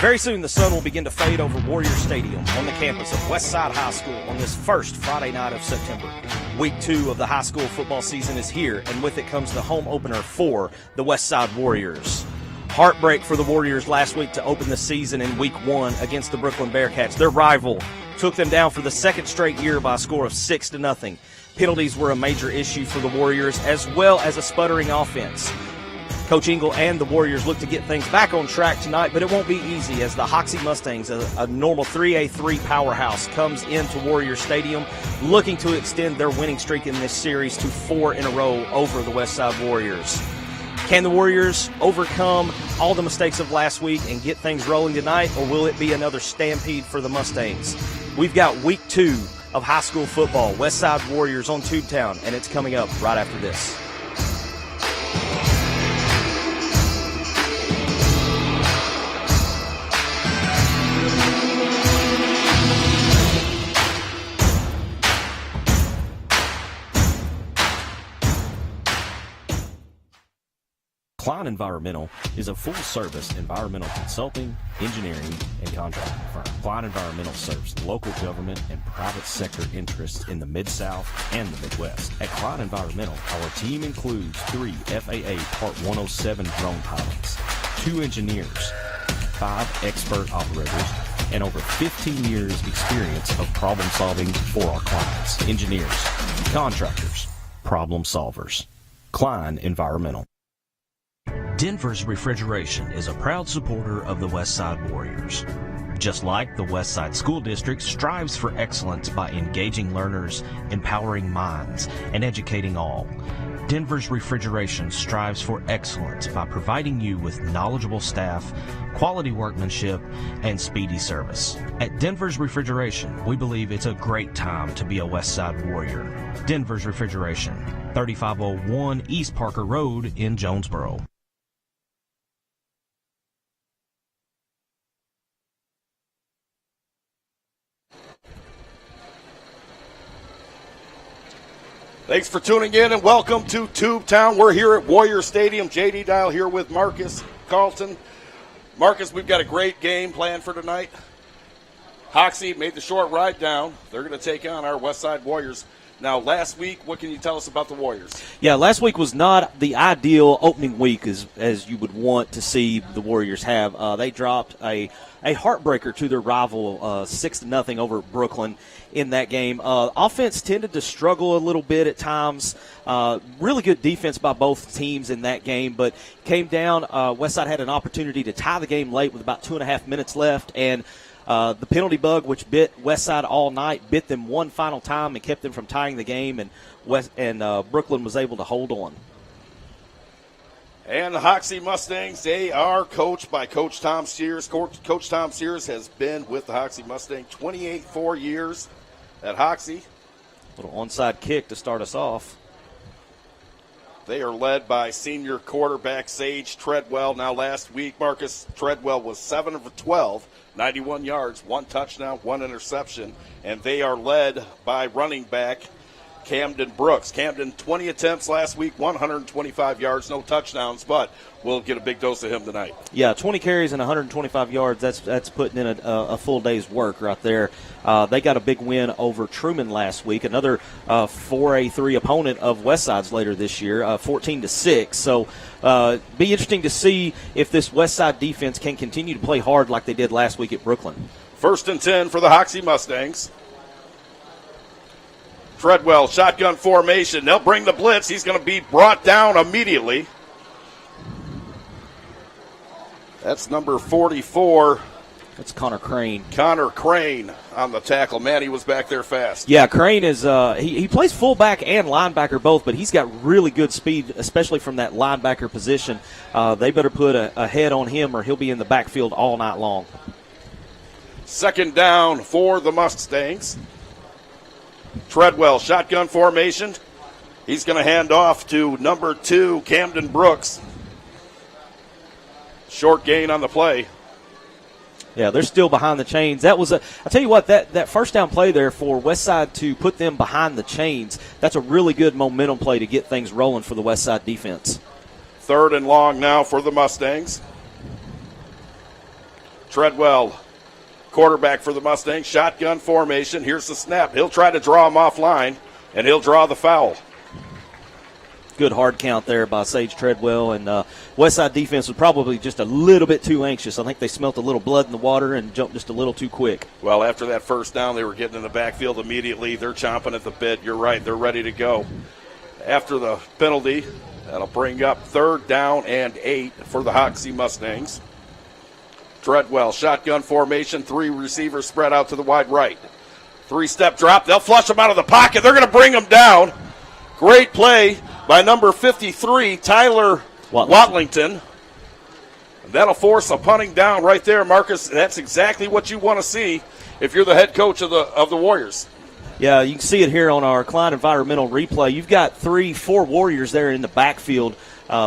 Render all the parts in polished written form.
Very soon, the sun will begin to fade over Warrior Stadium on the campus of Westside High School on this first Friday night of September. Week 2 of the high school football season is here, and with it comes the home opener for the Westside Warriors. Heartbreak for the Warriors last week to open the season in Week 1 against the Brooklyn Bearcats. Their rival took them down for the second straight year by a score of 6-0. Penalties were a major issue for the Warriors, as well as a sputtering offense. Coach Engel and the Warriors look to get things back on track tonight, but it won't be easy as the Hoxie Mustangs, a normal 3A3 powerhouse, comes into Warrior Stadium looking to extend their winning streak in this series to 4 in a row over the Westside Warriors. Can the Warriors overcome all the mistakes of last week and get things rolling tonight, or will it be another stampede for the Mustangs? We've got Week 2 of high school football, Westside Warriors on Tubetown, and it's coming up right after this. Cline Environmental is a full-service environmental consulting, engineering, and contracting firm. Cline Environmental serves local government and private sector interests in the Mid-South and the Midwest. At Cline Environmental, our team includes 3 FAA Part 107 drone pilots, 2 engineers, 5 expert operators, and over 15 years experience of problem solving for our clients, engineers, contractors, problem solvers. Cline Environmental. Denver's Refrigeration is a proud supporter of the Westside Warriors. Just like the Westside School District strives for excellence by engaging learners, empowering minds, and educating all, Denver's Refrigeration strives for excellence by providing you with knowledgeable staff, quality workmanship, and speedy service. At Denver's Refrigeration, we believe it's a great time to be a Westside Warrior. Denver's Refrigeration, 3501 East Parker Road in Jonesboro. Thanks for tuning in and welcome to Tubetown. We're here at Warrior Stadium. JD Dial here with Marcus Carlton. Marcus, we've got a great game planned for tonight. Hoxie made the short ride down. They're going to take on our Westside Warriors. Now, last week, what can you tell us about the Warriors? Yeah, last week was not the ideal opening week as you would want to see the Warriors have. They dropped a heartbreaker to their rival, 6-0 over Brooklyn in that game. Offense tended to struggle a little bit at times. Really good defense by both teams in that game, but came down. Westside had an opportunity to tie the game late with about 2.5 minutes left, and the penalty bug, which bit Westside all night, bit them one final time and kept them from tying the game, and Brooklyn was able to hold on. And the Hoxie Mustangs, they are coached by Coach Tom Sears. Coach Tom Sears has been with the Hoxie Mustangs 4 years at Hoxie. Little onside kick to start us off. They are led by senior quarterback Sage Treadwell. Now, last week, Marcus Treadwell was 7 of 12, 91 yards, 1 touchdown, 1 interception. And they are led by running back Camden Brooks. Camden, 20 attempts last week, 125 yards, no touchdowns, but we'll get a big dose of him tonight. Yeah, 20 carries and 125 yards. That's putting in a full day's work right there. They got a big win over Truman last week, another 4A3 opponent of Westside's later this year, 14-6. So be interesting to see if this Westside defense can continue to play hard like they did last week at Brooklyn. 1st and 10 for the Hoxie Mustangs. Treadwell, shotgun formation. They'll bring the blitz. He's going to be brought down immediately. That's number 44. That's Connor Crane. Connor Crane on the tackle. Man, he was back there fast. Yeah, Crane is he plays fullback and linebacker both, but he's got really good speed, especially from that linebacker position. They better put a head on him or he'll be in the backfield all night long. 2nd down for the Mustangs. Treadwell, shotgun formation. He's going to hand off to number 2, Camden Brooks. Short gain on the play. Yeah, they're still behind the chains. That was I tell you what, that first down play there for Westside to put them behind the chains, that's a really good momentum play to get things rolling for the Westside defense. 3rd and long now for the Mustangs. Treadwell, quarterback for the Mustangs, shotgun formation. Here's the snap. He'll try to draw him offline, and he'll draw the foul. Good hard count there by Sage Treadwell, and Westside defense was probably just a little bit too anxious. I think they smelt a little blood in the water and jumped just a little too quick. Well, after that first down, they were getting in the backfield immediately. They're chomping at the bit. You're right. They're ready to go. After the penalty, that'll bring up 3rd down and 8 for the Hoxie Mustangs. Treadwell, shotgun formation, 3 receivers spread out to the wide right. 3-step drop. They'll flush them out of the pocket. They're going to bring them down. Great play by number 53, Tyler Watlington. That'll force a punting down right there, Marcus. That's exactly what you want to see if you're the head coach of the Warriors. Yeah, you can see it here on our Cline environmental replay. You've got 3-4 Warriors there in the backfield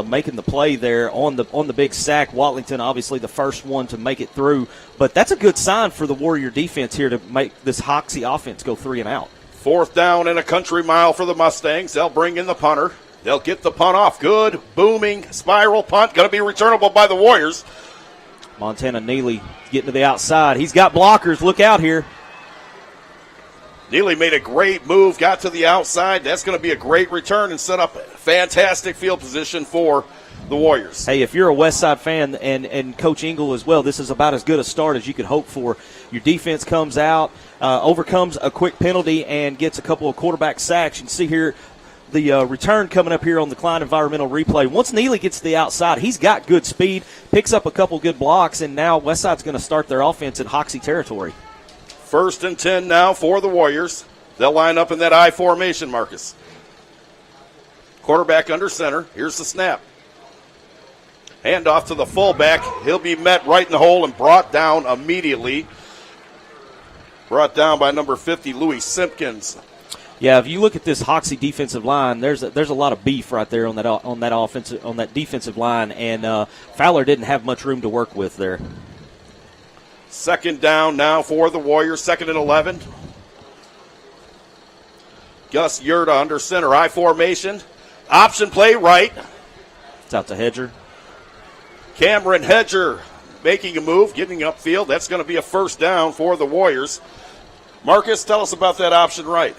making the play there on the big sack. Watlington, obviously the first one to make it through. But that's a good sign for the Warrior defense here to make this Hoxie offense go 3 and out. 4th down and a country mile for the Mustangs. They'll bring in the punter. They'll get the punt off. Good, booming, spiral punt. Going to be returnable by the Warriors. Montana Neely getting to the outside. He's got blockers. Look out here. Neely made a great move, got to the outside. That's going to be a great return and set up a fantastic field position for the Warriors. Hey, if you're a Westside fan and Coach Engel as well, this is about as good a start as you could hope for. Your defense comes out, overcomes a quick penalty, and gets a couple of quarterback sacks. You can see here the return coming up here on the Cline environmental replay. Once Neely gets to the outside, he's got good speed, picks up a couple good blocks, and now Westside's going to start their offense in Hoxie territory. 1st and 10 now for the Warriors. They'll line up in that I formation, Marcus. Quarterback under center. Here's the snap. Hand off to the fullback. He'll be met right in the hole and brought down immediately. Brought down by number 50, Louis Simpkins. Yeah, if you look at this Hoxie defensive line, there's a lot of beef right there on that defensive line, and Fowler didn't have much room to work with there. 2nd down now for the Warriors. 2nd and 11. Gus Yurda under center. I formation. Option play right. It's out to Hedger. Cameron Hedger making a move, getting upfield. That's going to be a 1st down for the Warriors. Marcus, tell us about that option right.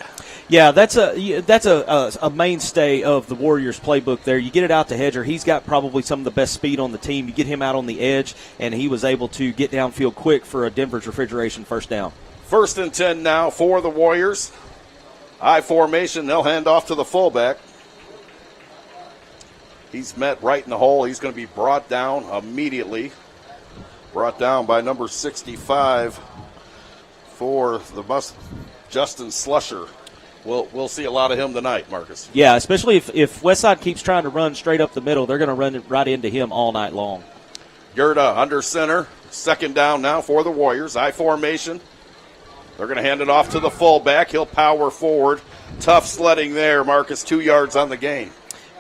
Yeah, that's a mainstay of the Warriors playbook there. You get it out to Hedger. He's got probably some of the best speed on the team. You get him out on the edge, and he was able to get downfield quick for a Denver's Refrigeration 1st down. 1st and 10 now for the Warriors. I formation. They'll hand off to the fullback. He's met right in the hole. He's going to be brought down immediately. Brought down by number 65 for the Justin Slusher. We'll see a lot of him tonight, Marcus. Yeah, especially if Westside keeps trying to run straight up the middle, they're going to run it right into him all night long. Yurda under center. 2nd down now for the Warriors. I formation. They're going to hand it off to the fullback. He'll power forward. Tough sledding there, Marcus. 2 yards on the gain.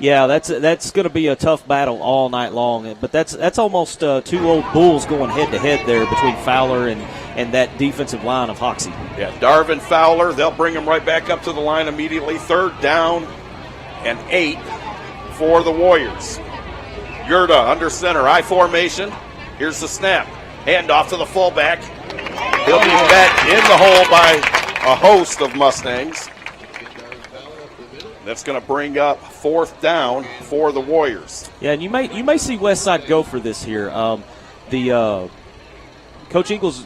Yeah, that's going to be a tough battle all night long. But that's almost 2 old bulls going head-to-head there between Fowler and that defensive line of Hoxie. Yeah, Darvin Fowler, they'll bring him right back up to the line immediately. 3rd down and 8 for the Warriors. Yurda under center, I formation. Here's the snap. Hand off to the fullback. He'll be met in the hole by a host of Mustangs. That's going to bring up 4th down for the Warriors. Yeah, and you may see Westside go for this here. Coach Ingles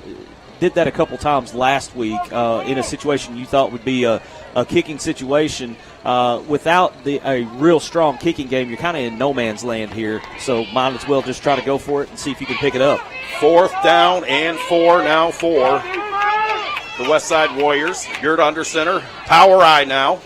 did that a couple times last week in a situation you thought would be a kicking situation. Without a real strong kicking game, you're kind of in no man's land here. So might as well just try to go for it and see if you can pick it up. 4th down and 4 now for the Westside Warriors. Yurda under center. Power I now.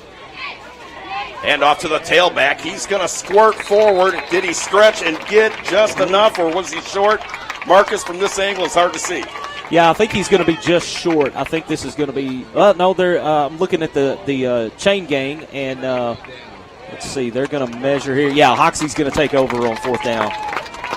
And off to the tailback. He's going to squirt forward. Did he stretch and get just enough, or was he short? Marcus, from this angle, it's hard to see. Yeah, I think he's going to be just short. I think this is going to be I'm looking at the chain gang, and let's see. They're going to measure here. Yeah, Hoxie's going to take over on 4th down.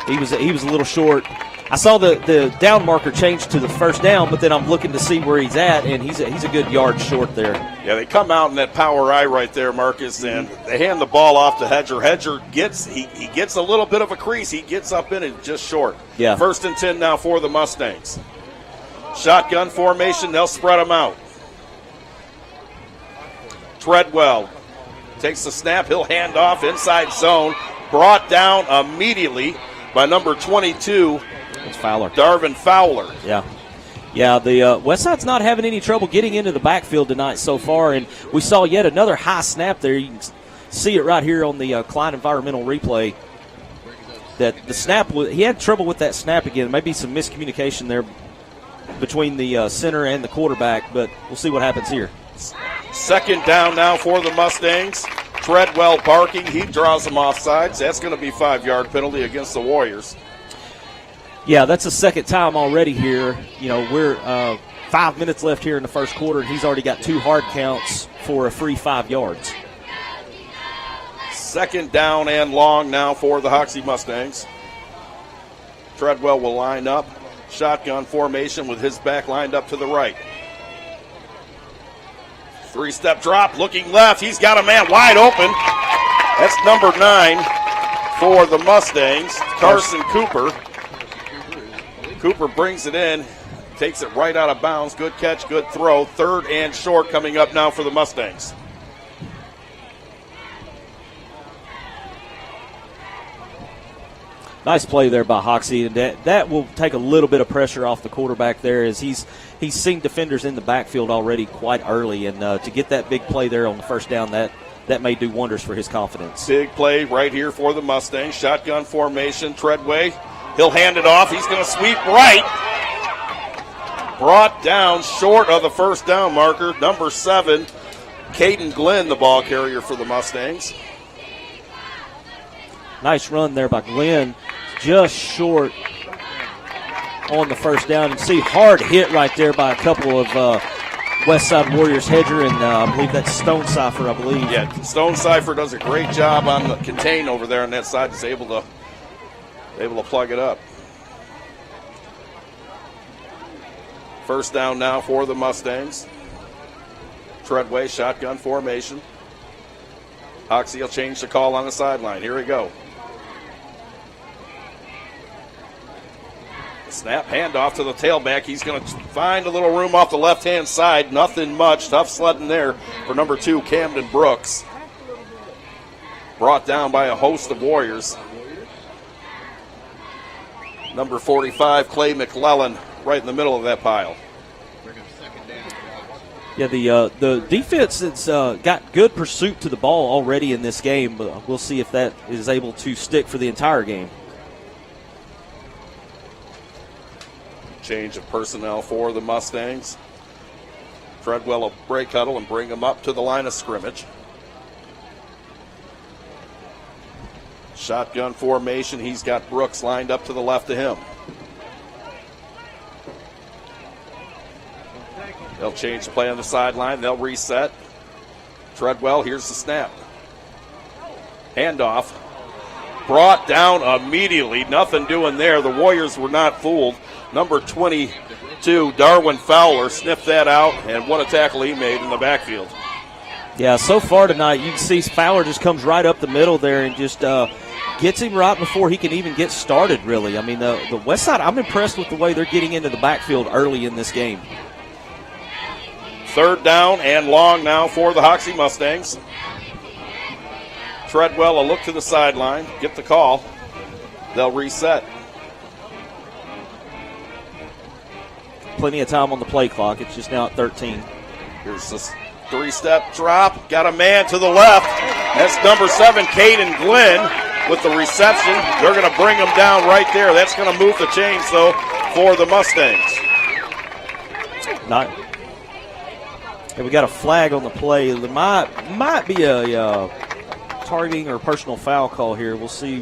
He was a little short. I saw the down marker change to the first down, but then I'm looking to see where he's at, and he's a good yard short there. Yeah, they come out in that power eye right there, Marcus, and they hand the ball off to Hedger. Hedger gets he gets a little bit of a crease. He gets up in it just short. Yeah. 1st and 10 now for the Mustangs. Shotgun formation, they'll spread them out. Treadwell takes the snap, he'll hand off inside zone, brought down immediately by number 22. It's Fowler. Darvin Fowler. Yeah. Yeah, the Westside's not having any trouble getting into the backfield tonight so far, and we saw yet another high snap there. You can see it right here on the Cline environmental replay. That the snap, he had trouble with that snap again. Maybe some miscommunication there between the center and the quarterback, but we'll see what happens here. 2nd down now for the Mustangs. Treadwell barking. He draws them off sides. That's going to be 5-yard penalty against the Warriors. Yeah, that's the second time already here. You know, we're 5 minutes left here in the first quarter, and he's already got 2 hard counts for a free 5 yards. 2nd down and long now for the Hoxie Mustangs. Treadwell will line up. Shotgun formation with his back lined up to the right. 3-step drop, looking left. He's got a man wide open. That's number 9 for the Mustangs, Carson Cooper. Cooper brings it in, takes it right out of bounds. Good catch, good throw. 3rd and short coming up now for the Mustangs. Nice play there by Hoxie, and that will take a little bit of pressure off the quarterback there, as he's seen defenders in the backfield already quite early, and to get that big play there on the first down, that may do wonders for his confidence. Big play right here for the Mustangs. Shotgun formation. Treadway, he'll hand it off. He's going to sweep right. Brought down short of the first down marker. Number 7, Caden Glenn, the ball carrier for the Mustangs. Nice run there by Glenn, just short on the first down. And see, hard hit right there by a couple of Westside Warriors, Hedger, and I believe that's Stone Cipher, I believe. Yeah, Stone Cipher does a great job on the contain over there on that side. Is able to plug it up. 1st down now for the Mustangs. Treadway, shotgun formation. Hoxie will change the call on the sideline. Here we go. Snap, handoff to the tailback. He's going to find a little room off the left-hand side. Nothing much. Tough sledding there for number 2, Camden Brooks. Brought down by a host of Warriors. Number 45, Clay McClellan, right in the middle of that pile. Yeah, the defense has got good pursuit to the ball already in this game, but we'll see if that is able to stick for the entire game. Change of personnel for the Mustangs. Treadwell will break huddle and bring him up to the line of scrimmage. Shotgun formation. He's got Brooks lined up to the left of him. They'll change the play on the sideline. They'll reset. Treadwell, here's the snap. Handoff. Brought down immediately. Nothing doing there. The Warriors were not fooled. Number 22, Darwin Fowler, sniffed that out, and what a tackle he made in the backfield. Yeah, so far tonight, you can see Fowler just comes right up the middle there and just gets him right before he can even get started, really. I mean, the Westside, I'm impressed with the way they're getting into the backfield early in this game. 3rd down and long now for the Hoxie Mustangs. Treadwell, a look to the sideline, get the call. They'll reset. Plenty of time on the play clock. It's just now at 13. Here's this 3-step drop. Got a man to the left. That's number 7, Caden Glenn, with the reception. They're going to bring him down right there. That's going to move the chains, though, for the Mustangs. Not. And we got a flag on the play. There might be a targeting or personal foul call here. We'll see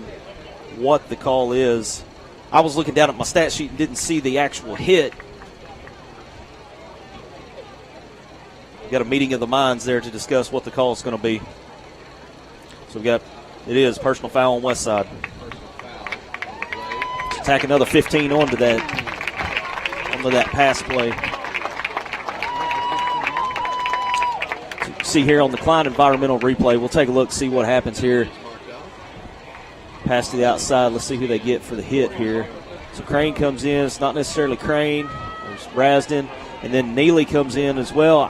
what the call is. I was looking down at my stat sheet and didn't see the actual hit. We got a meeting of the minds there to discuss what the call is going to be. So it is personal foul on Westside. Tack another 15 onto that pass play. See here on the Cline environmental replay, we'll take a look, see what happens here. Pass to the outside. Let's see who they get for the hit here. So Crane comes in. It's not necessarily Crane. There's Rasden. And then Neely comes in as well.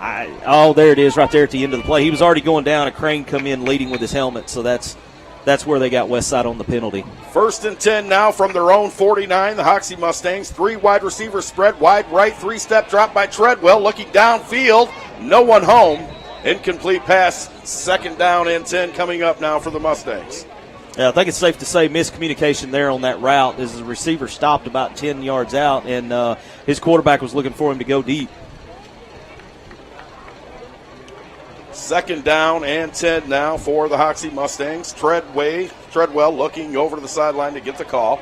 There it is right there at the end of the play. He was already going down, and Crane come in leading with his helmet. So that's where they got Westside on the penalty. 1st and 10 now from their own 49. The Hoxie Mustangs, 3 wide receivers spread wide right, 3-step drop by Treadwell. Looking downfield, no one home. Incomplete pass, 2nd down and 10 coming up now for the Mustangs. Yeah, I think it's safe to say miscommunication there on that route as the receiver stopped about 10 yards out, and his quarterback was looking for him to go deep. 2nd down and 10 now for the Hoxie Mustangs. Treadwell looking over to the sideline to get the call.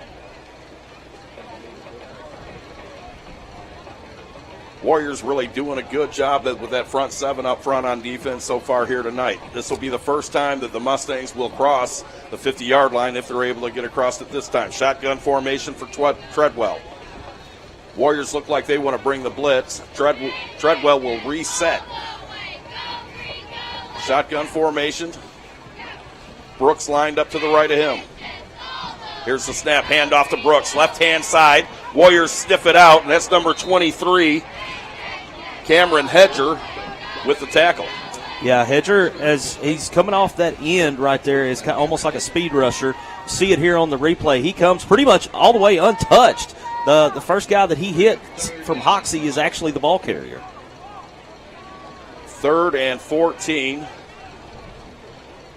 Warriors really doing a good job with that front 7 up front on defense so far here tonight. This will be the first time that the Mustangs will cross the 50-yard line if they're able to get across it this time. Shotgun formation for Treadwell. Warriors look like they want to bring the blitz. Treadwell will reset. Shotgun formation. Brooks lined up to the right of him. Here's the snap, handoff to Brooks, left-hand side. Warriors sniff it out, and that's number 23, Cameron Hedger, with the tackle. Yeah, Hedger, as he's coming off that end right there, is kind of almost like a speed rusher. See it here on the replay. He comes pretty much all the way untouched. The first guy that he hit from Hoxie is actually the ball carrier. 3rd and 14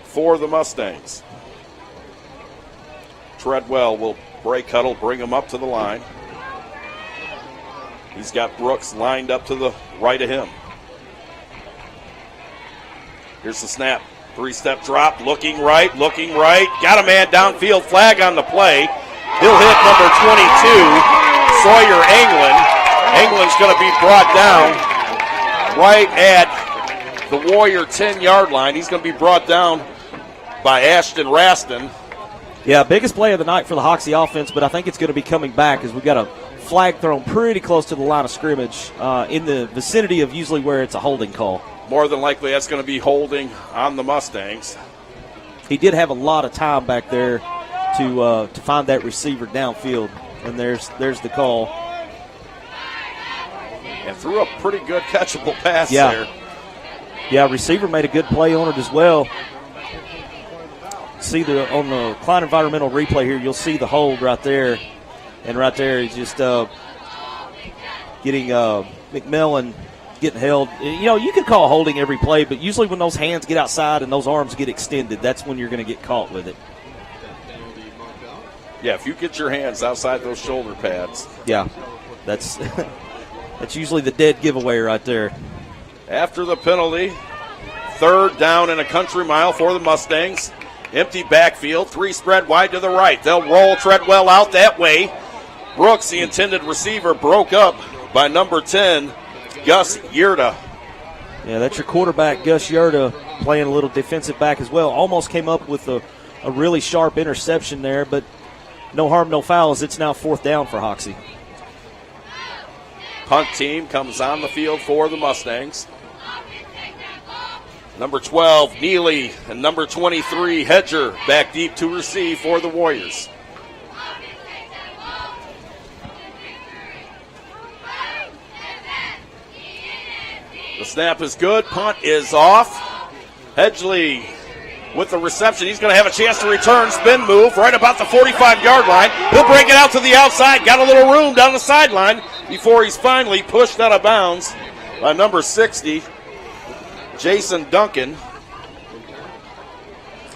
for the Mustangs. Treadwell will break huddle, bring him up to the line. He's got Brooks lined up to the right of him. Here's the snap. 3-step drop, looking right. Got a man downfield, flag on the play. He'll hit number 22, Sawyer England. England's going to be brought down right at the Warrior 10-yard line. He's going to be brought down by Ashton Raston. Yeah, biggest play of the night for the Hoxie offense, but I think it's going to be coming back as we got a flag thrown pretty close to the line of scrimmage in the vicinity of usually where it's a holding call. More than likely that's going to be holding on the Mustangs. He did have a lot of time back there to find that receiver downfield, and there's the call. And threw a pretty good catchable pass there. Yeah, receiver made a good play on it as well. See on the Cline environmental replay here, you'll see the hold right there. And right there he's just getting McMillan getting held. You know, you can call holding every play, but usually when those hands get outside and those arms get extended, that's when you're going to get caught with it. Yeah, if you get your hands outside those shoulder pads. Yeah, that's that's usually the dead giveaway right there. After the penalty, 3rd down and a country mile for the Mustangs. Empty backfield, 3 spread wide to the right. They'll roll Treadwell out that way. Brooks, the intended receiver, broke up by number 10, Gus Yerta. Yeah, that's your quarterback, Gus Yerta, playing a little defensive back as well. Almost came up with a really sharp interception there, but no harm, no foul as it's now 4th down for Hoxie. Punt team comes on the field for the Mustangs. Number 12, Neely, and number 23, Hedger, back deep to receive for the Warriors. The snap is good. Punt is off. Hedgley with the reception. He's going to have a chance to return. Spin move right about the 45-yard line. He'll break it out to the outside. Got a little room down the sideline before he's finally pushed out of bounds by number 60, Jason Duncan.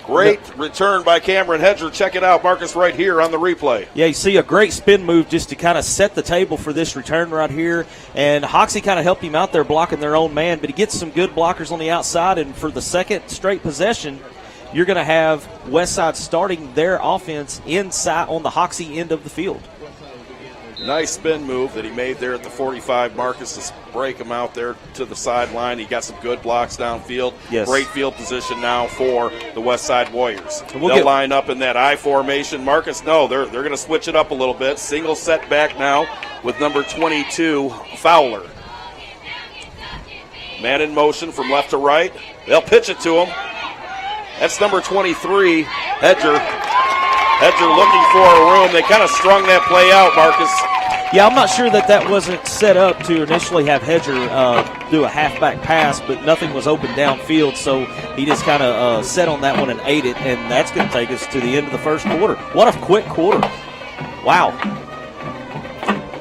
Great return by Cameron Hedger. Check it out, Marcus, right here on the replay. Yeah, you see a great spin move just to kind of set the table for this return right here. And Hoxie kind of helped him out there blocking their own man, but he gets some good blockers on the outside. And for the second straight possession, you're going to have Westside starting their offense inside on the Hoxie end of the field. Nice spin move that he made there at the 45, Marcus, to break him out there to the sideline. He got some good blocks downfield. Yes. Great field position now for the Westside Warriors. They'll line up in that I formation. Marcus, no, they're going to switch it up a little bit. Single set back now with number 22, Fowler. Man in motion from left to right. They'll pitch it to him. That's number 23, Hedger. Hedger looking for a room. They kind of strung that play out, Marcus. Yeah, I'm not sure that wasn't set up to initially have Hedger do a halfback pass, but nothing was open downfield, so he just kind of set on that one and ate it, and that's going to take us to the end of the first quarter. What a quick quarter. Wow.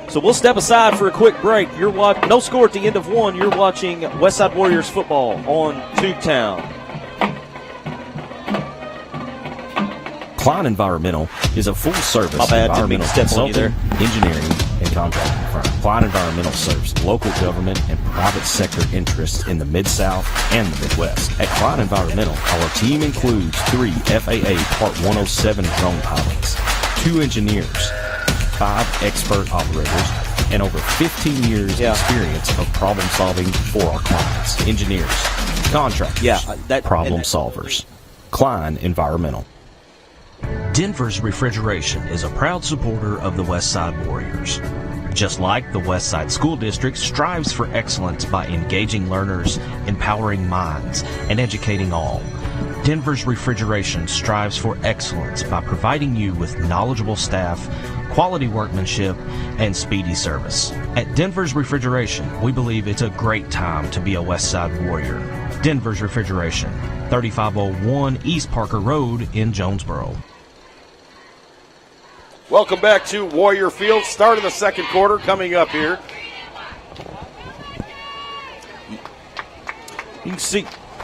So we'll step aside for a quick break. No score at the end of one. You're watching Westside Warriors football on Tubetown. Cline Environmental is a full-service environmental consulting, engineering, and contracting firm. Cline Environmental serves local government and private sector interests in the Mid-South and the Midwest. At Cline Environmental, our team includes 3 FAA Part 107 drone pilots, 2 engineers, 5 expert operators, and over 15 years experience of problem solving for our clients. Engineers, contractors, problem solvers. Cline Environmental. Denver's Refrigeration is a proud supporter of the Westside Warriors. Just like the Westside School District strives for excellence by engaging learners, empowering minds, and educating all, Denver's Refrigeration strives for excellence by providing you with knowledgeable staff, quality workmanship, and speedy service. At Denver's Refrigeration, we believe it's a great time to be a Westside Warrior. Denver's Refrigeration, 3501 East Parker Road in Jonesboro. Welcome back to Warrior Field. Start of the second quarter coming up here.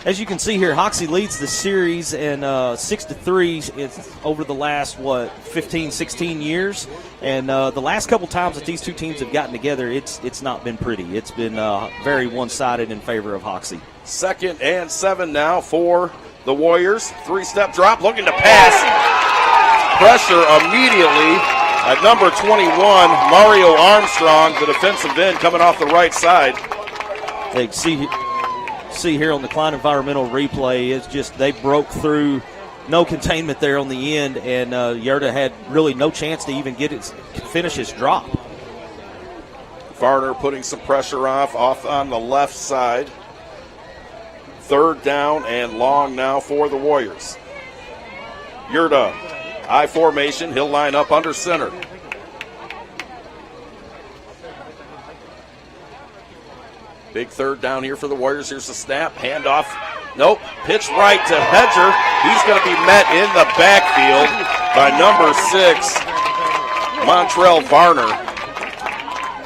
As you can see here, Hoxie leads the series in 6-3. It's over the last 15, 16 years, and the last couple times that these two teams have gotten together, it's not been pretty. It's been very one-sided in favor of Hoxie. 2nd and 7 now for the Warriors. 3-step drop, looking to pass. Pressure immediately at number 21, Mario Armstrong, the defensive end, coming off the right side. They see here on the Cline Environmental replay, it's just they broke through, no containment there on the end, and Yerda had really no chance to even finish his drop. Varner putting some pressure off on the left side. 3rd down and long now for the Warriors. Yerda, I formation, he'll line up under center. Big 3rd down here for the Warriors. Here's the snap, handoff. Nope, pitch right to Hedger. He's going to be met in the backfield by number 6, Montrell Varner.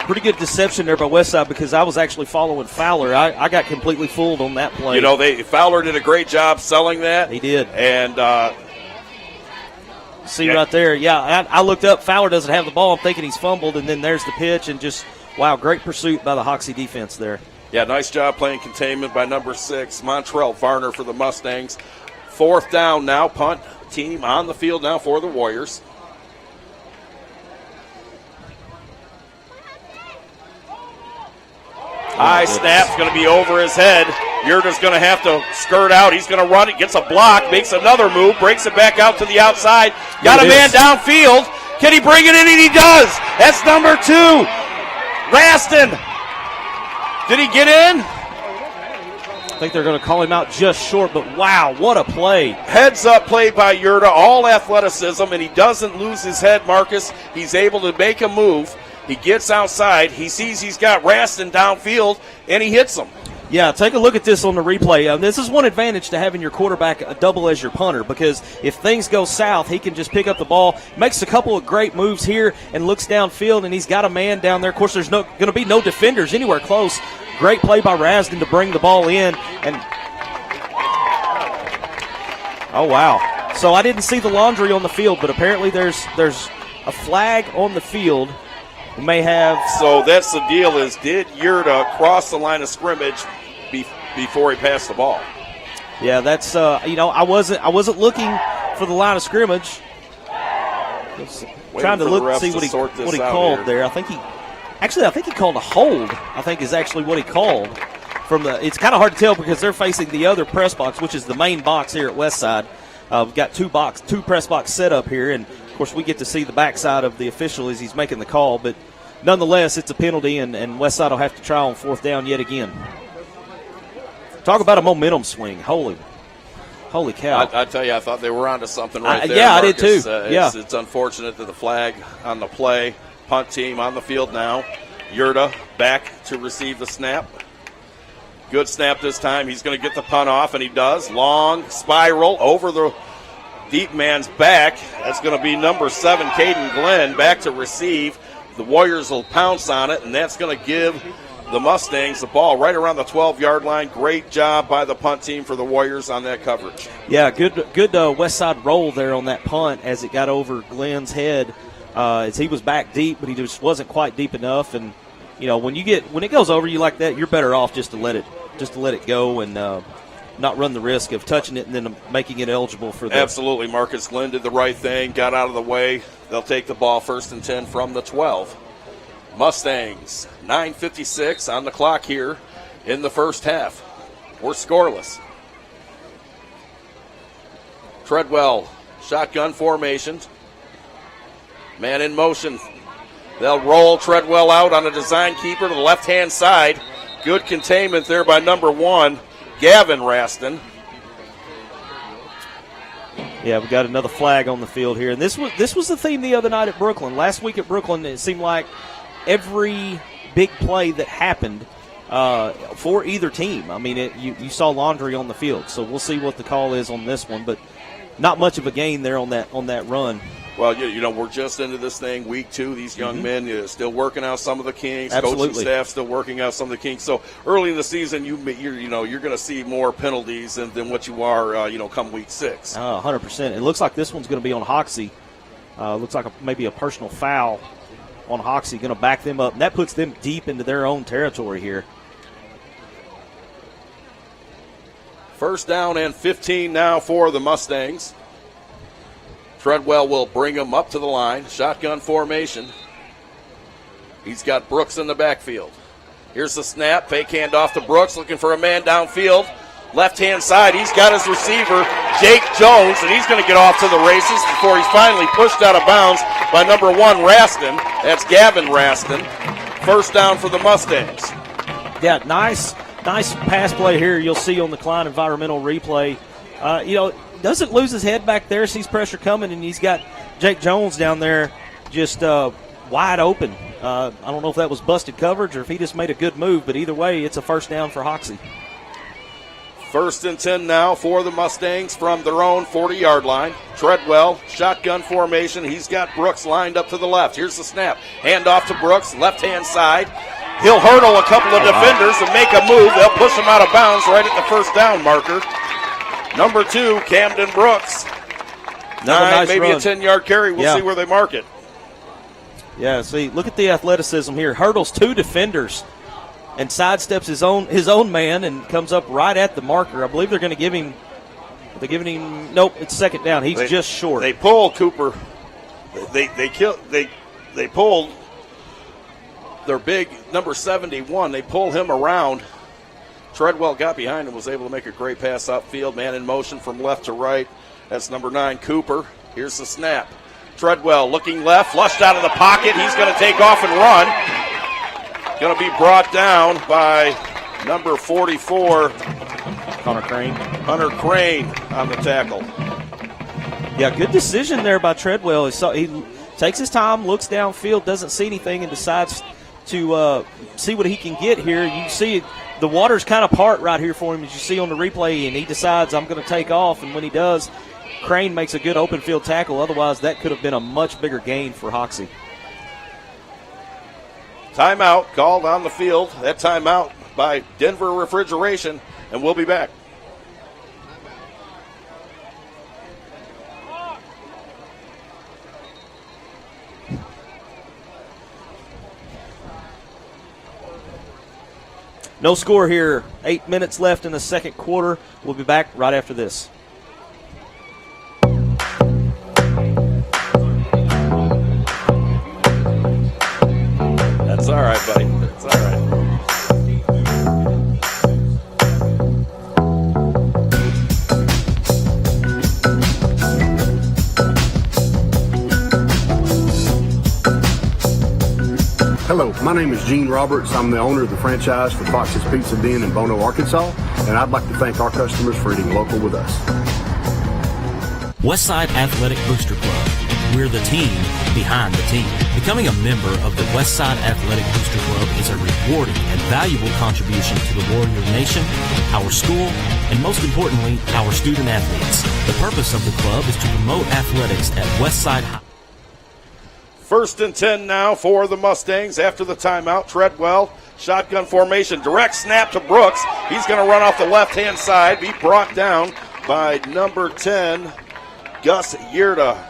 Pretty good deception there by Westside because I was actually following Fowler. I got completely fooled on that play. You know, Fowler did a great job selling that. He did. And see right there, I looked up. Fowler doesn't have the ball. I'm thinking he's fumbled, and then there's the pitch, and just, wow, great pursuit by the Hoxie defense there. Yeah, nice job playing containment by number 6, Montrell Varner for the Mustangs. 4th down now, punt team on the field now for the Warriors. High snap's going to be over his head. Yerda's going to have to skirt out. He's going to run it, gets a block, makes another move, breaks it back out to the outside. Got a man downfield. Can he bring it in? And he does. That's number 2, Raston. Did he get in? I think they're going to call him out just short, but wow, what a play. Heads up play by Yerda, all athleticism, and he doesn't lose his head, Marcus. He's able to make a move. He gets outside. He sees he's got Raston downfield, and he hits him. Yeah, take a look at this on the replay. This is one advantage to having your quarterback a double as your punter, because if things go south, he can just pick up the ball, makes a couple of great moves here, and looks downfield, and he's got a man down there. Of course, there's going to be no defenders anywhere close. Great play by Raston to bring the ball in. And oh, wow. So I didn't see the laundry on the field, but apparently there's a flag on the field. We may have. So that's the deal is, did Yerda cross the line of scrimmage before he passed the ball? Yeah, that's I wasn't looking for the line of scrimmage. Trying to look, see what he called there. I think he called a hold. I think is actually what he called. It's kind of hard to tell because they're facing the other press box, which is the main box here at Westside. We've got two press box set up here, and of course we get to see the backside of the official as he's making the call. But nonetheless, it's a penalty, and Westside will have to try on fourth down yet again. Talk about a momentum swing. Holy cow. I tell you, I thought they were onto something right there. Yeah, Marcus. I did too. It's unfortunate that the flag on the play. Punt team on the field now. Yurda back to receive the snap. Good snap this time. He's going to get the punt off, and he does. Long spiral over the deep man's back. That's going to be number 7, Caden Glenn, back to receive. The Warriors will pounce on it, and that's going to give the Mustangs the ball right around the 12-yard line. Great job by the punt team for the Warriors on that coverage. Yeah, good West Side roll there on that punt as it got over Glenn's head. As he was back deep, but he just wasn't quite deep enough. And when it goes over you like that, you're better off just to let it go and not run the risk of touching it and then making it eligible for the. Absolutely, Marcus Glenn did the right thing, got out of the way. They'll take the ball 1st and 10 from the 12. Mustangs, 9:56 on the clock here in the first half. We're scoreless. Treadwell, shotgun formation. Man in motion. They'll roll Treadwell out on a design keeper to the left-hand side. Good containment there by number 1, Gavin Raston. Yeah, we got another flag on the field here. And this was the theme the other night at Brooklyn. Last week at Brooklyn, it seemed like every big play that happened for either team. I mean, you saw laundry on the field. So we'll see what the call is on this one. But not much of a gain there on that run. Well, we're just into this thing, week 2. These young men still working out some of the kinks. Absolutely. Coaching staff still working out some of the kinks. So early in the season, you're going to see more penalties than what you are, come week 6. 100%. It looks like this one's going to be on Hoxie. Looks like maybe a personal foul on Hoxie, going to back them up. And that puts them deep into their own territory here. 1st down and 15 now for the Mustangs. Treadwell will bring him up to the line. Shotgun formation. He's got Brooks in the backfield. Here's the snap. Fake handoff to Brooks, looking for a man downfield. Left-hand side, he's got his receiver, Jake Jones, and he's going to get off to the races before he's finally pushed out of bounds by number 1, Raston. That's Gavin Raston. 1st down for the Mustangs. Yeah, nice pass play here you'll see on the Cline environmental replay. Doesn't lose his head back there, sees pressure coming, and he's got Jake Jones down there just wide open. I don't know if that was busted coverage or if he just made a good move, but either way, it's a 1st down for Hoxie. 1st and 10 now for the Mustangs from their own 40-yard line. Treadwell, shotgun formation. He's got Brooks lined up to the left. Here's the snap. Hand off to Brooks, left-hand side. He'll hurdle a couple of defenders and make a move. They'll push him out of bounds right at the 1st down marker. Number 2, Camden Brooks. Nice maybe run. A 10-yard carry. We'll see where they mark it. Yeah, see, look at the athleticism here. Hurdles 2 defenders and sidesteps his own man and comes up right at the marker. I believe they're going to give him. They're giving him. Nope, it's 2nd down. He's just short. They pull Cooper. They pulled their big number 71. They pull him around. Treadwell got behind and was able to make a great pass upfield. Man in motion from left to right. That's number 9, Cooper. Here's the snap. Treadwell looking left, flushed out of the pocket. He's going to take off and run. Going to be brought down by number 44, Hunter Crane on the tackle. Yeah, good decision there by Treadwell. He takes his time, looks downfield, doesn't see anything, and decides to see what he can get here. You see the water's kind of part right here for him, as you see on the replay, and he decides, I'm going to take off, and when he does, Crane makes a good open field tackle. Otherwise, that could have been a much bigger gain for Hoxie. Timeout called on the field. That timeout by Denver Refrigeration, and we'll be back. No score here. 8 minutes left in the second quarter. We'll be back right after this. My name is Gene Roberts. I'm the owner of the franchise for Fox's Pizza Den in Bono, Arkansas, and I'd like to thank our customers for eating local with us. Westside Athletic Booster Club. We're the team behind the team. Becoming a member of the Westside Athletic Booster Club is a rewarding and valuable contribution to the Warrior Nation, our school, and most importantly, our student athletes. The purpose of the club is to promote athletics at Westside High. 1st and 10 now for the Mustangs after the timeout. Treadwell, shotgun formation, direct snap to Brooks. He's going to run off the left-hand side, be brought down by number 10, Gus Yerda.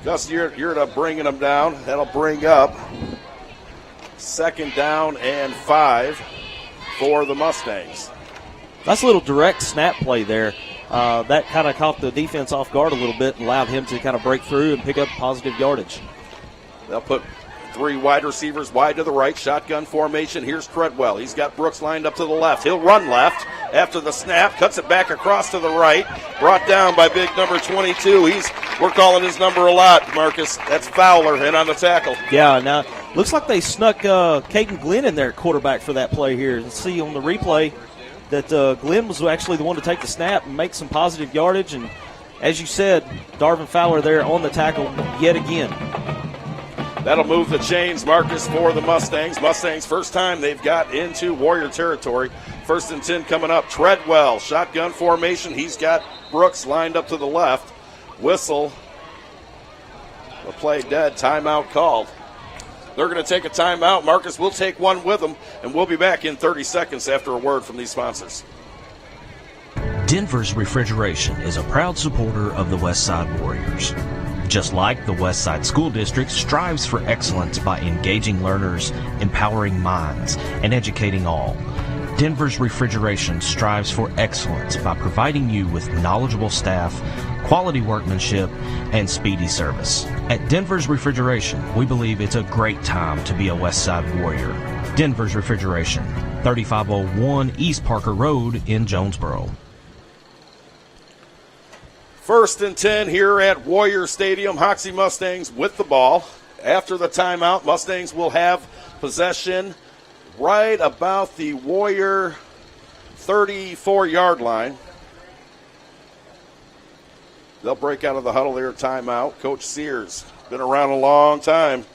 Gus Yerda bringing him down. That'll bring up 2nd down and 5 for the Mustangs. Nice little direct snap play there. That kind of caught the defense off guard a little bit and allowed him to kind of break through and pick up positive yardage. They'll put 3 wide receivers wide to the right. Shotgun formation. Here's Treadwell. He's got Brooks lined up to the left. He'll run left after the snap. Cuts it back across to the right. Brought down by big number 22. We're calling his number a lot, Marcus. That's Fowler in on the tackle. Yeah, now looks like they snuck Caden Glenn in there at quarterback for that play here. You see on the replay that Glenn was actually the one to take the snap and make some positive yardage. And as you said, Darvin Fowler there on the tackle yet again. That'll move the chains, Marcus, for the Mustangs. Mustangs, first time they've got into Warrior territory. 1st and 10 coming up. Treadwell, shotgun formation. He's got Brooks lined up to the left. Whistle. The play dead. Timeout called. They're going to take a timeout. Marcus will take one with them, and we'll be back in 30 seconds after a word from these sponsors. Denver's Refrigeration is a proud supporter of the Westside Warriors. Just like the Westside School District strives for excellence by engaging learners, empowering minds, and educating all, Denver's Refrigeration strives for excellence by providing you with knowledgeable staff, quality workmanship, and speedy service. At Denver's Refrigeration, we believe it's a great time to be a Westside Warrior. Denver's Refrigeration, 3501 East Parker Road in Jonesboro. 1st and 10 here at Warrior Stadium. Hoxie Mustangs with the ball. After the timeout, Mustangs will have possession right about the Warrior 34-yard line. They'll break out of the huddle there, timeout. Coach Sears, been around a long time,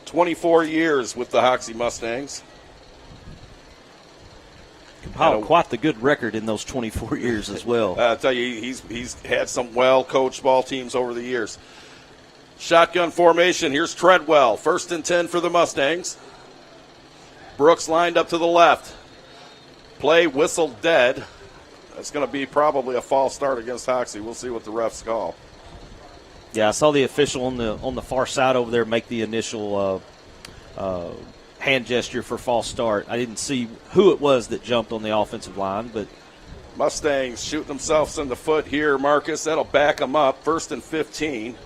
24 years with the Hoxie Mustangs. Compiled quite the good record in those 24 years as well. I'll tell you, he's had some well-coached ball teams over the years. Shotgun formation. Here's Treadwell. 1st and 10 for the Mustangs. Brooks lined up to the left. Play whistled dead. That's going to be probably a false start against Hoxie. We'll see what the refs call. Yeah, I saw the official on the far side over there make the initial hand gesture for false start. I didn't see who it was that jumped on the offensive line, but Mustangs shooting themselves in the foot here, Marcus. That'll back them up. 1st and 15.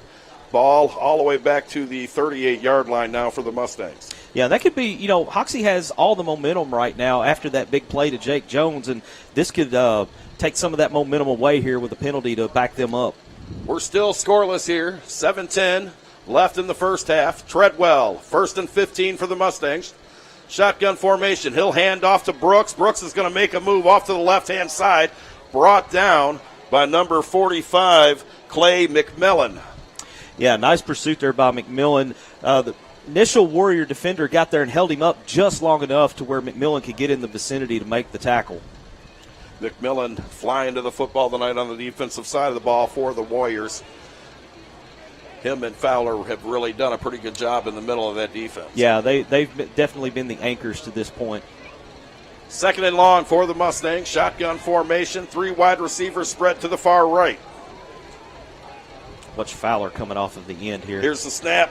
Ball all the way back to the 38-yard line now for the Mustangs. Yeah, that could be, Hoxie has all the momentum right now after that big play to Jake Jones, and this could take some of that momentum away here with a penalty to back them up. We're still scoreless here. 7-10 left in the first half. Treadwell, 1st and 15 for the Mustangs. Shotgun formation. He'll hand off to Brooks. Brooks is going to make a move off to the left-hand side. Brought down by number 45, Clay McMillan. Yeah, nice pursuit there by McMillan. The initial Warrior defender got there and held him up just long enough to where McMillan could get in the vicinity to make the tackle. McMillan flying to the football tonight on the defensive side of the ball for the Warriors. Him and Fowler have really done a pretty good job in the middle of that defense. Yeah, they've definitely been the anchors to this point. 2nd and long for the Mustangs. Shotgun formation. 3 wide receivers spread to the far right. Watch Fowler coming off of the end here. Here's the snap.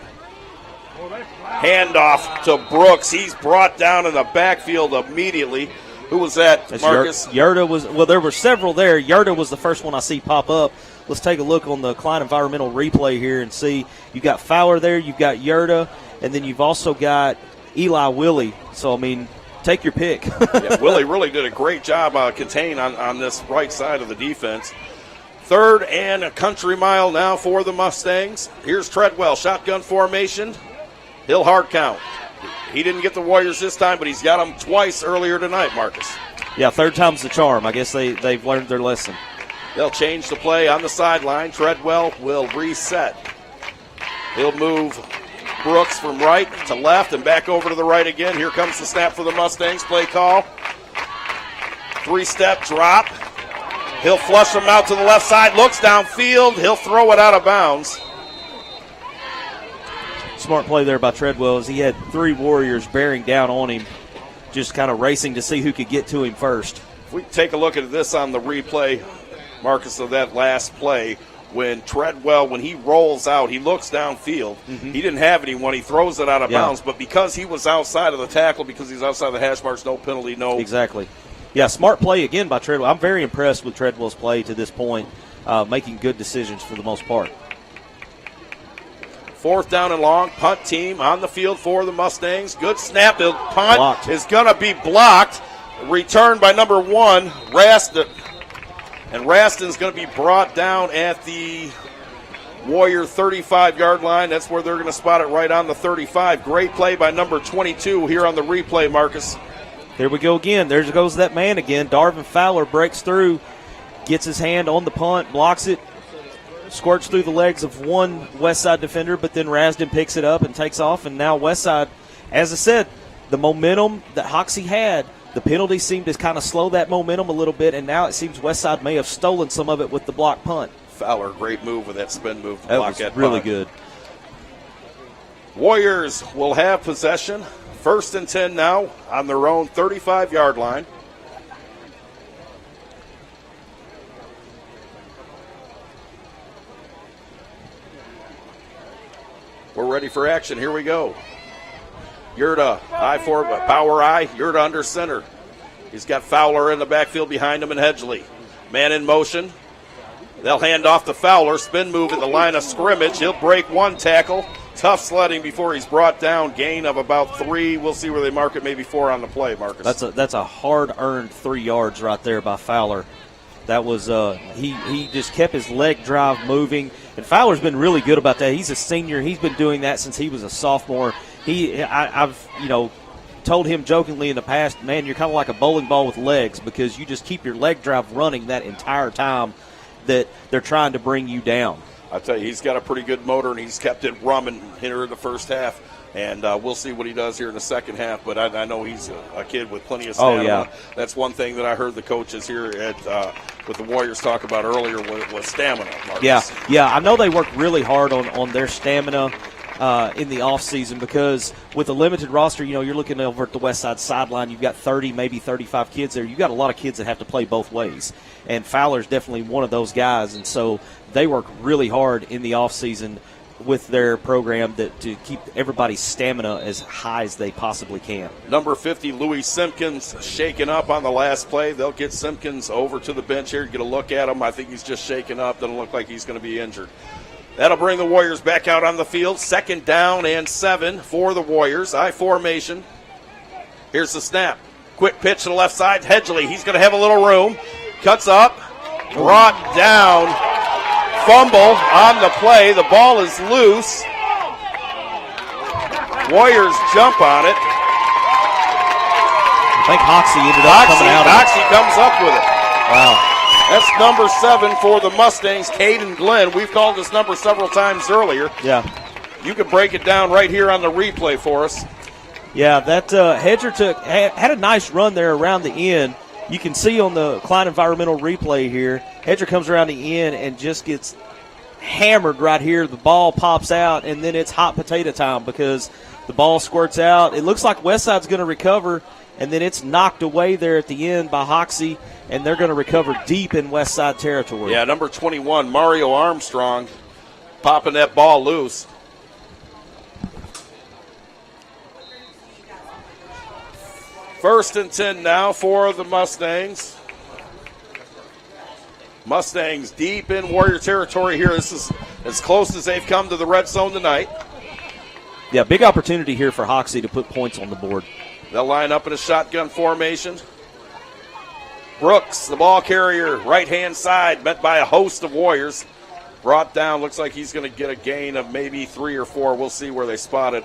Handoff to Brooks. He's brought down in the backfield immediately. Who was that, Marcus? Yerda was. Well, there were several there. Yerda was the first one I see pop up. Let's take a look on the Cline environmental replay here and see. You've got Fowler there. You've got Yerda. And then you've also got Eli Willie. So, I mean, take your pick. Yeah, Willie really did a great job containing on this right side of the defense. Third and a country mile now for the Mustangs. Here's Treadwell, shotgun formation. He'll hard count. He didn't get the Warriors this time, but he's got them twice earlier tonight, Marcus. Yeah, third time's the charm. I guess they've learned their lesson. They'll change the play on the sideline. Treadwell will reset. He'll move Brooks from right to left and back over to the right again. Here comes the snap for the Mustangs. Play call. 3-step drop. He'll flush him out to the left side. Looks downfield. He'll throw it out of bounds. Smart play there by Treadwell as he had 3 Warriors bearing down on him, just kind of racing to see who could get to him first. If we take a look at this on the replay, Marcus, of that last play, when Treadwell, when he rolls out, he looks downfield. Mm-hmm. He didn't have anyone. He throws it out of bounds, but because he was outside of the tackle, because he's outside the hash marks, no penalty, no. Exactly. Yeah, smart play again by Treadwell. I'm very impressed with Treadwell's play to this point, making good decisions for the most part. 4th down and long, punt team on the field for the Mustangs. Good snap. The punt blocked. Is going to be blocked. Returned by number 1, Raston. And Raston's going to be brought down at the Warrior 35-yard line. That's where they're going to spot it, right on the 35. Great play by number 22 here on the replay, Marcus. There we go again. There goes that man again. Darvin Fowler breaks through, gets his hand on the punt, blocks it, squirts through the legs of one Westside defender, but then Raston picks it up and takes off. And now Westside, as I said, the momentum that Hoxie had, the penalty seemed to kind of slow that momentum a little bit, and now it seems Westside may have stolen some of it with the block punt. Fowler, great move with that spin move to that block was that really punt. Good. Warriors will have possession. 1st and 10 now on their own 35-yard line. We're ready for action. Here we go. Yurda, power I. Yurda under center. He's got Fowler in the backfield behind him and Hedgley. Man in motion. They'll hand off to Fowler. Spin move at the line of scrimmage. He'll break 1 tackle. Tough sledding before he's brought down. Gain of about 3. We'll see where they mark it, maybe 4 on the play, Marcus. That's a hard-earned 3 yards right there by Fowler. That was he just kept his leg drive moving, and Fowler's been really good about that. He's a senior. He's been doing that since he was a sophomore. I've told him jokingly in the past, man, you're kind of like a bowling ball with legs because you just keep your leg drive running that entire time that they're trying to bring you down. I tell you, he's got a pretty good motor, and he's kept it rumming here in the first half. And we'll see what he does here in the second half. But I know he's a kid with plenty of stamina. Oh, yeah. That's one thing that I heard the coaches here at with the Warriors talk about earlier was stamina, Marcus. Yeah. I know they work really hard on their stamina in the offseason because with a limited roster, you're looking over at the Westside sideline. You've got 30, maybe 35 kids there. You've got a lot of kids that have to play both ways. And Fowler's definitely one of those guys. And so they work really hard in the offseason with their program to keep everybody's stamina as high as they possibly can. Number 50, Louis Simpkins, shaken up on the last play. They'll get Simpkins over to the bench here, get a look at him. I think he's just shaken up. Doesn't look like he's going to be injured. That'll bring the Warriors back out on the field. 2nd down and 7 for the Warriors. I formation. Here's the snap. Quick pitch to the left side. Hedgley, he's going to have a little room. Cuts up. Brought down. Fumble on the play. The ball is loose. Warriors jump on it. I think Hoxie ended up coming out. Hoxie comes up with it. Wow. That's number 7 for the Mustangs, Caden Glenn. We've called this number several times earlier. Yeah. You can break it down right here on the replay for us. Yeah, that Hedger had a nice run there around the end. You can see on the Cline environmental replay here, Hedger comes around the end and just gets hammered right here. The ball pops out, and then it's hot potato time because the ball squirts out. It looks like Westside's going to recover, and then it's knocked away there at the end by Hoxie, and they're going to recover deep in Westside territory. Yeah, number 21, Mario Armstrong, popping that ball loose. First and 10 now for the Mustangs. Mustangs deep in Warrior territory here. This is as close as they've come to the red zone tonight. Yeah, big opportunity here for Hoxie to put points on the board. They'll line up in a shotgun formation. Brooks, the ball carrier, right-hand side, met by a host of Warriors. Brought down, looks like he's going to get a gain of maybe 3 or 4. We'll see where they spot it.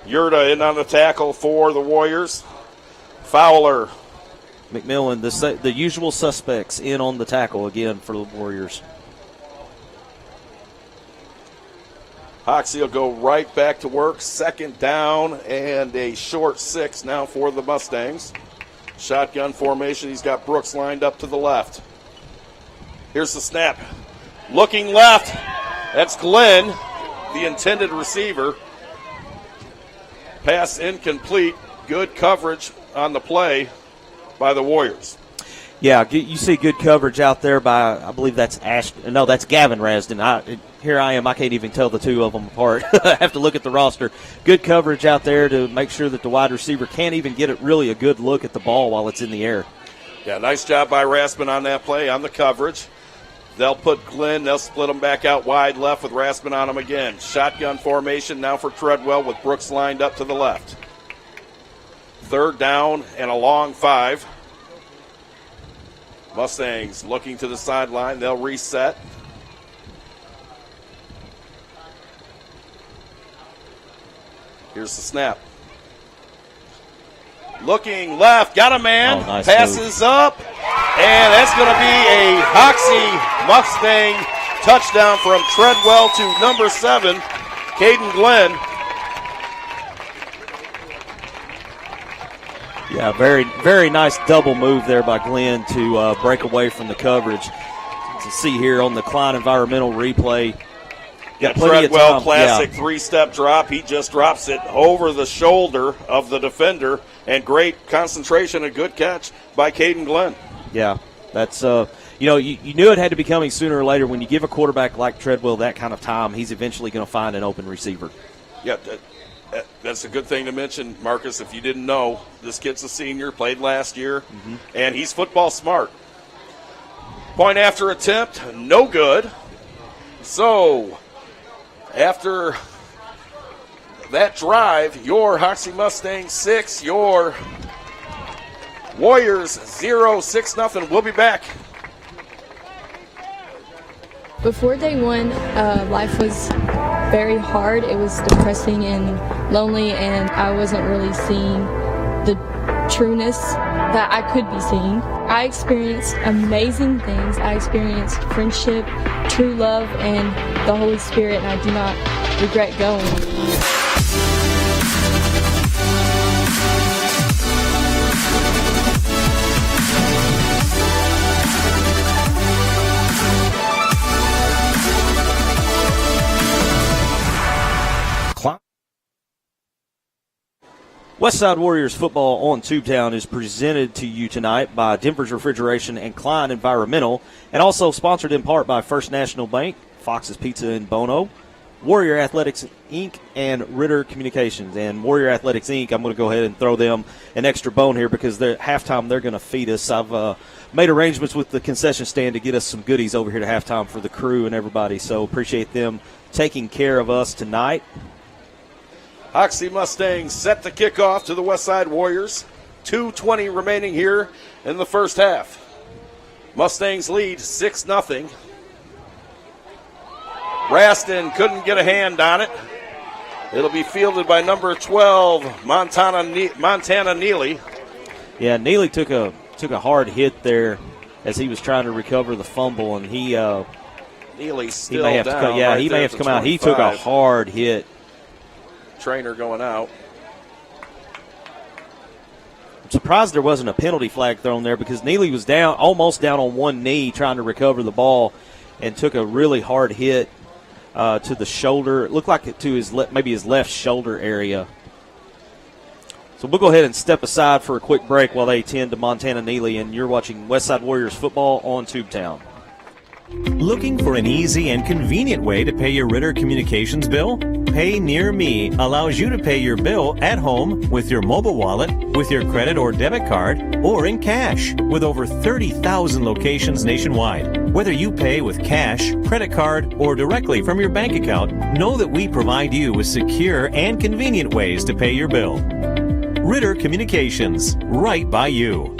Yurda in on the tackle for the Warriors. Fowler. McMillan, the usual suspects in on the tackle again for the Warriors. Hoxie will go right back to work. Second down and a short 6 now for the Mustangs. Shotgun formation. He's got Brooks lined up to the left. Here's the snap. Looking left. That's Glenn, the intended receiver. Pass incomplete. Good coverage on the play by the Warriors. Yeah, you see good coverage out there by, I believe that's that's Gavin Rasden. Here I am, I can't even tell the two of them apart. I have to look at the roster. Good coverage out there to make sure that the wide receiver can't even get a good look at the ball while it's in the air. Yeah, nice job by Raspin on that play, on the coverage. They'll put Glenn, they'll split him back out wide left with Raspin on him again. Shotgun formation now for Treadwell with Brooks lined up to the left. Third down and a long 5. Mustangs looking to the sideline. They'll reset. Here's the snap. Looking left, got a man, nice passes up, and that's going to be a Hoxie Mustang touchdown from Treadwell to number 7, Caden Glenn. Yeah, very, very nice double move there by Glenn to break away from the coverage. To see here on the Cline environmental replay. Got Treadwell classic 3-step drop. He just drops it over the shoulder of the defender, and great concentration, a good catch by Caden Glenn. Yeah, that's you knew it had to be coming sooner or later. When you give a quarterback like Treadwell that kind of time, he's eventually going to find an open receiver. Yeah, that's a good thing to mention, Marcus. If you didn't know, this kid's a senior, played last year, and he's football smart. Point after attempt, no good. So, after that drive, your Hoxie Mustangs 6, your Warriors 0, 6-0. We'll be back. Before day 1, life was very hard. It was depressing and lonely, and I wasn't really seeing the trueness that I could be seeing. I experienced amazing things. I experienced friendship, true love, and the Holy Spirit, and I do not regret going. Westside Warriors football on Tubetown is presented to you tonight by Denver's Refrigeration and Cline Environmental, and also sponsored in part by First National Bank, Fox's Pizza in Bono, Warrior Athletics Inc., and Ritter Communications. And Warrior Athletics Inc., I'm going to go ahead and throw them an extra bone here because at halftime they're going to feed us. I've made arrangements with the concession stand to get us some goodies over here to halftime for the crew and everybody, so appreciate them taking care of us tonight. Hoxie Mustangs set the kickoff to the Westside Warriors. 2:20 remaining here in the first half. Mustangs lead 6-0. Raston couldn't get a hand on it. It'll be fielded by number 12, Montana Neely. Yeah, Neely took a hard hit there as he was trying to recover the fumble, and Neely's still may have down. he may have to come out. He took a hard hit. Trainer going out. I'm surprised there wasn't a penalty flag thrown there because Neely was almost down on one knee trying to recover the ball and took a really hard hit to the shoulder. It looked like it to maybe his left shoulder area. So we'll go ahead and step aside for a quick break while they tend to Montana Neely, and you're watching Westside Warriors football on Tubetown. Looking for an easy and convenient way to pay your Ritter Communications bill? Pay Near Me allows you to pay your bill at home with your mobile wallet, with your credit or debit card, or in cash. With over 30,000 locations nationwide, whether you pay with cash, credit card, or directly from your bank account, know that we provide you with secure and convenient ways to pay your bill. Ritter Communications, right by you.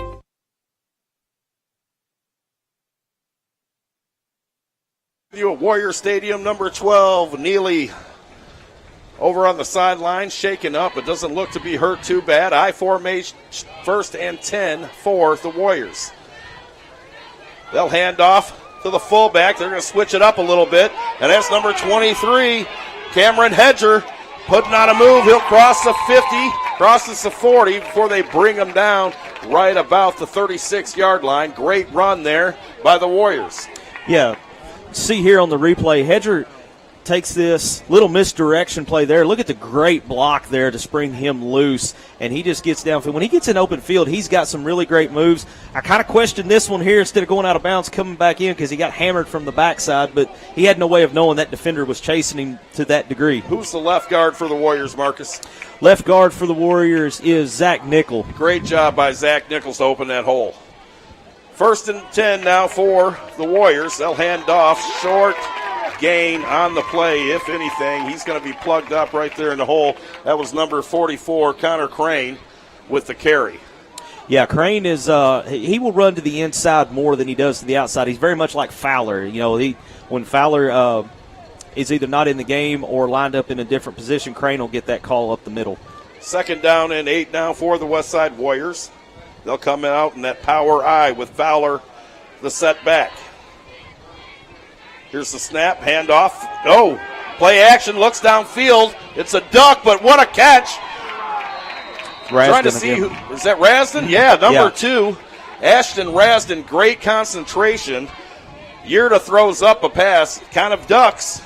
You at Warrior Stadium, number 12, Neely over on the sideline, shaken up. It doesn't look to be hurt too bad. I formation, 1st and 10 for the Warriors. They'll hand off to the fullback. They're going to switch it up a little bit, and that's number 23, Cameron Hedger, putting on a move. He'll cross the 50, crosses the 40 before they bring him down right about the 36-yard line. Great run there by the Warriors. Yeah, see here on the replay, Hedger takes this little misdirection play there. Look at the great block there to spring him loose, and he just gets downfield. When he gets in open field, he's got some really great moves. I kind of questioned this one here instead of going out of bounds, coming back in because he got hammered from the backside, but he had no way of knowing that defender was chasing him to that degree. Who's the left guard for the Warriors, Marcus? Left guard for the Warriors is Zach Nickel. Great job by Zach Nichols to open that hole. 1st and 10 now for the Warriors. They'll hand off short. Gain on the play, if anything. He's going to be plugged up right there in the hole. That was number 44, Connor Crane, with the carry. Yeah, Crane is he will run to the inside more than he does to the outside. He's very much like Fowler. You know, when Fowler is either not in the game or lined up in a different position, Crane will get that call up the middle. 2nd down and 8 now for the Westside Warriors. They'll come out in that power I with Fowler, the setback. Here's the snap, handoff. Oh, play action, looks downfield. It's a duck, but what a catch. Trying to see who is that. Rasden? Yeah, number 2, Ashton Rasden. Great concentration. Yerta throws up a pass, kind of ducks.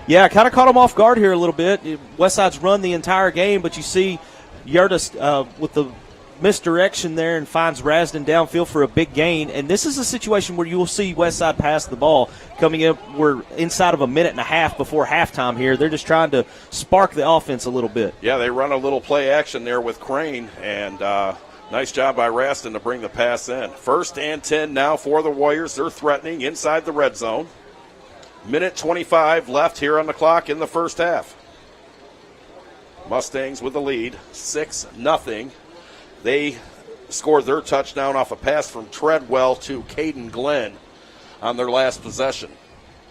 Yeah, kind of caught him off guard here a little bit. Westside's run the entire game, but you see Yerta with the misdirection there and finds Rasden downfield for a big gain. And this is a situation where you will see Westside pass the ball coming up. We're inside of a minute and a half before halftime here. They're just trying to spark the offense a little bit. Yeah, they run a little play action there with Crane, and nice job by Rasden to bring the pass in. 1st and 10 now for the Warriors. They're threatening inside the red zone. Minute 25 left here on the clock in the first half. Mustangs with the lead, 6-0. They scored their touchdown off a pass from Treadwell to Caden Glenn on their last possession.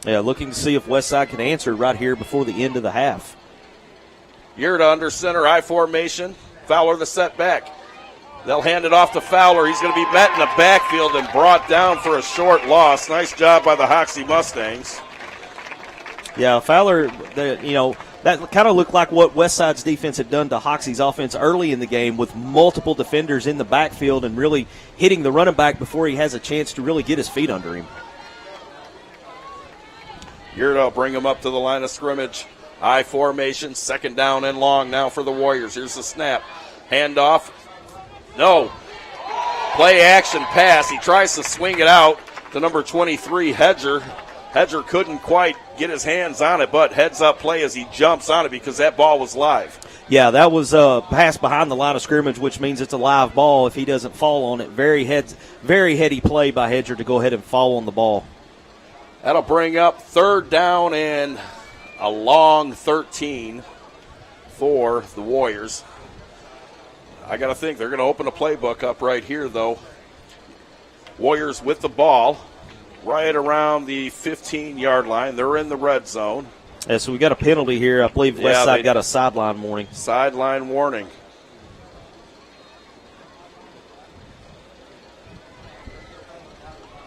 Yeah, looking to see if Westside can answer right here before the end of the half. Yerta under center, I formation. Fowler the setback. They'll hand it off to Fowler. He's going to be met in the backfield and brought down for a short loss. Nice job by the Hoxie Mustangs. Yeah, Fowler, that kind of looked like what Westside's defense had done to Hoxie's offense early in the game with multiple defenders in the backfield and really hitting the running back before he has a chance to really get his feet under him. Yerta will bring him up to the line of scrimmage. I formation, 2nd down and long now for the Warriors. Here's the snap. Handoff. No. Play action pass. He tries to swing it out to number 23, Hedger. Hedger couldn't quite get his hands on it, but heads up play as he jumps on it because that ball was live. Yeah, that was a pass behind the line of scrimmage, which means it's a live ball if he doesn't fall on it. Very heady play by Hedger to go ahead and fall on the ball. That'll bring up 3rd down and a long 13 for the Warriors. I got to think they're going to open a playbook up right here, though. Warriors with the ball right around the 15-yard line. They're in the red zone. Yeah, so we got a penalty here. I believe Westside got a sideline warning. Sideline warning.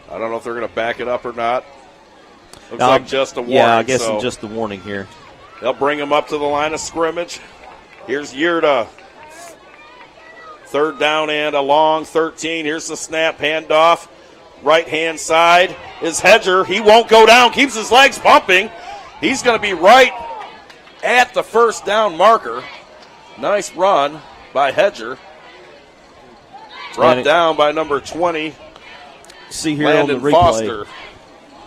I don't know if they're going to back it up or not. Looks like just a warning. Yeah, I guess just the warning here. They'll bring him up to the line of scrimmage. Here's Yerta. 3rd down and a long 13. Here's the snap, handoff. Right-hand side is Hedger. He won't go down, keeps his legs pumping. He's going to be right at the 1st down marker. Nice run by Hedger. Brought down by number 20, see here Landon on the replay. Foster.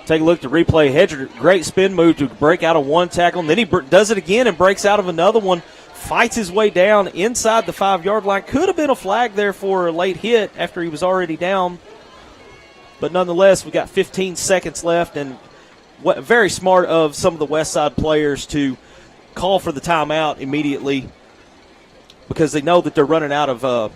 Take a look at the replay. Hedger, great spin move to break out of one tackle, and then he does it again and breaks out of another one. Fights his way down inside the 5-yard line. Could have been a flag there for a late hit after he was already down. But nonetheless, we got 15 seconds left, and very smart of some of the Westside players to call for the timeout immediately. because they know that they're running out of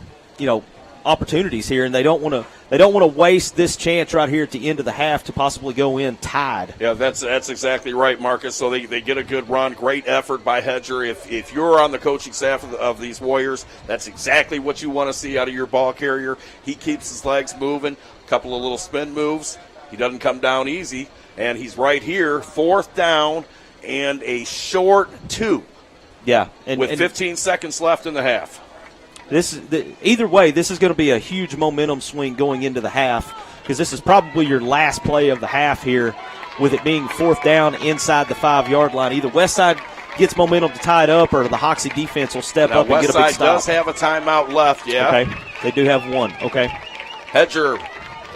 opportunities here, and they don't want to waste this chance right here at the end of the half to possibly go in tied. Yeah, that's exactly right, Marcus. So they get a good run, great effort by Hedger. If you're on the coaching staff of these Warriors, that's exactly what you want to see out of your ball carrier. He keeps his legs moving, a couple of little spin moves. He doesn't come down easy, and he's right here, 4th down and a short 2. Yeah, with 15 seconds left in the half. Either way, this is going to be a huge momentum swing going into the half, because this is probably your last play of the half here, with it being 4th down inside the 5-yard line. Either Westside gets momentum to tie it up, or the Hoxie defense will step up and get a big Westside stop. does have a timeout left, yeah. Okay, they do have one. Okay. Hedger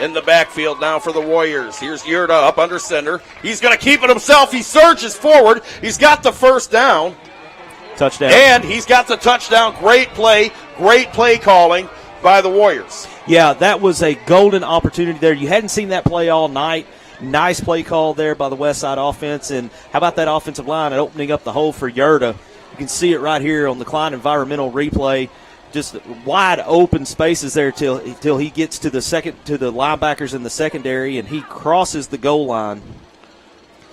in the backfield now for the Warriors. Here's Yurda up under center. He's going to keep it himself. He surges forward. He's got the 1st down. Touchdown. And he's got the touchdown. Great play calling by the Warriors. Yeah, that was a golden opportunity there. You hadn't seen that play all night. Nice play call there by the Westside offense. And how about that offensive line and opening up the hole for Yurda? You can see it right here on the Cline environmental replay. Just wide open spaces there till he gets to the linebackers in the secondary, and he crosses the goal line.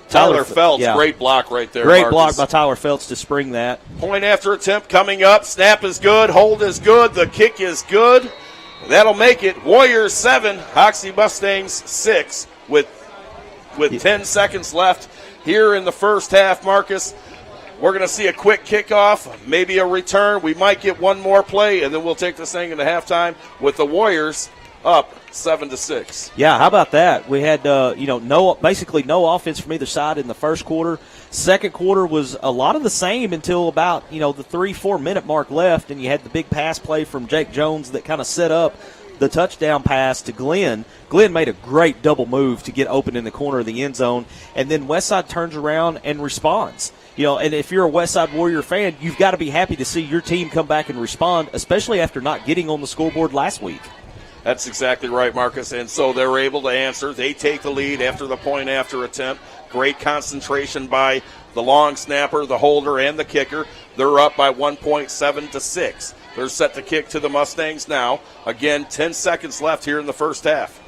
Tyler Feltz, yeah. Great block right there. Great Marcus. block by Tyler Feltz to spring that. Point after attempt coming up. Snap is good. Hold is good. The kick is good. That'll make it Warriors 7, Hoxie Mustangs 6 with 10 seconds left here in the first half, Marcus. We're going to see a quick kickoff, maybe a return. We might get one more play, and then we'll take this thing into halftime with the Warriors up 7-6. Yeah, how about that? We had basically no offense from either side in the first quarter. Second quarter was a lot of the same until about the 3-4 minute mark left, and you had the big pass play from Jake Jones that kind of set up the touchdown pass to Glenn. Glenn made a great double move to get open in the corner of the end zone, and then Westside turns around and responds. And if you're a Westside Warrior fan, you've got to be happy to see your team come back and respond, especially after not getting on the scoreboard last week. That's exactly right, Marcus. And so they're able to answer. They take the lead after the point after attempt. Great concentration by the long snapper, the holder, and the kicker. They're up by 1.7-6. They're set to kick to the Mustangs now. Again, 10 seconds left here in the first half.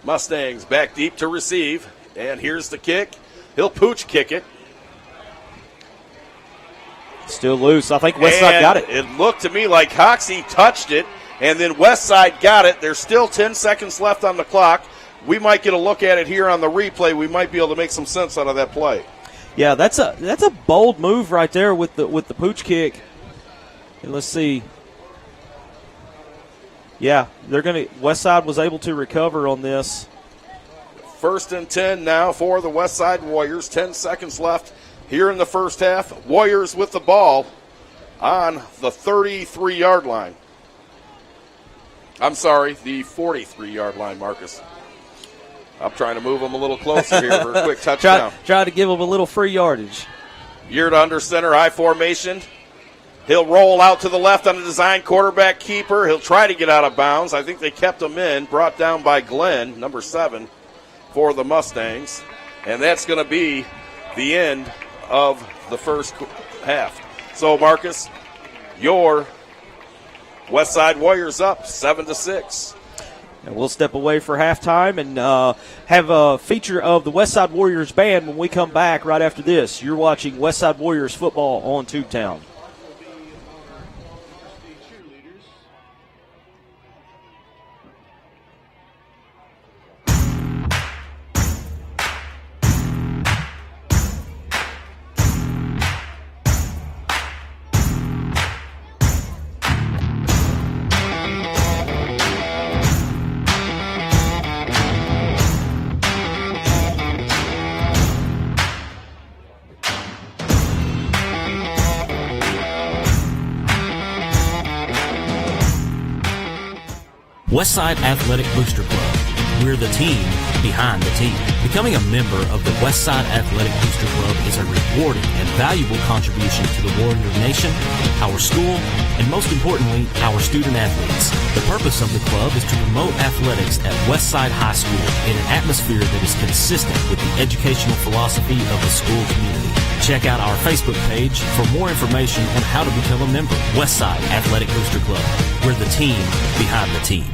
Mustangs back deep to receive. And here's the kick. He'll pooch kick it. Still loose. I think Westside got it. It looked to me like Hoxie touched it, and then Westside got it. There's still 10 seconds left on the clock. We might get a look at it here on the replay. We might be able to make some sense out of that play. Yeah, that's a bold move right there with the pooch kick. And let's see. Yeah, Westside was able to recover on this. 1st and 10 now for the Westside Warriors. 10 seconds left here in the first half. Warriors with the ball on the 33-yard line. I'm sorry, the 43-yard line, Marcus. I'm trying to move them a little closer here for a quick touchdown. Try to give them a little free yardage. Year to under center, high formation. He'll roll out to the left on the design quarterback keeper. He'll try to get out of bounds. I think they kept him in. Brought down by Glenn, number 7, for the Mustangs. And that's going to be the end of the first half. So, Marcus, your Westside Warriors up 7-6. And we'll step away for halftime and have a feature of the Westside Warriors band when we come back right after this. You're watching Westside Warriors football on Tubetown. Westside Athletic Booster Club, We're the team behind the team. Becoming a member of the Westside Athletic Booster Club is a rewarding and valuable contribution to the Warrior Nation, our school, and most importantly, our student athletes. The purpose of the club is to promote athletics at Westside High School in an atmosphere that is consistent with the educational philosophy of the school community. Check out our Facebook page for more information on how to become a member. Westside Athletic Booster Club. We're the team behind the team.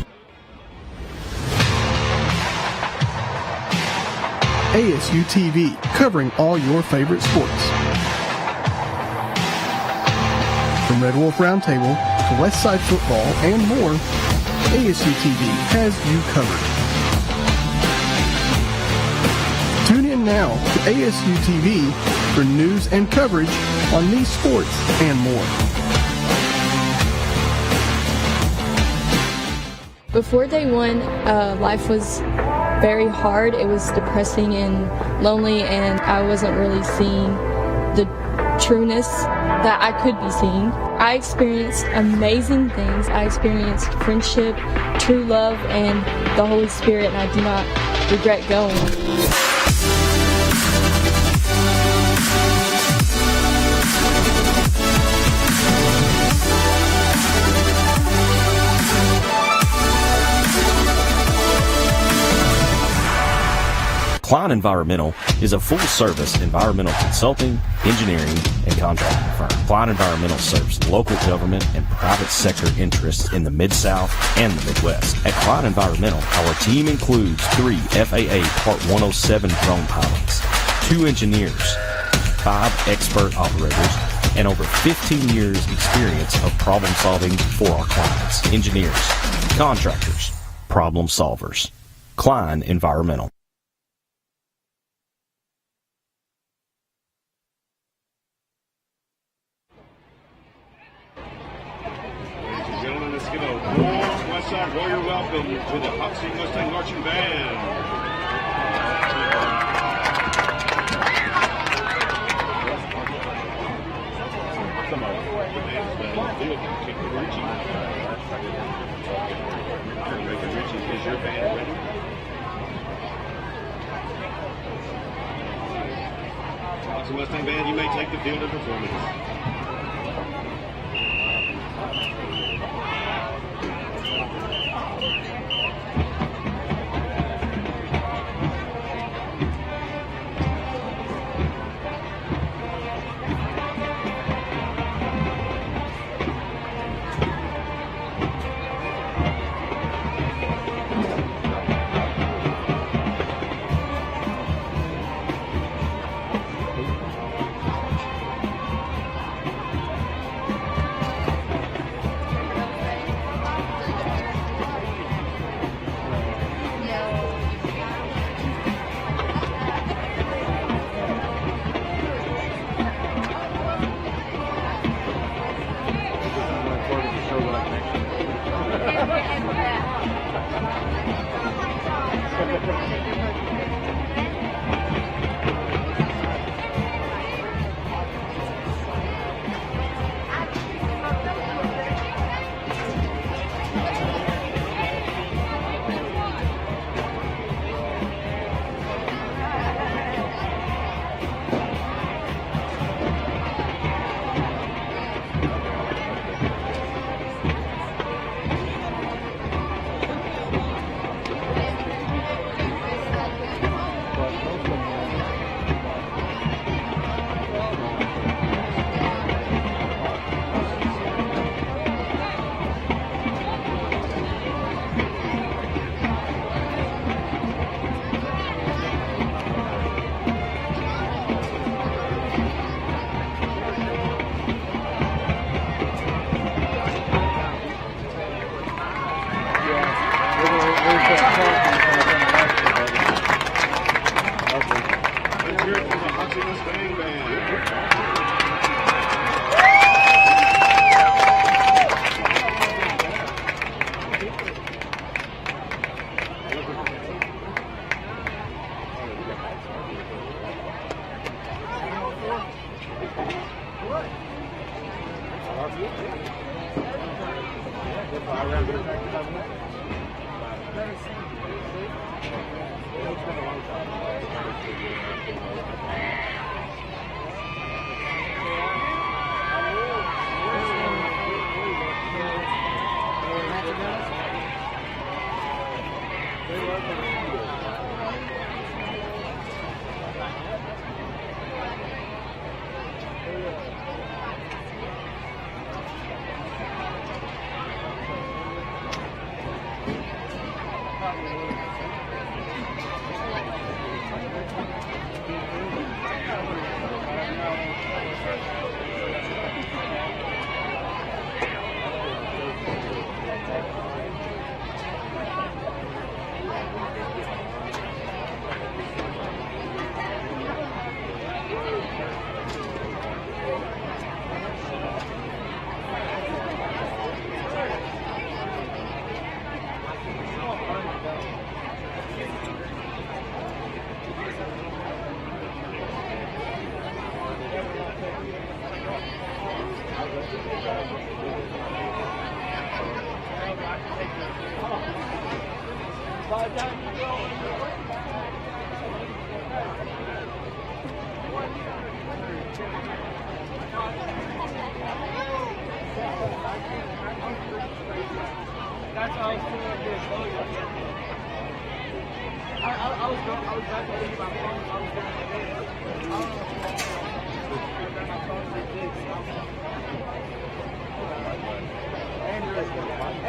ASU TV, covering all your favorite sports. From Red Wolf Roundtable to Westside football and more, ASU TV has you covered. Tune in now to ASU TV for news and coverage on these sports and more. Before day one, life was very hard. It was depressing and lonely, and I wasn't really seeing the trueness that I could be seeing. I experienced amazing things. I experienced friendship, true love, and the Holy Spirit, and I do not regret going. Cline Environmental is a full-service environmental consulting, engineering, and contracting firm. Cline Environmental serves local government and private sector interests in the Mid-South and the Midwest. At Cline Environmental, our team includes 3 FAA Part 107 drone pilots, 2 engineers, 5 expert operators, and over 15 years experience of problem solving for our clients, engineers, contractors, problem solvers. Cline Environmental. Gentlemen, let's give a warm Westside Warrior welcome to the Hoxie Mustangs Marching Band. Come on. Richie, is your band ready? Hoxie Mustang Band, you may take the field of performance.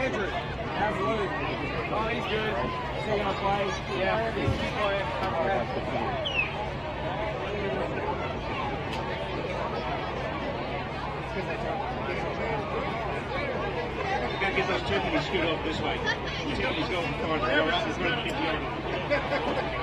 Andrew, absolutely. Oh, he's good. Is he gonna play? Yeah, he's playing. We gotta get those Tiffany's scoot up this way. Tiffany's going farther. Else is going to keep you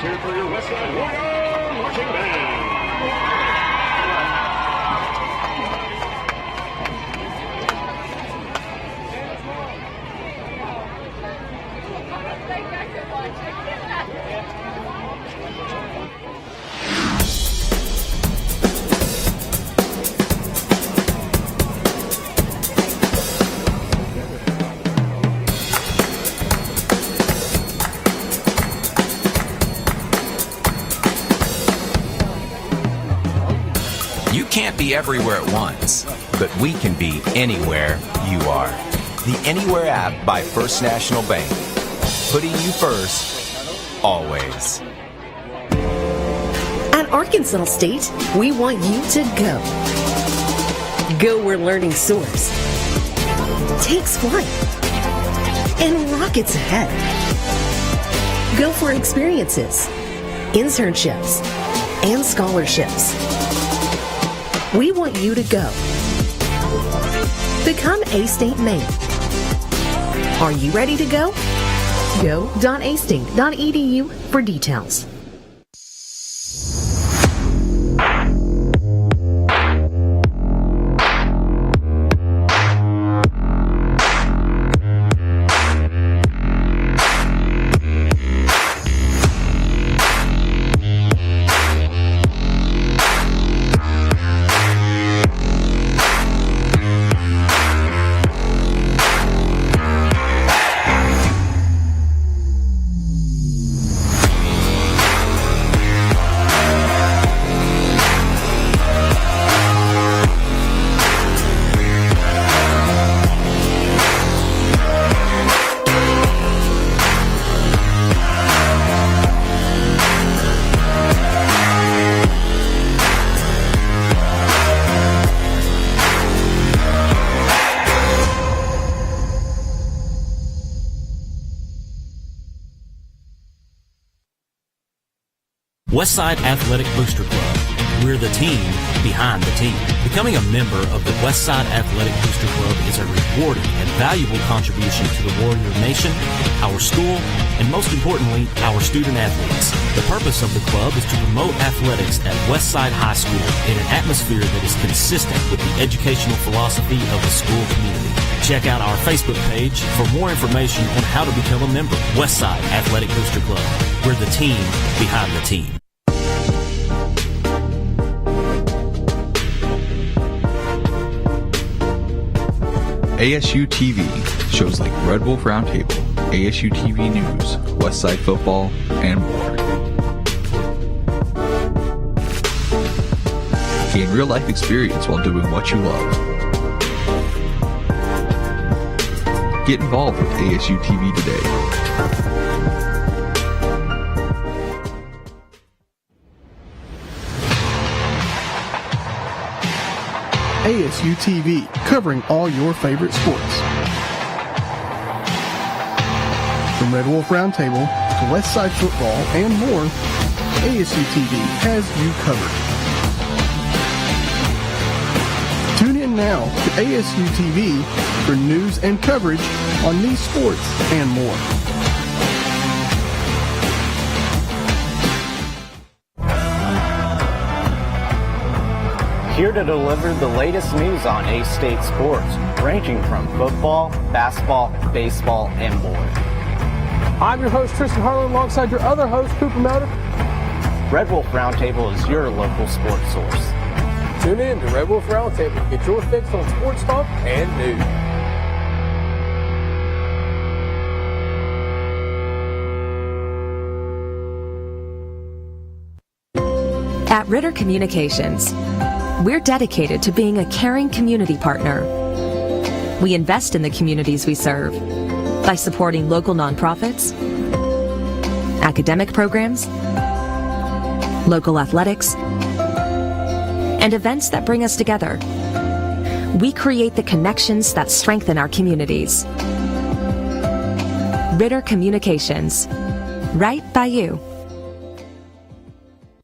Here for your Westside Warrior marching band. Can't be everywhere at once, but we can be anywhere you are. The Anywhere app by First National Bank. Putting you first, always. At Arkansas State, we want you to go. Go where learning soars, takes flight, and rockets ahead. Go for experiences, internships, and scholarships. We want you to go. Become A-State Maine. Are you ready to go? Go.astate.edu for details. Westside Athletic Booster Club. We're the team behind the team. Becoming a member of the Westside Athletic Booster Club is a rewarding and valuable contribution to the Warrior Nation, our school, and most importantly, our student athletes. The purpose of the club is to promote athletics at Westside High School in an atmosphere that is consistent with the educational philosophy of the school community. Check out our Facebook page for more information on how to become a member. Westside Athletic Booster Club. We're the team behind the team. ASU TV, shows like Red Wolf Roundtable, ASU TV News, Westside Football, and more. Gain real-life experience while doing what you love. Get involved with ASU TV today. ASU TV, covering all your favorite sports. From Red Wolf Roundtable to Westside Football and more, ASU TV has you covered. Tune in now to ASU TV for news and coverage on these sports and more. Here to deliver the latest news on A-State sports, ranging from football, basketball, baseball, and more. I'm your host, Tristan Harlan, alongside your other host, Cooper Melder. Red Wolf Roundtable is your local sports source. Tune in to Red Wolf Roundtable to get your fix on sports talk and news. At Ritter Communications, we're dedicated to being a caring community partner. We invest in the communities we serve by supporting local nonprofits, academic programs, local athletics, and events that bring us together. We create the connections that strengthen our communities. Ritter Communications, right by you.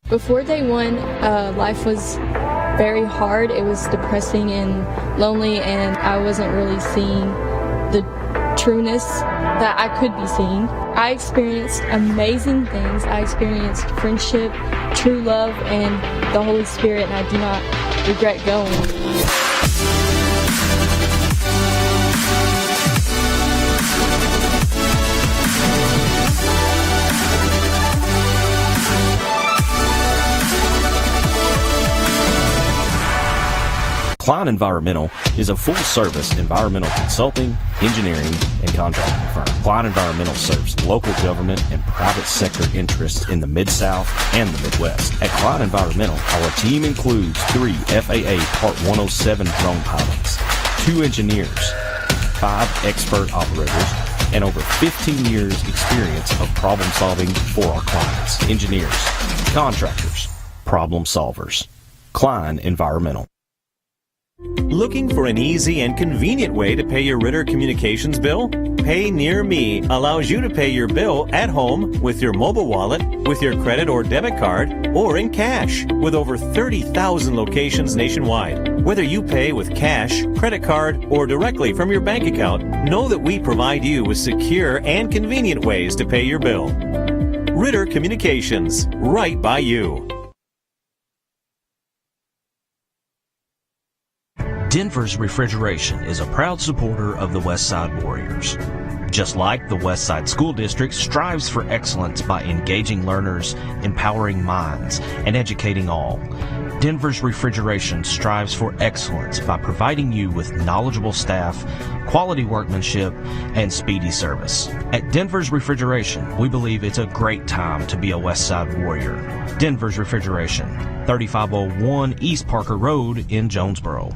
Before day one, life was very hard. It was depressing and lonely, and I wasn't really seeing the trueness that I could be seeing. I experienced amazing things. I experienced friendship, true love, and the Holy Spirit, and I do not regret going. Cline Environmental is a full-service environmental consulting, engineering, and contracting firm. Cline Environmental serves local government and private sector interests in the Mid-South and the Midwest. At Cline Environmental, our team includes 3 FAA Part 107 drone pilots, 2 engineers, 5 expert operators, and over 15 years experience of problem solving for our clients. Engineers, contractors, problem solvers. Cline Environmental. Looking for an easy and convenient way to pay your Ritter Communications bill? Pay Near Me allows you to pay your bill at home with your mobile wallet, with your credit or debit card, or in cash. With over 30,000 locations nationwide, whether you pay with cash, credit card, or directly from your bank account, know that we provide you with secure and convenient ways to pay your bill. Ritter Communications, right by you. Denver's Refrigeration is a proud supporter of the Westside Warriors. Just like the Westside School District strives for excellence by engaging learners, empowering minds, and educating all, Denver's Refrigeration strives for excellence by providing you with knowledgeable staff, quality workmanship, and speedy service. At Denver's Refrigeration, we believe it's a great time to be a Westside Warrior. Denver's Refrigeration, 3501 East Parker Road in Jonesboro.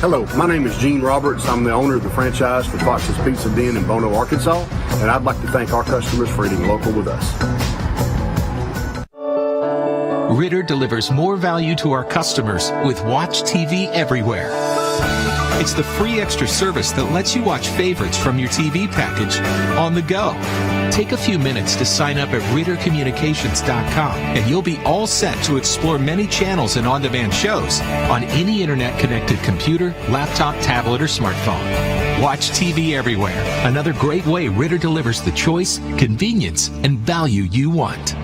Hello, my name is Gene Roberts. I'm the owner of the franchise for Fox's Pizza Den in Bono, Arkansas, and I'd like to thank our customers for eating local with us. Ritter delivers more value to our customers with Watch TV Everywhere. It's the free extra service that lets you watch favorites from your TV package on the go. Take a few minutes to sign up at RitterCommunications.com and you'll be all set to explore many channels and on-demand shows on any internet-connected computer, laptop, tablet, or smartphone. Watch TV Everywhere. Another great way Ritter delivers the choice, convenience, and value you want.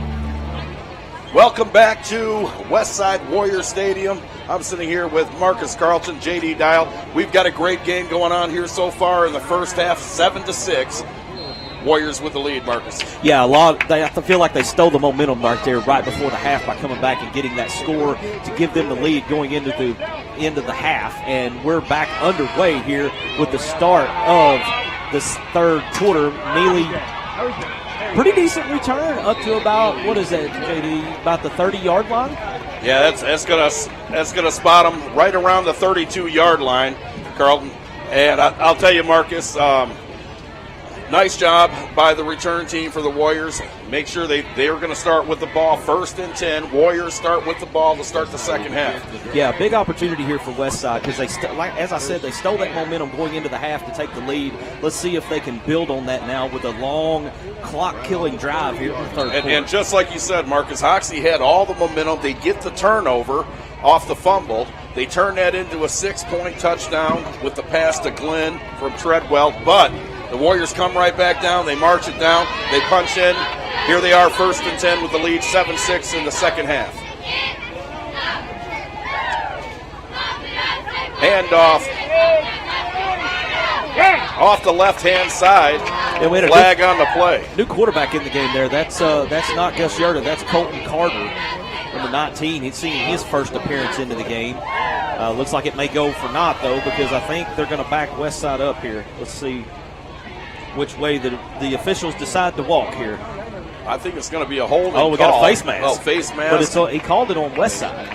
Welcome back to Westside Warrior Stadium. I'm sitting here with Marcus Carlton, J.D. Dial. We've got a great game going on here so far in the first half, 7-6. Warriors with the lead, Marcus. Yeah, I feel like they stole the momentum right there right before the half by coming back and getting that score to give them the lead going into the end of the half. And we're back underway here with the start of this third quarter. Mealy, pretty decent return up to about, what is that, JD, about the 30-yard line? Yeah, that's gonna spot them right around the 32-yard line, Carlton. And I'll tell you, Marcus, nice job by the return team for the Warriors. Make sure they are going to start with the ball 1st and 10. Warriors start with the ball to start the second half. Yeah, big opportunity here for Westside because as I said, they stole that momentum going into the half to take the lead. Let's see if they can build on that now with a long clock-killing drive here in the third quarter. And just like you said, Marcus, Hoxie had all the momentum. They get the turnover off the fumble. They turn that into a 6-point touchdown with the pass to Glenn from Treadwell, but the Warriors come right back down. They march it down. They punch in. Here they are, 1st and 10 with the lead, 7-6 in the second half. Handoff off the left-hand side. Flag on the play. New quarterback in the game there. That's not Gus Yerda. That's Colton Carter, number 19. He's seeing his first appearance into the game. Looks like it may go for naught, though, because I think they're going to back Westside up here. Let's see which way the officials decide to walk here. I think it's going to be a holding call. Oh, we got a face mask. Oh, face mask. But he called it on Westside.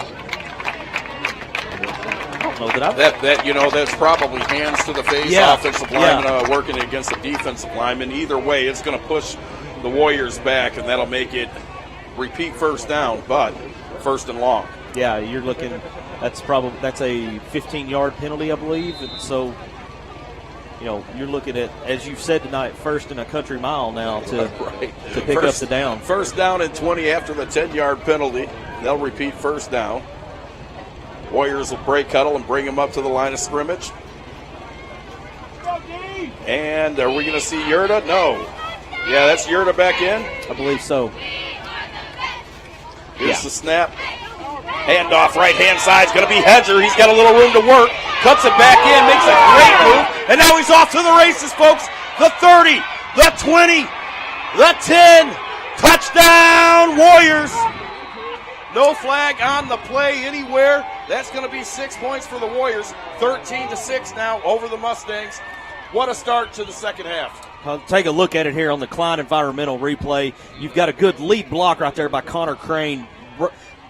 That's probably hands to the face, offensive lineman working against the defensive lineman. Either way, it's going to push the Warriors back, and that'll make it repeat first down, but 1st and long. Yeah, you're looking. That's a 15-yard penalty, I believe, and so. You're looking at, as you've said tonight, 1st and a country mile now to pick up the down. 1st down and 20 after the 10-yard penalty. They'll repeat 1st down. Warriors will break huddle and bring them up to the line of scrimmage. And are we going to see Yerda? No. Yeah, that's Yerda back in. I believe so. Here's the snap. Handoff right-hand side. It's going to be Hedger. He's got a little room to work. Cuts it back in, makes a great move, and now he's off to the races, folks. The 30, the 20, the 10. Touchdown, Warriors. No flag on the play anywhere. That's going to be 6 points for the Warriors. 13-6 now over the Mustangs. What a start to the second half. I'll take a look at it here on the Cline environmental replay. You've got a good lead block right there by Connor Crane.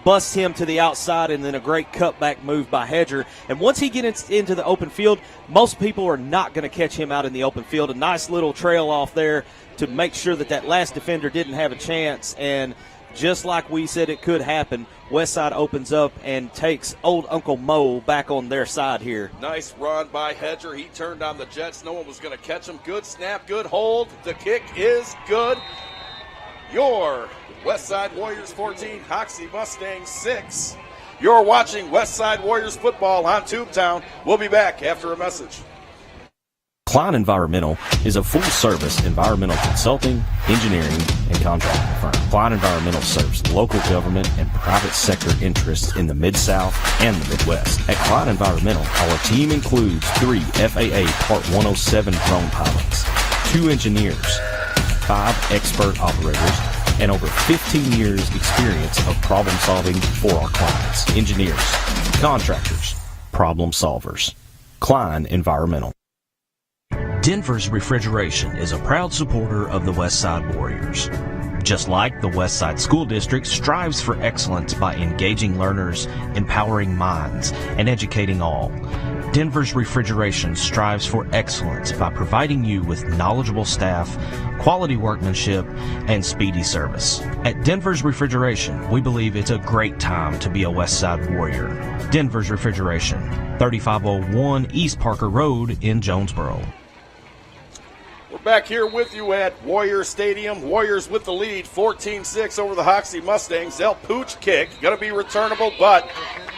Busts him to the outside, and then a great cutback move by Hedger. And once he gets into the open field, most people are not going to catch him out in the open field. A nice little trail off there to make sure that last defender didn't have a chance. And just like we said it could happen, Westside opens up and takes old Uncle Mo back on their side here. Nice run by Hedger. He turned on the Jets. No one was going to catch him. Good snap, good hold. The kick is good. Your Westside Warriors 14, Hoxie Mustangs 6. You're watching Westside Warriors football on Tubetown. We'll be back after a message. Cline Environmental is a full-service environmental consulting, engineering, and contracting firm. Cline Environmental serves local government and private sector interests in the Mid-South and the Midwest. At Cline Environmental, our team includes 3 FAA Part 107 drone pilots, 2 engineers, 5 expert operators, and over 15 years experience of problem solving for our clients, engineers, contractors, problem solvers. Cline Environmental. Denver's Refrigeration is a proud supporter of the Westside Warriors. Just like the Westside School District strives for excellence by engaging learners, empowering minds, and educating all, Denver's Refrigeration strives for excellence by providing you with knowledgeable staff, quality workmanship, and speedy service. At Denver's Refrigeration, we believe it's a great time to be a Westside Warrior. Denver's Refrigeration, 3501 East Parker Road in Jonesboro. We're back here with you at Warrior Stadium. Warriors with the lead, 14-6 over the Hoxie Mustangs. They'll pooch kick. Going to be returnable, but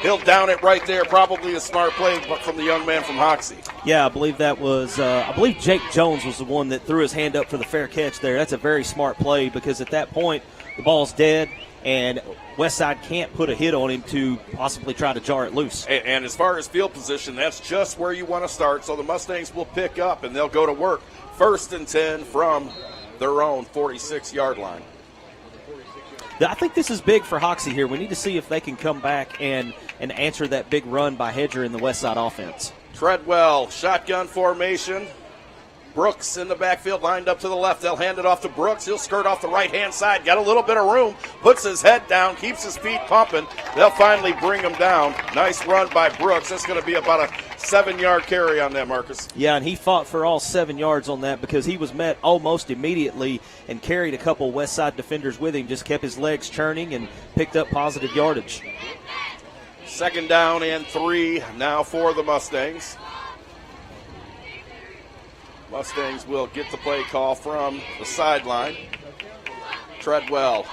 he'll down it right there. Probably a smart play from the young man from Hoxie. Yeah, I believe that was, I believe Jake Jones was the one that threw his hand up for the fair catch there. That's a very smart play because at that point, the ball's dead, and Westside can't put a hit on him to possibly try to jar it loose. And as far as field position, that's just where you want to start. So the Mustangs will pick up, and they'll go to work. 1st and 10 from their own 46-yard line. I think this is big for Hoxie here. We need to see if they can come back and answer that big run by Hedger in the Westside offense. Treadwell, shotgun formation. Brooks in the backfield, lined up to the left. They'll hand it off to Brooks. He'll skirt off the right-hand side. Got a little bit of room. Puts his head down. Keeps his feet pumping. They'll finally bring him down. Nice run by Brooks. That's going to be about a 7-yard carry on that, Marcus. Yeah, and he fought for all 7 yards on that because he was met almost immediately and carried a couple Westside defenders with him. Just kept his legs churning and picked up positive yardage. 2nd down and 3 now for the Mustangs. Mustangs will get the play call from the sideline. Treadwell,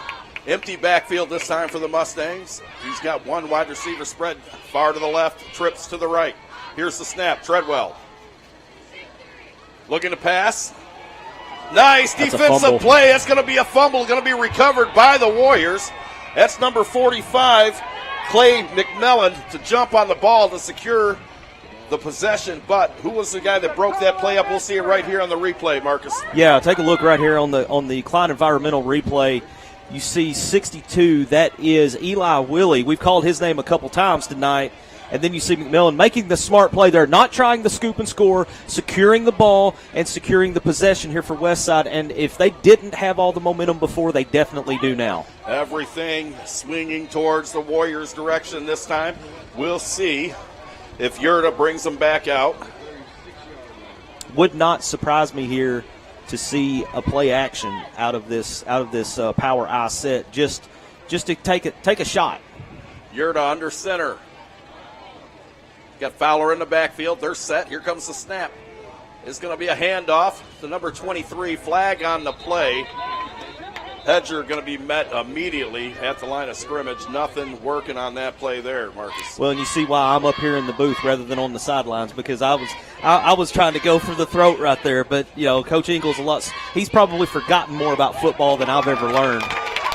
empty backfield this time for the Mustangs. He's got one wide receiver spread far to the left, trips to the right. Here's the snap, Treadwell. Looking to pass. Nice defensive play. That's going to be a fumble, going to be recovered by the Warriors. That's number 45, Clay McMillan, to jump on the ball to secure the possession, but who was the guy that broke that play up? We'll see it right here on the replay, Marcus. Yeah, take a look right here on the Cline environmental replay. You see 62, that is Eli Willie. We've called his name a couple times tonight. And then you see McMillan making the smart play there, not trying to scoop and score, securing the ball and securing the possession here for Westside. And if they didn't have all the momentum before, they definitely do now. Everything swinging towards the Warriors' direction this time. We'll see if Yurda brings them back out. Would not surprise me here to see a play action out of this power eye set, just to take a shot. Yurda under center. Got Fowler in the backfield. They're set. Here comes the snap. It's going to be a handoff to number 23. Flag on the play. Hedger going to be met immediately at the line of scrimmage. Nothing working on that play there, Marcus. Well, and you see why I'm up here in the booth rather than on the sidelines, because I was trying to go for the throat right there. But, Coach Ingles, he's probably forgotten more about football than I've ever learned.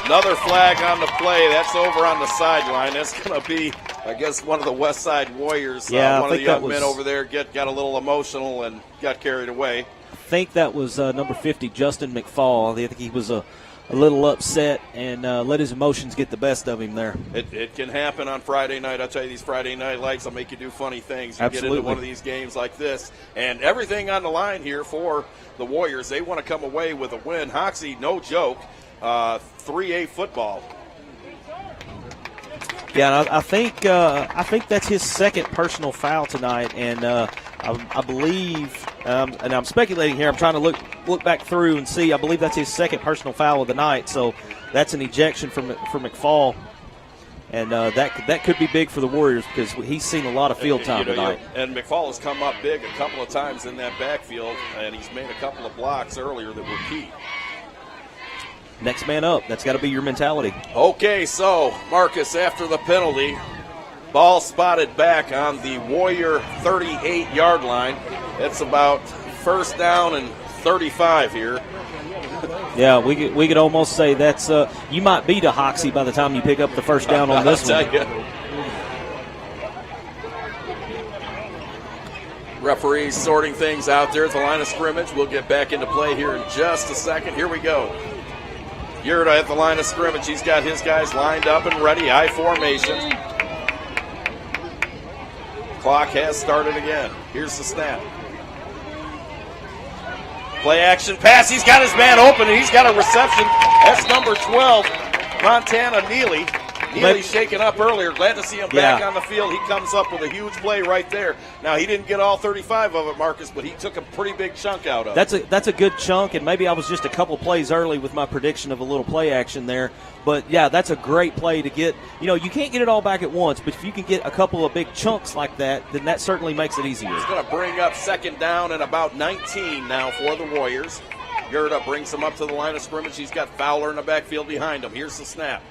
Another flag on the play. That's over on the sideline. That's going to be, I guess, one of the Westside Warriors. Yeah, one of the young men over there got a little emotional and got carried away. I think that was number 50, Justin McFall. I think he was a little upset and let his emotions get the best of him there. It can happen on Friday night. I'll tell you, these Friday night lights will make you do funny things. You Absolutely. Get into one of these games like this. And everything on the line here for the Warriors. They want to come away with a win. Hoxie, no joke. 3A football. Yeah, and I think that's his second personal foul tonight, and I believe, and I'm speculating here. I'm trying to look back through and see. I believe that's his second personal foul of the night, so that's an ejection for McFall, and that could be big for the Warriors because he's seen a lot of field time tonight. And McFall has come up big a couple of times in that backfield, and he's made a couple of blocks earlier that were key. Next man up. That's got to be your mentality. Okay, so, Marcus, after the penalty, ball spotted back on the Warrior 38-yard line. It's about 1st down and 35 here. Yeah, we could almost say that's you might be to Hoxie by the time you pick up the 1st down on this one. Referees sorting things out there at the line of scrimmage. We'll get back into play here in just a second. Here we go. Yurda at the line of scrimmage. He's got his guys lined up and ready. I formation. Clock has started again. Here's the snap. Play action pass. He's got his man open, and he's got a reception. That's number 12, Montana Neely. Neely's shaken up earlier. Glad to see him back on the field. He comes up with a huge play right there. Now, he didn't get all 35 of it, Marcus, but he took a pretty big chunk out of it. That's a good chunk, and maybe I was just a couple plays early with my prediction of a little play action there. But, yeah, that's a great play to get. You know, you can't get it all back at once, but if you can get a couple of big chunks like that, then that certainly makes it easier. He's going to bring up second down and about 19 now for the Warriors. Yurda brings him up to the line of scrimmage. He's got Fowler in the backfield behind him. Here's the snap.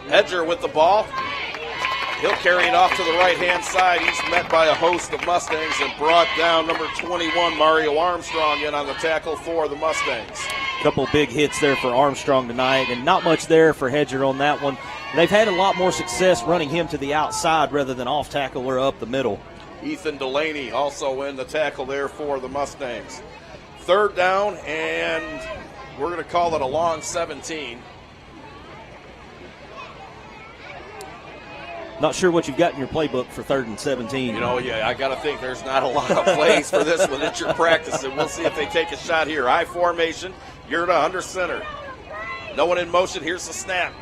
Hedger with the ball. He'll carry it off to the right-hand side. He's met by a host of Mustangs and brought down number 21, Mario Armstrong, in on the tackle for the Mustangs. A couple big hits there for Armstrong tonight, and not much there for Hedger on that one. They've had a lot more success running him to the outside rather than off tackle or up the middle. Ethan Delaney also in the tackle there for the Mustangs. Third down, and we're going to call it a long 17. Not sure what you've got in your playbook for 3rd and 17. You know, I got to think there's not a lot of plays for this one. It's your practice, and we'll see if they take a shot here. I formation, Yurda under center. No one in motion. Here's the snap.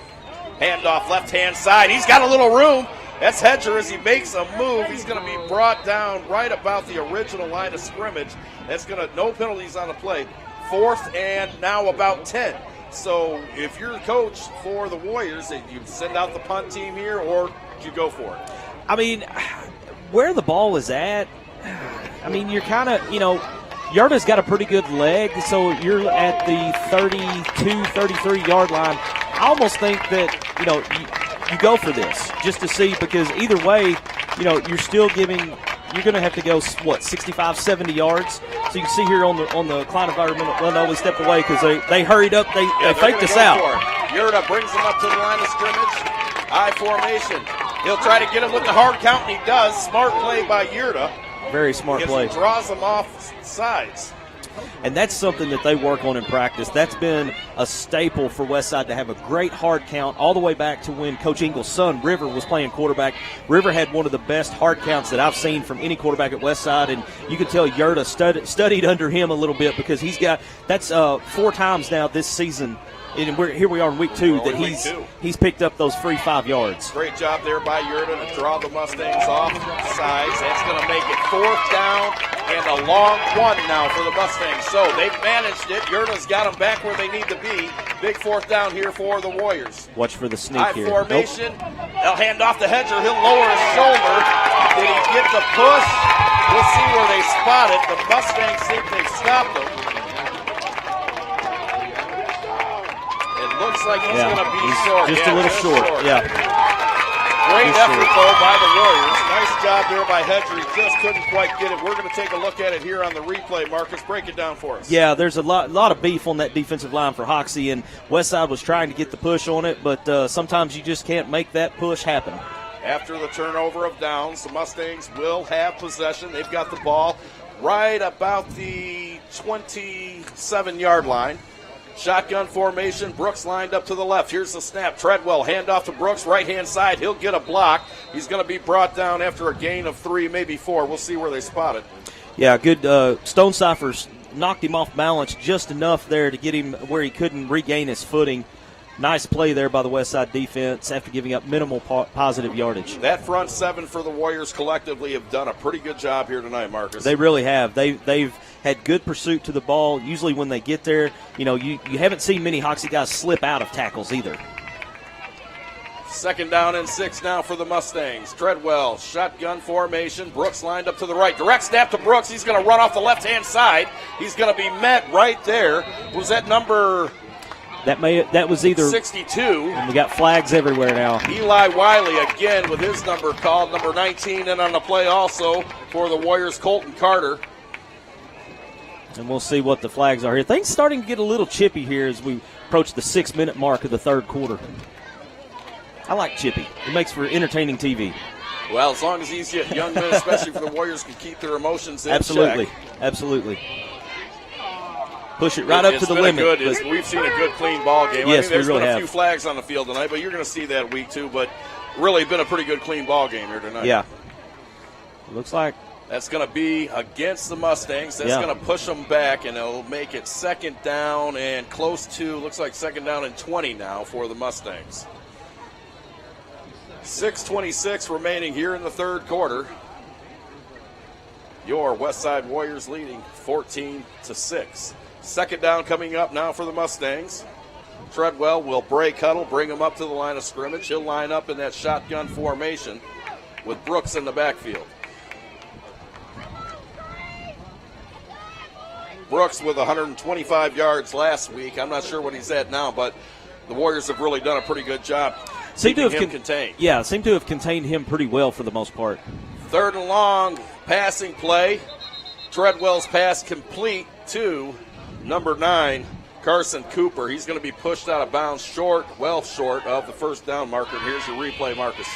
Handoff left-hand side. He's got a little room. That's Hedger as he makes a move. He's going to be brought down right about the original line of scrimmage. That's going to, no penalties on the play. 4th and now about 10. So if you're the coach for the Warriors, you send out the punt team here, or you go for it? I mean, where the ball is at, I mean, you're kind of, Yurda's got a pretty good leg, so you're at the 32, 33-yard line. I almost think that, you go for this just to see, because either way, you're still giving – you're going to have to go, 65, 70 yards? So you can see here on the Cline environmental, well, no, we stepped away because they hurried up. They faked us out. Yurda brings him up to the line of scrimmage. I formation. He'll try to get him with the hard count, and he does. Smart play by Yurda. Very smart play. He draws them off sides. And that's something that they work on in practice. That's been a staple for Westside to have a great hard count all the way back to when Coach Ingles' son, River, was playing quarterback. River had one of the best hard counts that I've seen from any quarterback at Westside, and you can tell Yurda studied under him a little bit, because he's got – that's 4 times now this season. And here we are in week 2 that he's picked up those free 5 yards. Great job there by Yurda to draw the Mustangs off sides. That's going to make it 4th down and a long 1 now for the Mustangs. So they've managed it. Yurda's got them back where they need to be. Big 4th down here for the Warriors. Watch for the sneak here. Formation. They'll hand off to Hedger. He'll lower his shoulder. Did he get the push? We'll see where they spot it. The Mustangs think they've stopped him. Looks like he's going to be short. Just a little short. Yeah. Great effort, though, by the Warriors. Nice job there by Hedger. He just couldn't quite get it. We're going to take a look at it here on the replay. Marcus, break it down for us. Yeah, there's a lot of beef on that defensive line for Hoxie, and Westside was trying to get the push on it, but sometimes you just can't make that push happen. After the turnover of downs, the Mustangs will have possession. They've got the ball right about the 27-yard line. Shotgun formation. Brooks lined up to the left. Here's the snap. Treadwell, handoff to Brooks, right-hand side. He'll get a block. He's going to be brought down after a gain of 3, maybe 4. We'll see where they spot it. Yeah, good. Stonecyphers knocked him off balance just enough there to get him where he couldn't regain his footing. Nice play there by the Westside defense after giving up minimal positive yardage. That front 7 for the Warriors collectively have done a pretty good job here tonight, Marcus. They really have. They've had good pursuit to the ball. Usually when they get there, you haven't seen many Hoxie guys slip out of tackles either. 2nd down and 6 now for the Mustangs. Treadwell, shotgun formation. Brooks lined up to the right. Direct snap to Brooks. He's going to run off the left-hand side. He's going to be met right there. Was that number... That was either 62. And we got flags everywhere now. Eli Wiley again with his number called, number 19, and on the play also for the Warriors, Colton Carter. And we'll see what the flags are here. Things starting to get a little chippy here as we approach the 6-minute mark of the 3rd quarter. I like chippy. It makes for entertaining TV. Well, as long as these young men, especially for the Warriors, can keep their emotions in Absolutely. check. Absolutely. Push it right up to the limit. We've seen a good, clean ball game. Yes, there's we really been a have. few flags on the field tonight, but you're going to see that week 2. But really been a pretty good, clean ball game here tonight. Yeah. Looks like That's going to be against the Mustangs. That's going to push them back, and it'll make it second down and close to, looks like second down and 20 now for the Mustangs. 6:26 remaining here in the third quarter. Your Westside Warriors leading 14-6. Second down coming up now for the Mustangs. Treadwell will break huddle, bring him up to the line of scrimmage. He'll line up in that shotgun formation with Brooks in the backfield. Brooks with 125 yards last week. I'm not sure what he's at now, but the Warriors have really done a pretty good job keeping him contained. Yeah, seem to have contained him pretty well for the most part. Third and long, passing play. Treadwell's pass complete to number 9, Carson Cooper. He's going to be pushed out of bounds well short of the first down marker. And here's your replay, Marcus.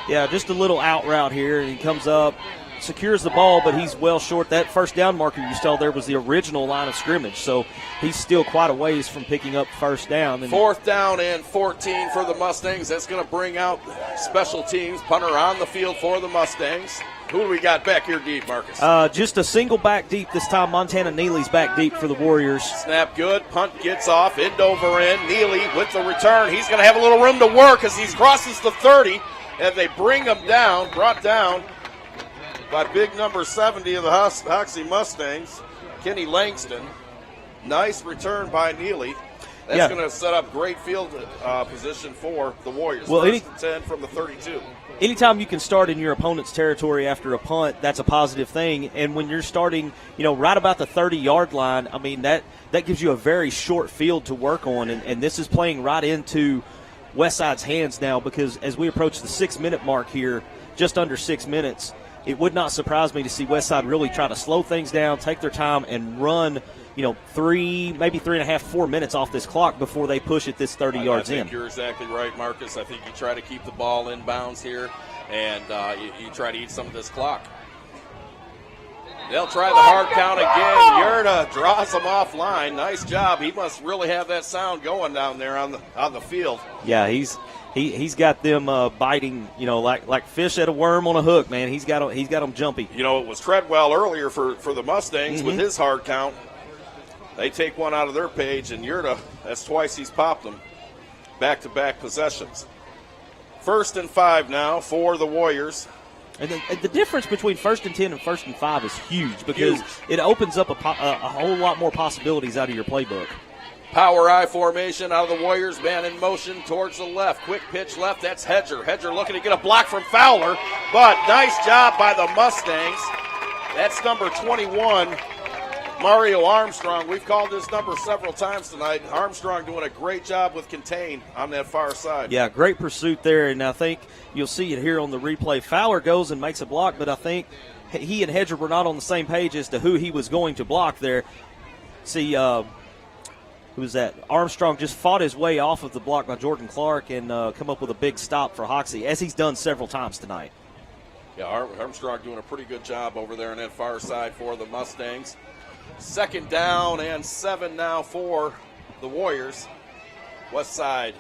Yeah, just a little out route here, and he comes up, secures the ball, but he's well short. That first down marker you saw there was the original line of scrimmage, so he's still quite a ways from picking up first down. And fourth down and 14 for the Mustangs. That's going to bring out special teams. Punter on the field for the Mustangs. Who do we got back here deep, Marcus? Just a single back deep this time. Montana Neely's back deep for the Warriors. Snap good. Punt gets off. End over end. Neely with the return. He's going to have a little room to work as he crosses the 30. And they bring him down, brought down by big number 70 of the Hoxie Mustangs, Kenny Langston. Nice return by Neely. That's going to set up great field position for the Warriors. Well, First and 10 from the 32. Anytime you can start in your opponent's territory after a punt, that's a positive thing. And when you're starting, right about the 30-yard line, I mean, that gives you a very short field to work on. And this is playing right into Westside's hands now, because as we approach the 6-minute mark here, just under 6 minutes, it would not surprise me to see Westside really try to slow things down, take their time, and run, 3, maybe 3.5, 4 minutes off this clock before they push it this 30 yards in. I think you're exactly right, Marcus. I think you try to keep the ball in bounds here, and you try to eat some of this clock. They'll try the hard count again. Yurda draws them offline. Nice job. He must really have that sound going down there on the field. Yeah, he's got them biting, like fish at a worm on a hook, man. He's got them jumpy. It was Treadwell earlier for the Mustangs with his hard count. They take one out of their page, and Yurda, that's twice he's popped them. Back-to-back possessions. 1st and 5 now for the Warriors. And the difference between 1st and 10 and 1st and 5 is huge, because it opens up a whole lot more possibilities out of your playbook. Power I formation out of the Warriors. Man in motion towards the left. Quick pitch left. That's Hedger. Hedger looking to get a block from Fowler, but nice job by the Mustangs. That's number 21, Mario Armstrong. We've called this number several times tonight. Armstrong doing a great job with contain on that far side. Yeah, great pursuit there, and I think you'll see it here on the replay. Fowler goes and makes a block, but I think he and Hedger were not on the same page as to who he was going to block there. See, who was that? Armstrong just fought his way off of the block by Jordan Clark and come up with a big stop for Hoxie, as he's done several times tonight. Yeah, Armstrong doing a pretty good job over there on that far side for the Mustangs. 2nd down and 7 now for the Warriors. Westside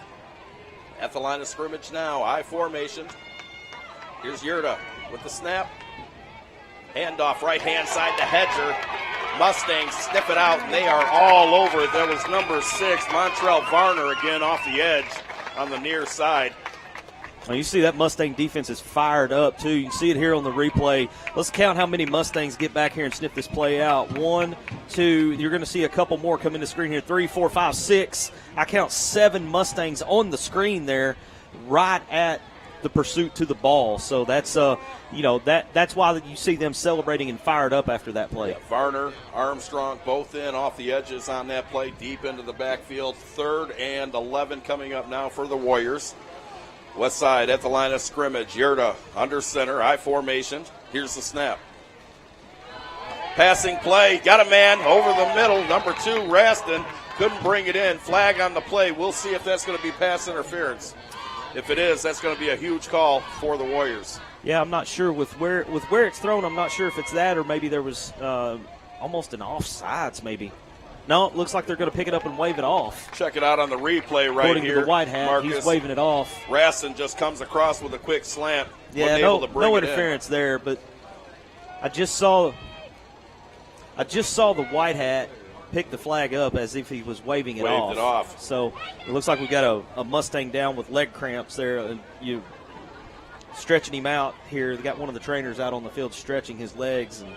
at the line of scrimmage now. I formation. Here's Yurda with the snap. Handoff right-hand side to Hedger. Mustangs sniff it out, and they are all over it. There was number 6, Montrell Varner, again off the edge on the near side. Well, you see that Mustang defense is fired up, too. You can see it here on the replay. Let's count how many Mustangs get back here and sniff this play out. 1, 2, you're going to see a couple more come in the screen here. 3, 4, 5, 6. I count 7 Mustangs on the screen there right at the pursuit to the ball. So that's, that's why you see them celebrating and fired up after that play. Yeah, Varner, Armstrong, both in off the edges on that play, deep into the backfield. 3rd and 11 coming up now for the Warriors. Westside at the line of scrimmage. Yurda under center, I formation. Here's the snap. Passing play, got a man over the middle. Number 2, Raston, couldn't bring it in. Flag on the play. We'll see if that's going to be pass interference. If it is, that's going to be a huge call for the Warriors. Yeah, I'm not sure with where it's thrown. I'm not sure if it's that or maybe there was almost an offsides maybe. No, it looks like they're going to pick it up and wave it off. Check it out on the replay right According here. to the white hat, Marcus, he's waving it off. Raston just comes across with a quick slant. Yeah, no interference there, but I just saw the white hat pick the flag up as if he was waving it Waved off. it off. So it looks like we got a Mustang down with leg cramps there. You stretching him out here. They got one of the trainers out on the field stretching his legs, and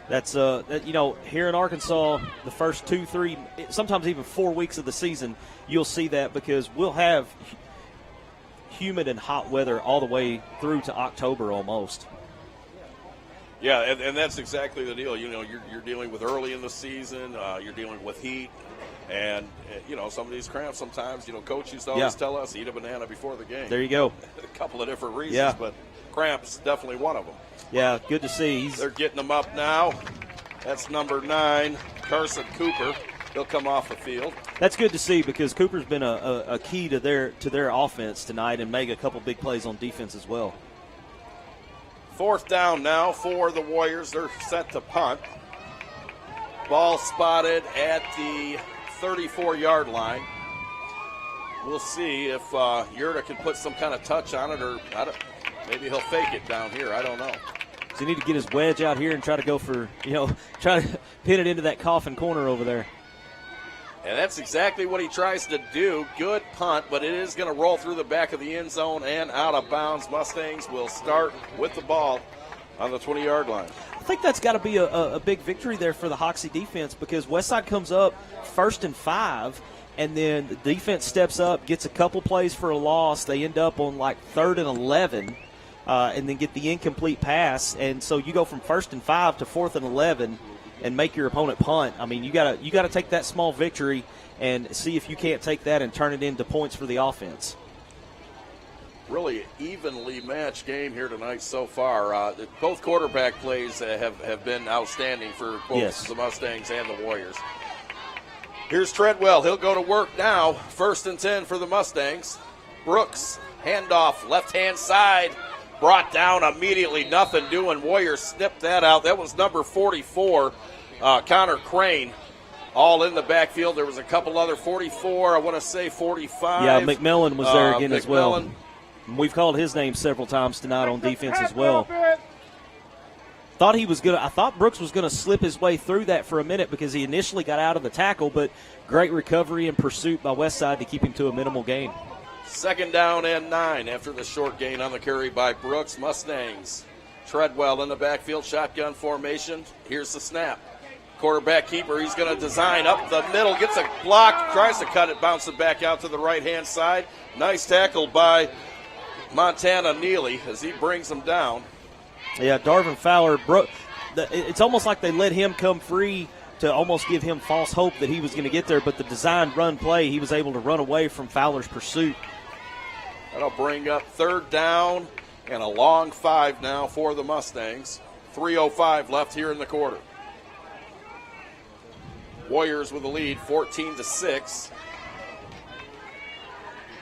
that's here in Arkansas, the first 2, 3, sometimes even 4 weeks of the season, you'll see that because we'll have humid and hot weather all the way through to October almost. Yeah, and that's exactly the deal. You're dealing with early in the season. You're dealing with heat. And, some of these cramps sometimes, Coach used to always tell us, eat a banana before the game. There you go. A couple of different reasons, but cramps definitely one of them. Yeah, good to see. They're getting them up now. That's number 9, Carson Cooper. He'll come off the field. That's good to see because Cooper's been a key to their offense tonight and made a couple big plays on defense as well. 4th down now for the Warriors. They're set to punt. Ball spotted at the 34-yard line. We'll see if Yurda can put some kind of touch on it, or maybe he'll fake it down here. I don't know. Does he need to get his wedge out here and try to go for, try to pin it into that coffin corner over there? And that's exactly what he tries to do. Good punt, but it is going to roll through the back of the end zone and out of bounds. Mustangs will start with the ball on the 20-yard line. I think that's got to be a big victory there for the Hoxie defense because Westside comes up 1st and 5, and then the defense steps up, gets a couple plays for a loss. They end up on like 3rd and 11, and then get the incomplete pass. And so you go from 1st and 5 to 4th and 11 and make your opponent punt. I mean, you gotta take that small victory and see if you can't take that and turn it into points for the offense. Really evenly matched game here tonight so far. Both quarterback plays have been outstanding for both the Mustangs and the Warriors. Here's Treadwell. He'll go to work now. 1st and 10 for the Mustangs. Brooks, handoff, left-hand side. Brought down immediately. Nothing doing. Warriors snipped that out. That was number 44, Connor Crane. All in the backfield. There was a couple other 44. I want to say 45. Yeah, McMillan was there again as well. We've called his name several times tonight on defense as well. I thought Brooks was going to slip his way through that for a minute because he initially got out of the tackle, but great recovery and pursuit by Westside to keep him to a minimal gain. 2nd down and 9 after the short gain on the carry by Brooks. Mustangs. Treadwell in the backfield, shotgun formation. Here's the snap. Quarterback keeper, he's going to design up the middle, gets a block, tries to cut it, bounces it back out to the right-hand side. Nice tackle by Montana Neely as he brings him down. Yeah, Darvin Fowler, it's almost like they let him come free to almost give him false hope that he was going to get there, but the designed run play, he was able to run away from Fowler's pursuit. That'll bring up 3rd down and a long 5 now for the Mustangs. 3:05 left here in the quarter. Warriors with the lead, 14-6.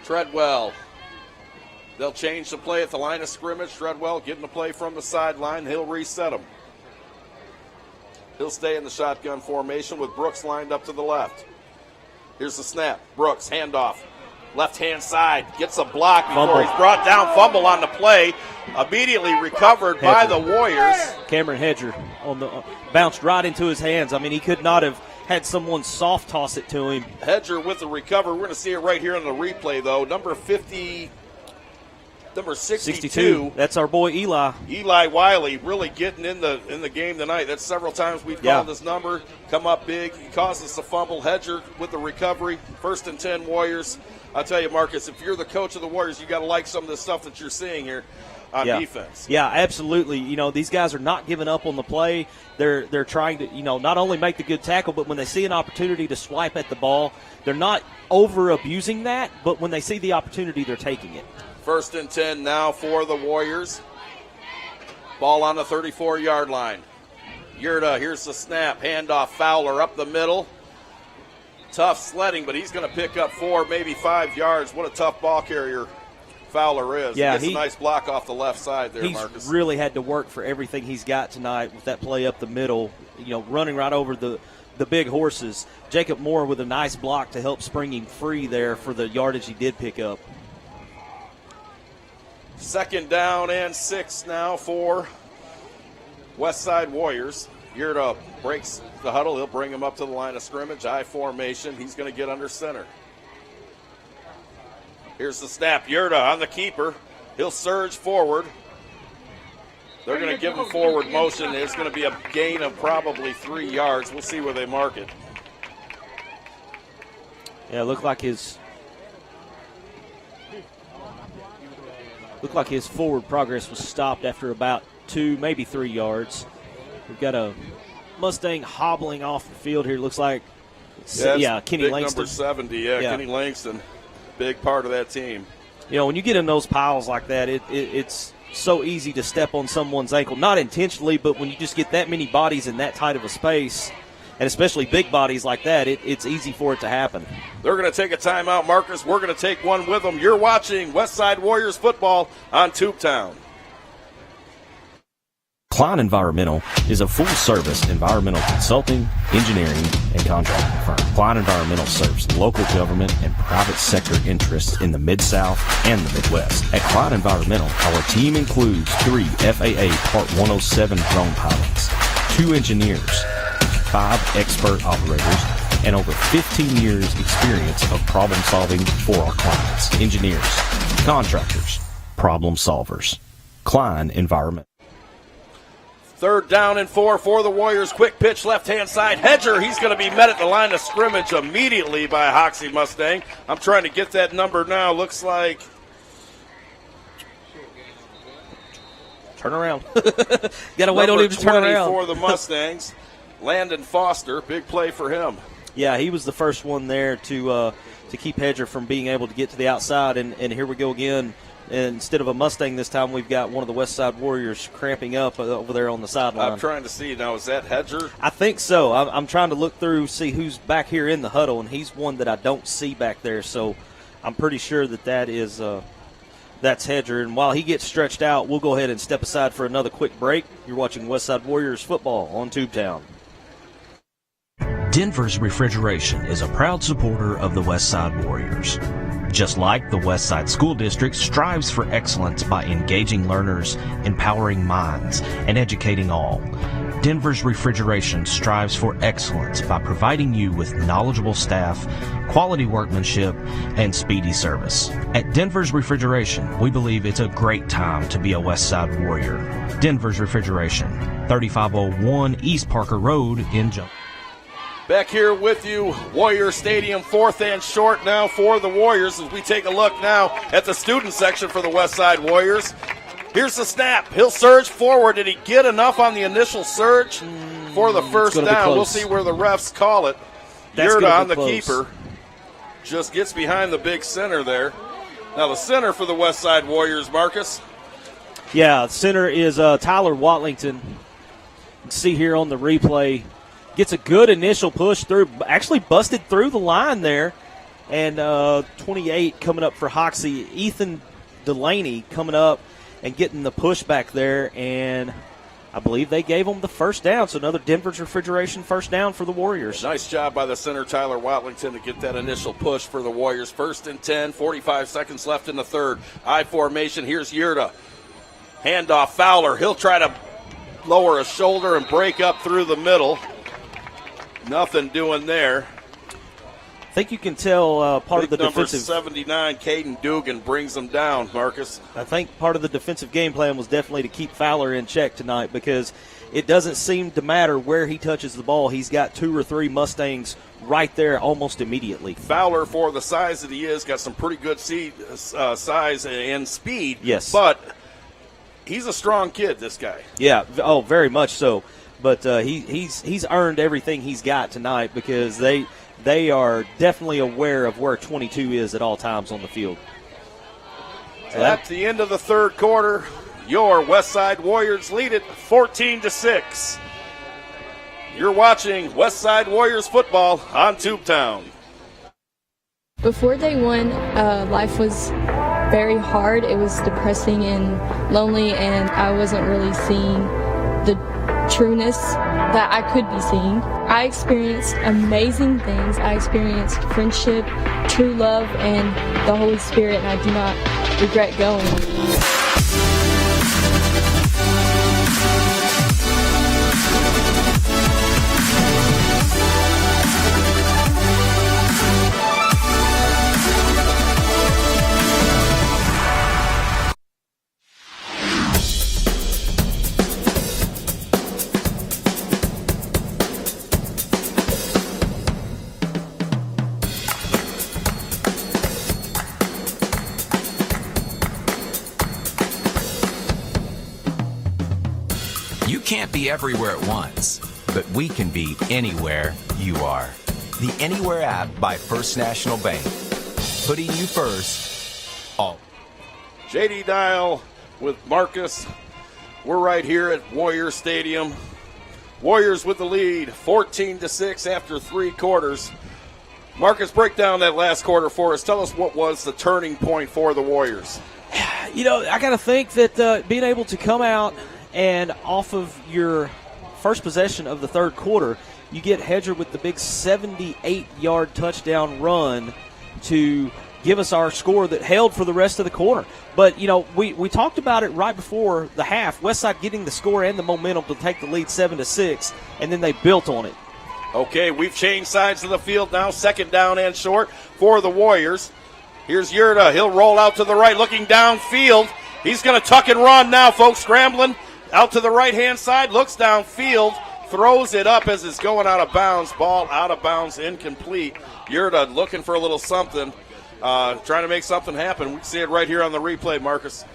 Treadwell. They'll change the play at the line of scrimmage. Treadwell getting the play from the sideline. He'll reset him. He'll stay in the shotgun formation with Brooks lined up to the left. Here's the snap. Brooks, handoff. Left-hand side. Gets a block before he's brought down. Fumble on the play. Immediately recovered by the Warriors. Cameron Hedger bounced right into his hands. I mean, he could not have had someone soft toss it to him. Hedger with the recovery. We're going to see it right here on the replay, though. Number 62. That's our boy Eli. Eli Wiley really getting in the game tonight. That's several times we've called this number. Come up big. He causes the fumble. Hedger with the recovery. 1st and 10 Warriors. I'll tell you, Marcus, if you're the coach of the Warriors, you got to like some of the stuff that you're seeing here on defense. Yeah, absolutely. These guys are not giving up on the play. They're trying to, not only make the good tackle, but when they see an opportunity to swipe at the ball, they're not over-abusing that, but when they see the opportunity, they're taking it. 1st and 10 now for the Warriors. Ball on the 34-yard line. Yurda, here's the snap. Handoff, Fowler up the middle. Tough sledding, but he's going to pick up 4, maybe 5 yards. What a tough ball carrier Fowler is. Yeah, he gets a nice block off the left side there, Marcus. He's really had to work for everything he's got tonight with that play up the middle, running right over the big horses. Jacob Moore with a nice block to help spring him free there for the yardage he did pick up. 2nd down and 6 now for Westside Warriors. Yurda breaks the huddle. He'll bring him up to the line of scrimmage. I formation. He's going to get under center. Here's the snap. Yurda on the keeper. He'll surge forward. They're going to give him forward motion. There's going to be a gain of probably 3 yards. We'll see where they mark it. Yeah, looked like his forward progress was stopped after about 2, maybe 3 yards. We've got a Mustang hobbling off the field here. Looks like, Kenny Langston. Number 70, Kenny Langston, big part of that team. You know, when you get in those piles like that, it's so easy to step on someone's ankle. Not intentionally, but when you just get that many bodies in that tight of a space, and especially big bodies like that, it's easy for it to happen. They're going to take a timeout, Marcus. We're going to take one with them. You're watching Westside Warriors football on Tubetown. Cline Environmental is a full-service environmental consulting, engineering, and contracting firm. Cline Environmental serves local government and private sector interests in the Mid-South and the Midwest. At Cline Environmental, our team includes 3 FAA Part 107 drone pilots, 2 engineers, 5 expert operators, and over 15 years experience of problem solving for our clients, engineers, contractors, problem solvers. Cline Environmental. 3rd down and 4 for the Warriors. Quick pitch left-hand side. Hedger, he's going to be met at the line of scrimmage immediately by Hoxie Mustang. I'm trying to get that number now. Looks like... Turn around. Got to wait on him to turn around. For the Mustangs. Landon Foster, big play for him. Yeah, he was the first one there to keep Hedger from being able to get to the outside, and here we go again. And instead of a Mustang this time, we've got one of the Westside Warriors cramping up over there on the sideline. I'm trying to see now. Is that Hedger? I think so. I'm trying to look through, see who's back here in the huddle, and he's one that I don't see back there. So I'm pretty sure that's Hedger. And while he gets stretched out, we'll go ahead and step aside for another quick break. You're watching Westside Warriors football on Tubetown. Denver's Refrigeration is a proud supporter of the Westside Warriors. Just like the Westside School District strives for excellence by engaging learners, empowering minds, and educating all, Denver's Refrigeration strives for excellence by providing you with knowledgeable staff, quality workmanship, and speedy service. At Denver's Refrigeration, we believe it's a great time to be a Westside Warrior. Denver's Refrigeration, 3501 East Parker Road in Junction. Back here with you, Warrior Stadium, 4th and short now for the Warriors as we take a look now at the student section for the Westside Warriors. Here's the snap. He'll surge forward. Did he get enough on the initial surge for the first down? We'll see where the refs call it. Yurda on the keeper. Just gets behind the big center there. Now the center for the Westside Warriors, Marcus. Yeah, center is Tyler Watlington. You can see here on the replay. Gets a good initial push through, actually busted through the line there. And 28 coming up for Hoxie. Ethan Delaney coming up and getting the push back there. And I believe they gave him the first down. So another Denver's Refrigeration first down for the Warriors. Nice job by the center, Tyler Watlington, to get that initial push for the Warriors. 1st and 10, 45 seconds left in the third. I formation. Here's Yurda. Handoff, Fowler. He'll try to lower a shoulder and break up through the middle. Nothing doing there. I think you can tell part of the defensive. Number 79, Caden Dugan, brings them down, Marcus. I think part of the defensive game plan was definitely to keep Fowler in check tonight because it doesn't seem to matter where he touches the ball. He's got 2 or 3 Mustangs right there almost immediately. Fowler, for the size that he is, got some pretty good size and speed. Yes. But he's a strong kid, this guy. Yeah, very much so. But he's earned everything he's got tonight because they are definitely aware of where 22 is at all times on the field. So at the end of the third quarter, your Westside Warriors lead it 14-6. You're watching Westside Warriors football on Tubetown. Before day 1, life was very hard. It was depressing and lonely, and I wasn't really seeing the trueness that I could be seeing. I experienced amazing things. I experienced friendship, true love, and the Holy Spirit, and I do not regret going. can't be everywhere at once, but we can be anywhere you are. The Anywhere app by First National Bank. Putting you first, all. JD Dial with Marcus. We're right here at Warrior Stadium. Warriors with the lead, 14-6 after 3 quarters. Marcus, break down that last quarter for us. Tell us what was the turning point for the Warriors. You know, I got to think that being able to come out and off of your first possession of the third quarter, you get Hedger with the big 78-yard touchdown run to give us our score that held for the rest of the quarter. But, you know, we talked about it right before the half. Westside getting the score and the momentum to take the lead 7-6, and then they built on it. Okay, we've changed sides of the field now. Second down and short for the Warriors. Here's Yurda. He'll roll out to the right, looking downfield. He's going to tuck and run now, folks, scrambling out to the right-hand side, looks downfield, throws it up as it's going out of bounds. Ball out of bounds, incomplete. Yurda looking for a little something, trying to make something happen. We see it right here on the replay, Marcus.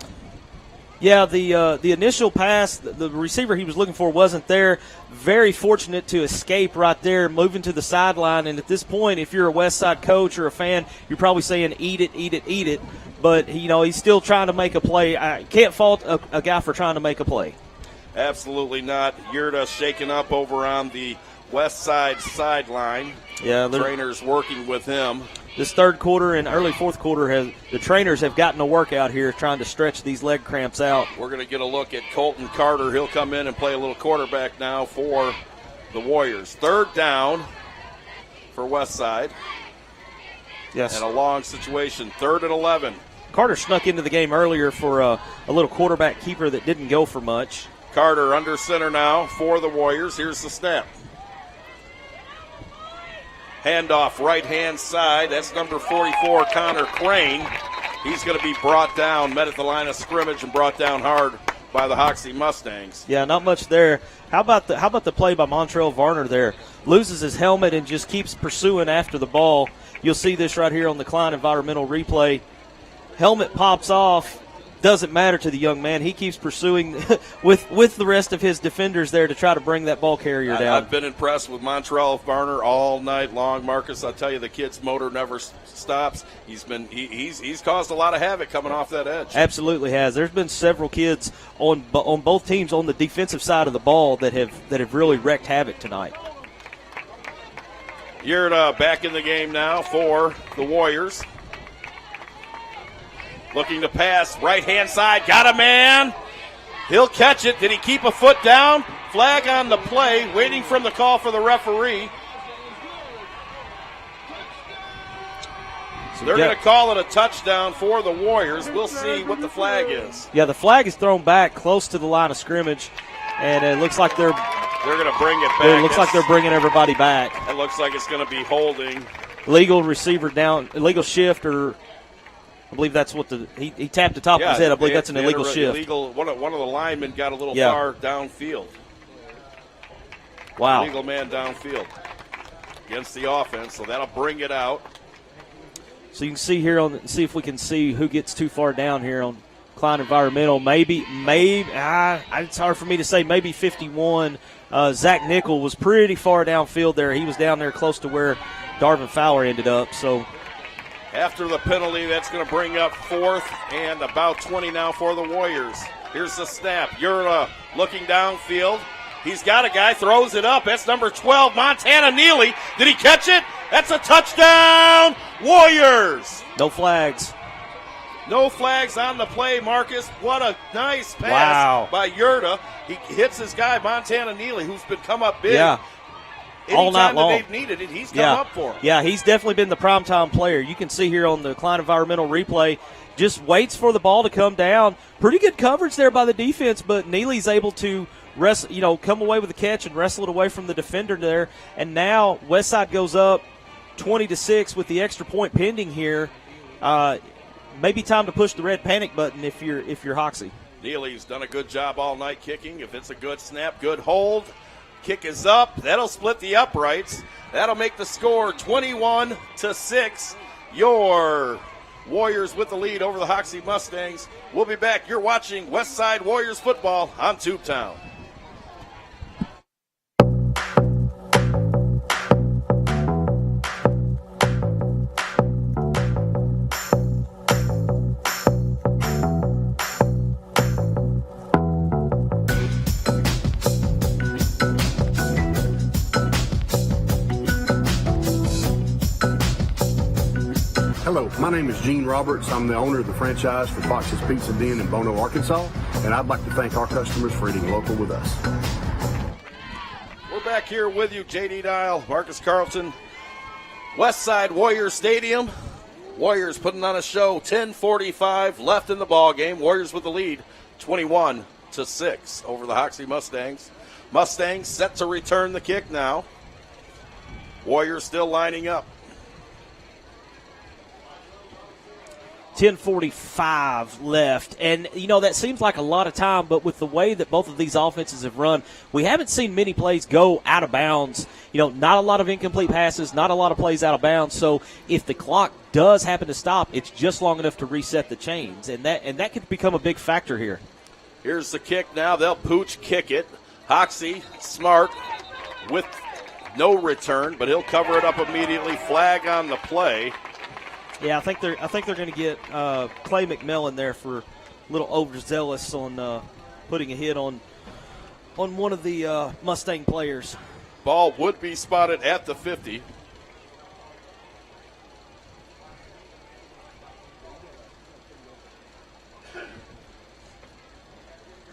Yeah, the initial pass, the receiver he was looking for wasn't there. Very fortunate to escape right there, moving to the sideline. And at this point, if you're a Westside coach or a fan, you're probably saying, eat it, eat it, eat it. But, you know, he's still trying to make a play. I can't fault a guy for trying to make a play. Absolutely not. Yurda shaking up over on the Westside sideline. Yeah, trainers working with him. This third quarter and early fourth quarter, the trainers have gotten a workout here trying to stretch these leg cramps out. We're going to get a look at Colton Carter. He'll come in and play a little quarterback now for the Warriors. Third down for Westside. Yes. And a long situation. 3rd and 11. Carter snuck into the game earlier for a little quarterback keeper that didn't go for much. Carter under center now for the Warriors. Here's the snap. Handoff right-hand side. That's number 44, Connor Crane. He's going to be brought down, met at the line of scrimmage, and brought down hard by the Hoxie Mustangs. Yeah, not much there. How about the play by Montrell Varner there? Loses his helmet and just keeps pursuing after the ball. You'll see this right here on the Cline environmental replay. Helmet pops off. Doesn't matter to the young man. He keeps pursuing with the rest of his defenders there to try to bring that ball carrier down. I've been impressed with Montrell Varner all night long, Marcus. I'll tell you, the kid's motor never stops. He's caused a lot of havoc coming off that edge. Absolutely has. There's been several kids on both teams on the defensive side of the ball that have really wreaked havoc tonight. Yurda back in the game now for the Warriors. Looking to pass, right-hand side, got a man. He'll catch it. Did he keep a foot down? Flag on the play, waiting from the call for the referee. So they're going to call it a touchdown for the Warriors. We'll see what the flag is. Yeah, the flag is thrown back close to the line of scrimmage, and it looks like they're going to bring it back. It looks like they're bringing everybody back. It looks like it's going to be holding. Legal receiver down, illegal shift, or I believe that's what he tapped the top of his head. I believe that's an illegal shift. One of the linemen got a little far downfield. Wow. Illegal man downfield against the offense, so that'll bring it out. So you can see here see if we can see who gets too far down here on Cline Environmental. Maybe it's hard for me to say. Maybe 51. Zach Nickel was pretty far downfield there. He was down there close to where Darvin Fowler ended up. So after the penalty, that's going to bring up 4th and about 20 now for the Warriors. Here's the snap. You're looking downfield. He's got a guy, throws it up. That's number 12, Montana Neely. Did he catch it? That's a touchdown, Warriors. No flags. No flags on the play, Marcus. What a nice pass by Yurda. He hits his guy, Montana Neely, who's been come up big. Yeah. All night long. Anytime that they've needed it, he's come up for him. Yeah, he's definitely been the primetime player. You can see here on the Cline Environmental replay, just waits for the ball to come down. Pretty good coverage there by the defense, but Neely's able to come away with the catch and wrestle it away from the defender there. And now Westside goes up 20-6 with the extra point pending here. Maybe time to push the red panic button if you're Hoxie. Neely's done a good job all night kicking. If it's a good snap, good hold. Kick is up. That'll split the uprights. That'll make the score 21-6. Your Warriors with the lead over the Hoxie Mustangs. We'll be back. You're watching Westside Warriors football on Tubetown. Hello, my name is Gene Roberts. I'm the owner of the franchise for Fox's Pizza Den in Bono, Arkansas, and I'd like to thank our customers for eating local with us. We're back here with you, J.D. Dial, Marcus Carlton, Westside Warriors Stadium. Warriors putting on a show, 10:45 left in the ball game. Warriors with the lead, 21-6 over the Hoxie Mustangs. Mustangs set to return the kick now. Warriors still lining up. 10:45 left, and that seems like a lot of time, but with the way that both of these offenses have run, we haven't seen many plays go out of bounds. Not a lot of incomplete passes, not a lot of plays out of bounds. So if the clock does happen to stop, it's just long enough to reset the chains, and that could become a big factor here. Here's the kick now. They'll pooch kick it. Hoxie, smart, with no return, but he'll cover it up immediately. Flag on the play. Yeah, I think they're going to get Clay McMillan there for a little overzealous on putting a hit on one of the Mustang players. Ball would be spotted at the 50.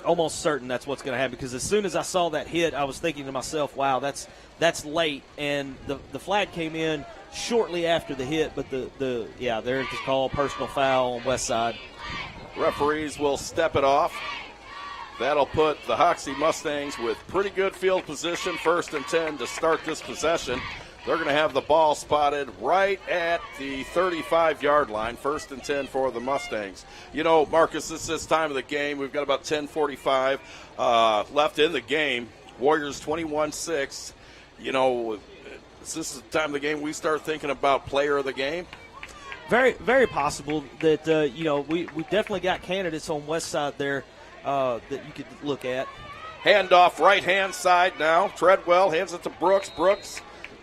Almost certain that's what's going to happen, because as soon as I saw that hit, I was thinking to myself, wow, that's late, and the flag came in shortly after the hit, but there's the call, personal foul on Westside. Referees will step it off. That'll put the Hoxie Mustangs with pretty good field position, 1st and 10 to start this possession. They're going to have the ball spotted right at the 35-yard line, 1st and 10 for the Mustangs. Marcus, this is time of the game. We've got about 10:45 left in the game. Warriors 21-6. Is this the time of the game we start thinking about player of the game? Very, very possible that, we've definitely got candidates on Westside there that you could look at. Handoff right-hand side now. Treadwell hands it to Brooks. Brooks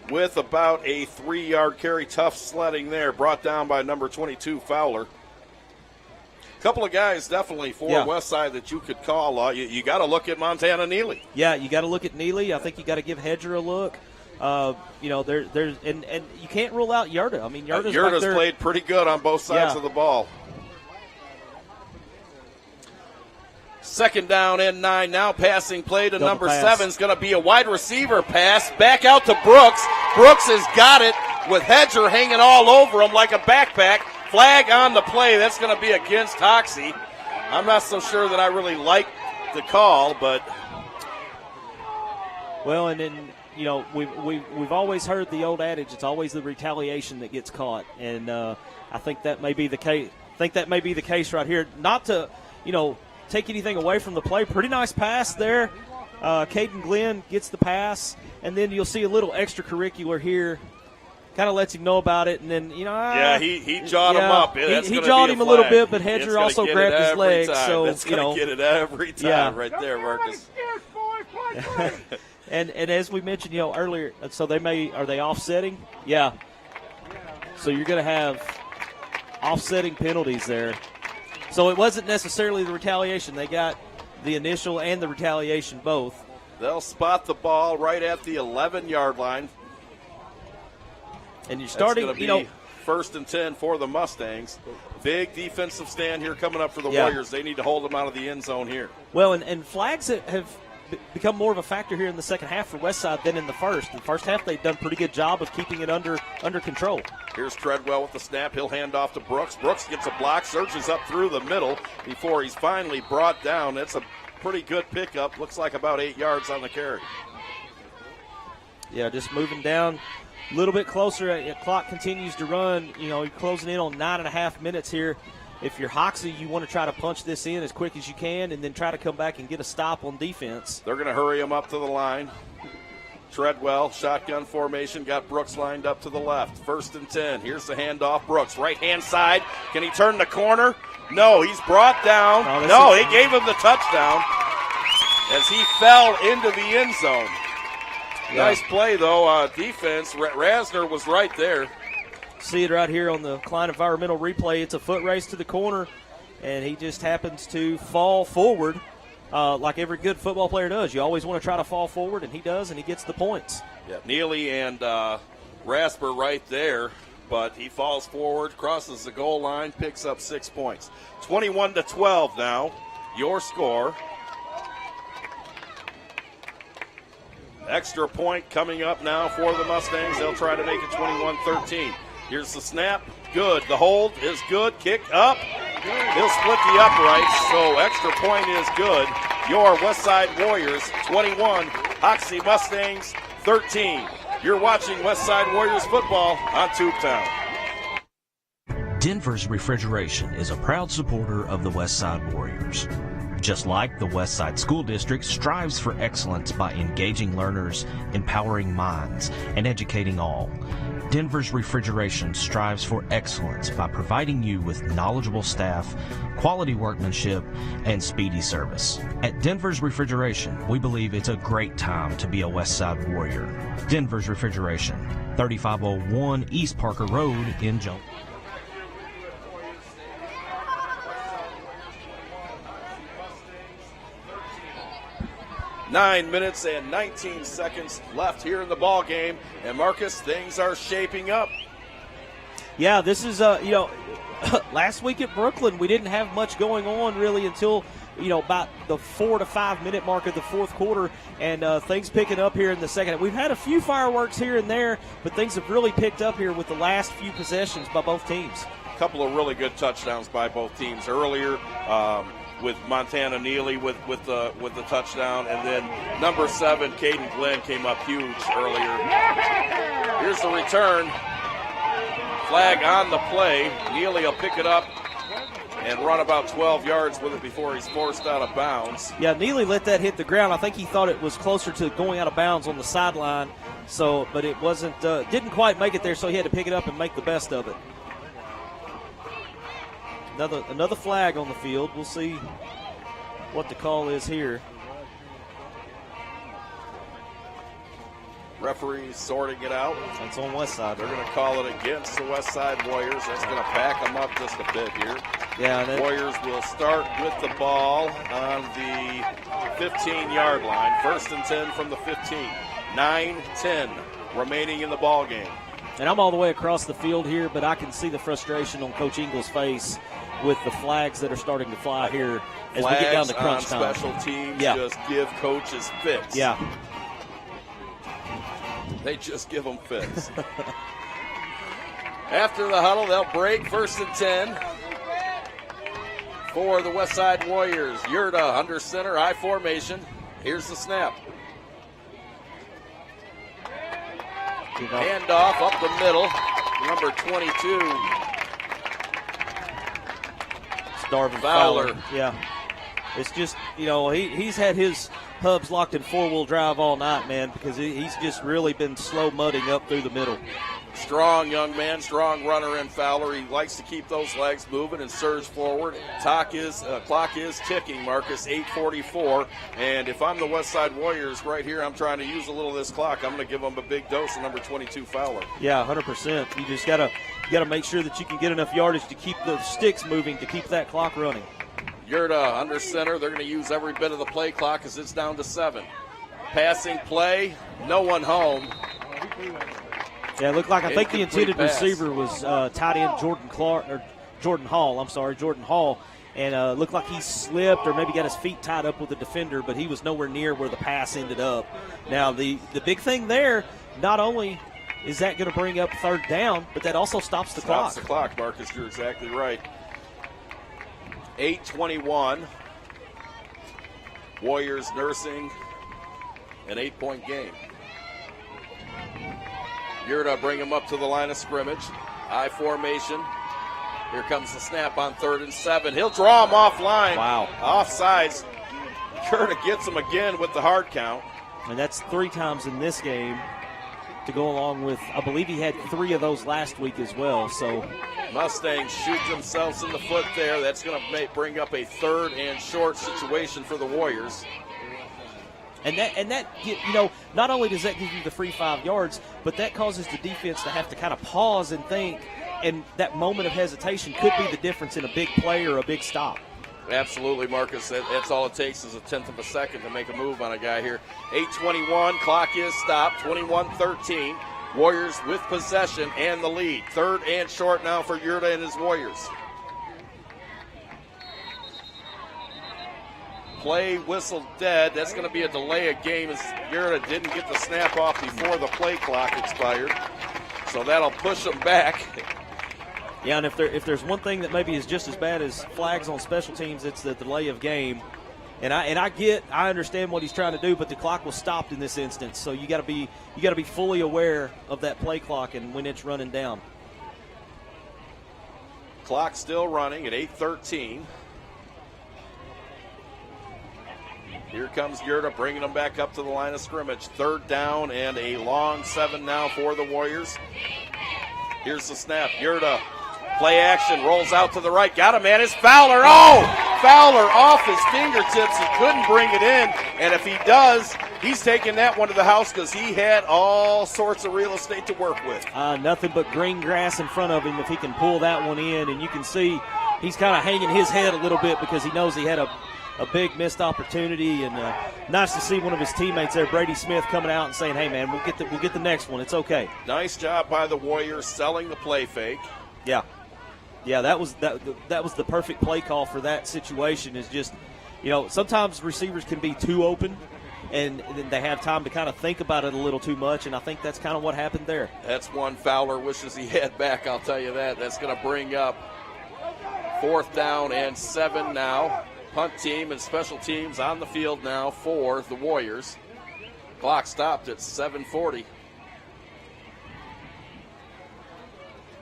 with about a 3-yard carry. Tough sledding there, brought down by number 22, Fowler. A couple of guys definitely for Westside that you could call. You got to look at Montana Neely. Yeah, you got to look at Neely. I think you got to give Hedger a look. There's and you can't rule out Yerda. I mean, Yerda's played pretty good on both sides of the ball. 2nd down and 9. Now passing play to number 7 is going to be a wide receiver pass. Back out to Brooks. Brooks has got it with Hedger hanging all over him like a backpack. Flag on the play. That's going to be against Hoxie. I'm not so sure that I really like the call, but. Well, and then, we've always heard the old adage, it's always the retaliation that gets caught. And I think that may be the case. Right here. Not to, take anything away from the play. Pretty nice pass there. Caden Glenn gets the pass, and then you'll see a little extracurricular here. Kind of lets him know about it, and then, he jawed him up. He jawed him a little bit, but Hedger also grabbed his leg. So, it's going to get it every time right there, Marcus. And as we mentioned, earlier, so are they offsetting? Yeah. So you're going to have offsetting penalties there. So it wasn't necessarily the retaliation. They got the initial and the retaliation both. They'll spot the ball right at the 11-yard line. And you're starting, 1st and 10 for the Mustangs. Big defensive stand here coming up for the Warriors. They need to hold them out of the end zone here. Well, and flags have become more of a factor here in the second half for Westside than in the first. In the first half, they've done a pretty good job of keeping it under control. Here's Treadwell with the snap. He'll hand off to Brooks. Brooks gets a block, surges up through the middle before he's finally brought down. That's a pretty good pickup. Looks like about 8 yards on the carry. Yeah, just moving down a little bit closer. The clock continues to run. You're closing in on 9.5 minutes here. If you're Hoxie, you want to try to punch this in as quick as you can and then try to come back and get a stop on defense. They're going to hurry him up to the line. Treadwell, shotgun formation, got Brooks lined up to the left. 1st and 10. Here's the handoff. Brooks, right-hand side. Can he turn the corner? No, he's brought down. He gave him the touchdown as he fell into the end zone. Yeah. Nice play, though. Defense. Rasner was right there. See it right here on the Cline environmental replay. It's a foot race to the corner, and he just happens to fall forward like every good football player does. You always want to try to fall forward, and he does, and he gets the points. Yeah, Neely and Rasper right there. but he falls forward, crosses the goal line, picks up 6 points. 21-12 now, your score. Extra point coming up now for the Mustangs. They'll try to make it 21-13. Here's the snap. Good. The hold is good. Kick up. He'll split the uprights, so extra point is good. Your Westside Warriors 21, Hoxie Mustangs 13. You're watching Westside Warriors football on Tubetown. Denver's Refrigeration is a proud supporter of the Westside Warriors. Just like the Westside School District strives for excellence by engaging learners, empowering minds, and educating all, Denver's Refrigeration strives for excellence by providing you with knowledgeable staff, quality workmanship, and speedy service. At Denver's Refrigeration, we believe it's a great time to be a Westside Warrior. Denver's Refrigeration, 3501 East Parker Road in Jones. 9 minutes and 19 seconds left here in the ball game, and Marcus, things are shaping up. Yeah, this is last week at Brooklyn we didn't have much going on really until about the 4 to 5 minute mark of the fourth quarter, and things picking up here in the second. We've had a few fireworks here and there, but things have really picked up here with the last few possessions by both teams. A couple of really good touchdowns by both teams earlier. With Montana Neely with the touchdown, and then number 7, Caden Glenn, came up huge earlier. Here's the return. Flag on the play. Neely will pick it up and run about 12 yards with it before he's forced out of bounds. Yeah, Neely let that hit the ground. I think he thought it was closer to going out of bounds on the sideline, but it wasn't. Didn't quite make it there, so he had to pick it up and make the best of it. Another flag on the field. We'll see what the call is here. Referees sorting it out. It's on Westside. They're going to call it against the Westside Warriors. That's going to back them up just a bit here. Yeah, Warriors will start with the ball on the 15-yard line. 1st and 10 from the 15. 9-10 remaining in the ball game. And I'm all the way across the field here, but I can see the frustration on Coach Ingles' face with the flags that are starting to fly here as we get down to crunch time. On special teams just give coaches fits. Yeah. They just give them fits. After the huddle, they'll break. 1st and 10 for the Westside Warriors. Yurda under center, I formation. Here's the snap. Handoff up the middle. Number 22. Darvin Fowler. Yeah. It's just, he's had his hubs locked in 4-wheel drive all night, man, because he's just really been slow mudding up through the middle. Strong young man, strong runner in Fowler. He likes to keep those legs moving and surge forward. Clock is ticking, Marcus, 8:44. And if I'm the Westside Warriors right here, I'm trying to use a little of this clock. I'm going to give them a big dose of number 22 Fowler. Yeah, 100%. You just got to make sure that you can get enough yardage to keep the sticks moving, to keep that clock running. Yurda under center. They're going to use every bit of the play clock as it's down to 7. Passing play, no one home. Yeah, it looked like I think the intended receiver was tight end Jordan Hall, and looked like he slipped or maybe got his feet tied up with the defender, but he was nowhere near where the pass ended up. Now, the big thing there, not only is that going to bring up 3rd down, but that also stops the clock. Stops the clock, Marcus. You're exactly right. 8:21. Warriors nursing an 8-point game. Yurda bring him up to the line of scrimmage. I formation. Here comes the snap on 3rd and 7. He'll draw him offline. Wow. Offsides. Yurda gets him again with the hard count. And that's 3 times in this game to go along with, I believe he had 3 of those last week as well. So Mustangs shoot themselves in the foot there. That's going to bring up a 3rd and short situation for the Warriors. And that not only does that give you the free 5 yards, but that causes the defense to have to kind of pause and think, and that moment of hesitation could be the difference in a big play or a big stop. Absolutely, Marcus. That's all it takes is a 1/10 of a second to make a move on a guy here. 8:21, clock is stopped, 21-13. Warriors with possession and the lead. 3rd and short now for Yurda and his Warriors. Play whistle dead. That's going to be a delay of game as Yurda didn't get the snap off before the play clock expired. So that'll push them back. Yeah, and if there's one thing that maybe is just as bad as flags on special teams, it's the delay of game. And I understand what he's trying to do, but the clock was stopped in this instance. So you got to be fully aware of that play clock and when it's running down. Clock still running at 8:13. Here comes Yurda bringing them back up to the line of scrimmage. 3rd down and a long 7 now for the Warriors. Here's the snap. Yurda, play action, rolls out to the right. Got him, man. It's Fowler. Oh! Fowler off his fingertips. He couldn't bring it in. And if he does, he's taking that one to the house because he had all sorts of real estate to work with. Nothing but green grass in front of him if he can pull that one in. And you can see he's kind of hanging his head a little bit because he knows he had a big missed opportunity, and nice to see one of his teammates there, Brady Smith, coming out and saying, "Hey, man, we'll get the next one. It's okay." Nice job by the Warriors selling the play fake. Yeah, that was the perfect play call for that situation. Is just, sometimes receivers can be too open, and they have time to kind of think about it a little too much, and I think that's kind of what happened there. That's one Fowler wishes he had back. I'll tell you that. That's going to bring up 4th down and 7 now. Punt team and special teams on the field now for the Warriors. Clock stopped at 7:40.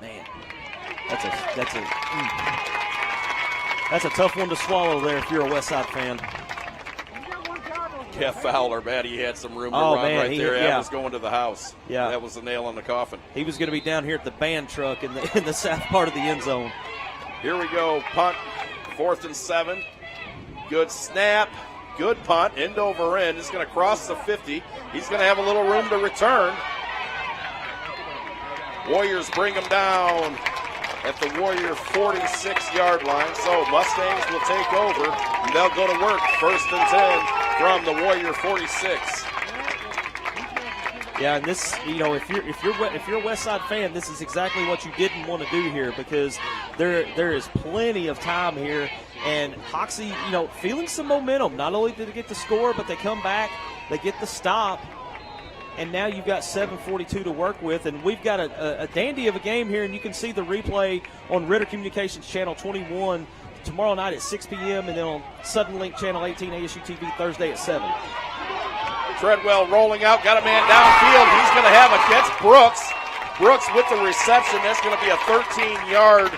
Man, that's a tough one to swallow there if you're a Westside fan. Yeah, Fowler, man, he had some room to run right there. Yeah. That was going to the house. Yeah, that was the nail in the coffin. He was going to be down here at the band truck in the south part of the end zone. Here we go, punt, 4th and 7. Good snap, good punt, end over end. It's going to cross the 50. He's going to have a little room to return. Warriors bring him down at the Warrior 46-yard line. So Mustangs will take over, and they'll go to work. 1st and 10 from the Warrior 46. Yeah, and this, if you're a Westside fan, this is exactly what you didn't want to do here because there is plenty of time here. And Hoxie, feeling some momentum. Not only did they get the score, but they come back, they get the stop, and now you've got 7:42 to work with. And we've got a dandy of a game here, and you can see the replay on Ritter Communications Channel 21 tomorrow night at 6 p.m. and then on Sudden Link Channel 18 ASU TV Thursday at 7. Treadwell rolling out, got a man downfield. He's going to have a catch. Brooks. Brooks with the reception. That's going to be a 13-yard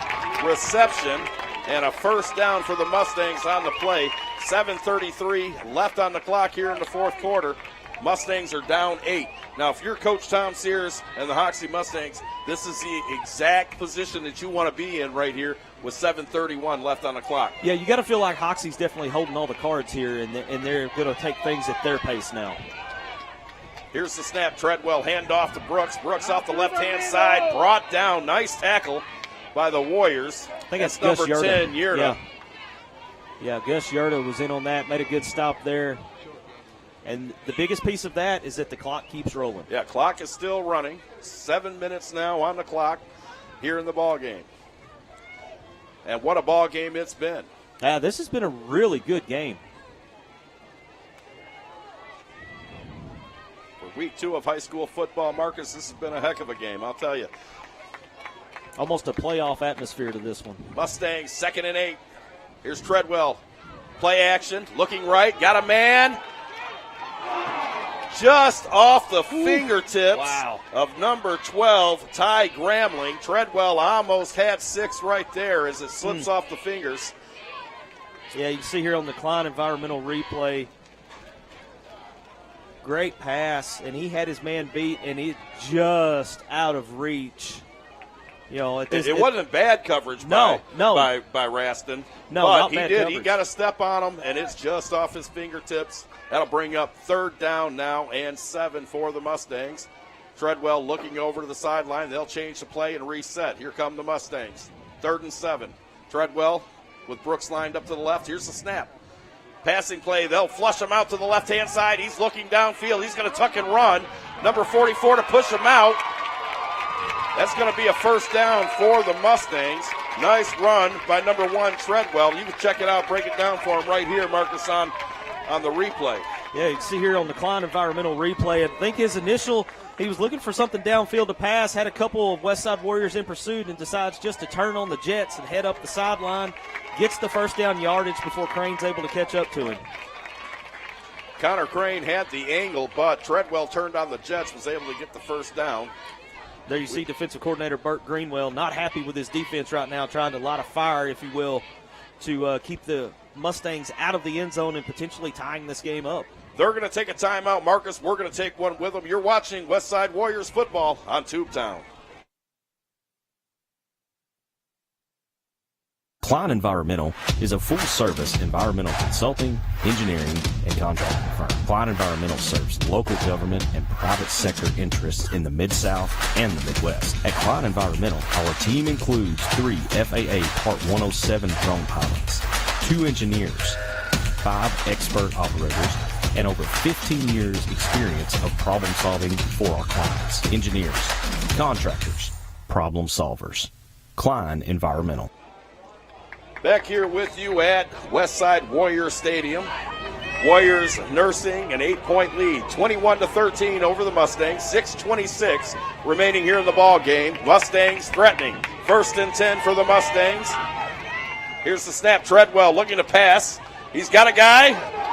reception. And a 1st down for the Mustangs on the play. 7:33 left on the clock here in the 4th quarter. Mustangs are down 8. Now, if you're Coach Tom Sears and the Hoxie Mustangs, this is the exact position that you want to be in right here with 7:31 left on the clock. Yeah, you got to feel like Hoxie's definitely holding all the cards here, and they're going to take things at their pace now. Here's the snap. Treadwell hand off to Brooks. Brooks off the left-hand side, brought down. Nice tackle by the Warriors. I think that's number Gus 10, Yurda. Yeah, Gus Yurda was in on that, made a good stop there. And the biggest piece of that is that the clock keeps rolling. Yeah, clock is still running. 7 minutes now on the clock here in the ball game. And what a ball game it's been. This has been a really good game. For week 2 of high school football, Marcus, this has been a heck of a game, I'll tell you. Almost a playoff atmosphere to this one. Mustangs, 2nd and 8. Here's Treadwell. Play action, looking right, got a man. Just off the fingertips of number 12, Ty Gramling. Treadwell almost had 6 right there as it slips off the fingers. Yeah, you can see here on the Cline environmental replay. Great pass, and he had his man beat, and it just out of reach. It wasn't bad coverage by Raston. No, but not he bad did. coverage. He got a step on him, and it's just off his fingertips. That'll bring up 3rd down now and 7 for the Mustangs. Treadwell looking over to the sideline. They'll change the play and reset. Here come the Mustangs. 3rd and 7. Treadwell with Brooks lined up to the left. Here's the snap. Passing play. They'll flush him out to the left-hand side. He's looking downfield. He's going to tuck and run. Number 44 to push him out. That's going to be a first down for the Mustangs. Nice run by number 1, Treadwell. You can check it out, break it down for him right here, Marcus, on the replay. Yeah, you can see here on the Cline environmental replay, I think his initial, he was looking for something downfield to pass, had a couple of Westside Warriors in pursuit, and decides just to turn on the jets and head up the sideline. Gets the first down yardage before Crane's able to catch up to him. Connor Crane had the angle, but Treadwell turned on the jets, was able to get the first down. There you see defensive coordinator Burt Greenwell not happy with his defense right now, trying to light a fire, if you will, to keep the Mustangs out of the end zone and potentially tying this game up. They're going to take a timeout, Marcus. We're going to take one with them. You're watching Westside Warriors football on Tubetown. Cline Environmental is a full-service environmental consulting, engineering, and contracting firm. Cline Environmental serves local government and private sector interests in the Mid-South and the Midwest. At Cline Environmental, our team includes 3 FAA Part 107 drone pilots, 2 engineers, 5 expert operators, and over 15 years experience of problem solving for our clients. Engineers, contractors, problem solvers. Cline Environmental. Back here with you at Westside Warrior Stadium. Warriors nursing an 8-point lead, 21-13 over the Mustangs. 6:26 remaining here in the ball game. Mustangs threatening. 1st and 10 for the Mustangs. Here's the snap. Treadwell looking to pass. He's got a guy.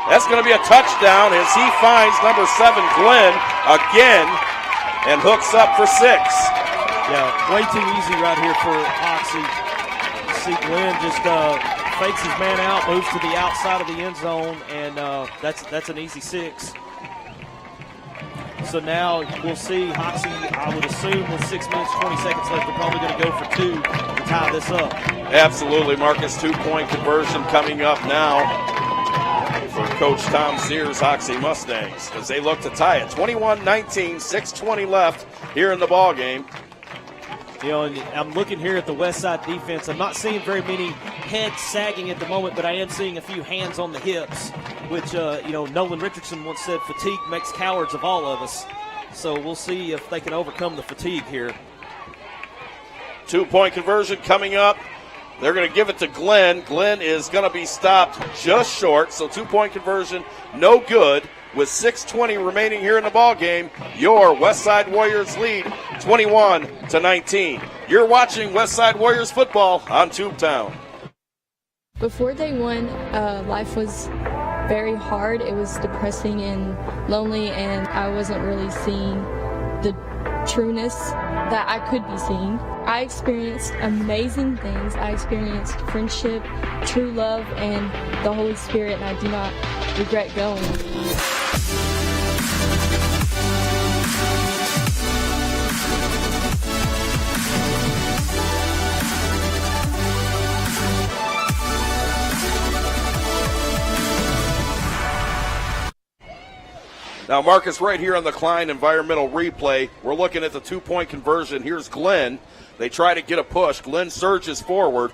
That's going to be a touchdown as he finds number 7, Glenn, again, and hooks up for 6. Yeah, way too easy right here for Hoxie. You see Glenn just fakes his man out, moves to the outside of the end zone, and that's an easy 6. So now we'll see Hoxie, I would assume with 6 minutes, 20 seconds left, they're probably going to go for 2 to tie this up. Absolutely, Marcus. 2-point conversion coming up now for Coach Tom Sears' Hoxie Mustangs as they look to tie it. 21-19, 6:20 left here in the ball game. You know, and I'm looking here at the Westside defense. I'm not seeing very many heads sagging at the moment, but I am seeing a few hands on the hips, which, Nolan Richardson once said fatigue makes cowards of all of us. So we'll see if they can overcome the fatigue here. 2-point conversion coming up. They're going to give it to Glenn. Glenn is going to be stopped just short, so 2-point conversion, no good. With 6:20 remaining here in the ball game, your Westside Warriors lead 21-19. You're watching Westside Warriors football on Tubetown. Before day 1, life was very hard. It was depressing and lonely, and I wasn't really seeing the trueness that I could be seeing. I experienced amazing things. I experienced friendship, true love, and the Holy Spirit, and I do not regret going. Now, Marcus, right here on the Cline environmental replay, we're looking at the 2-point conversion. Here's Glenn. They try to get a push. Glenn surges forward.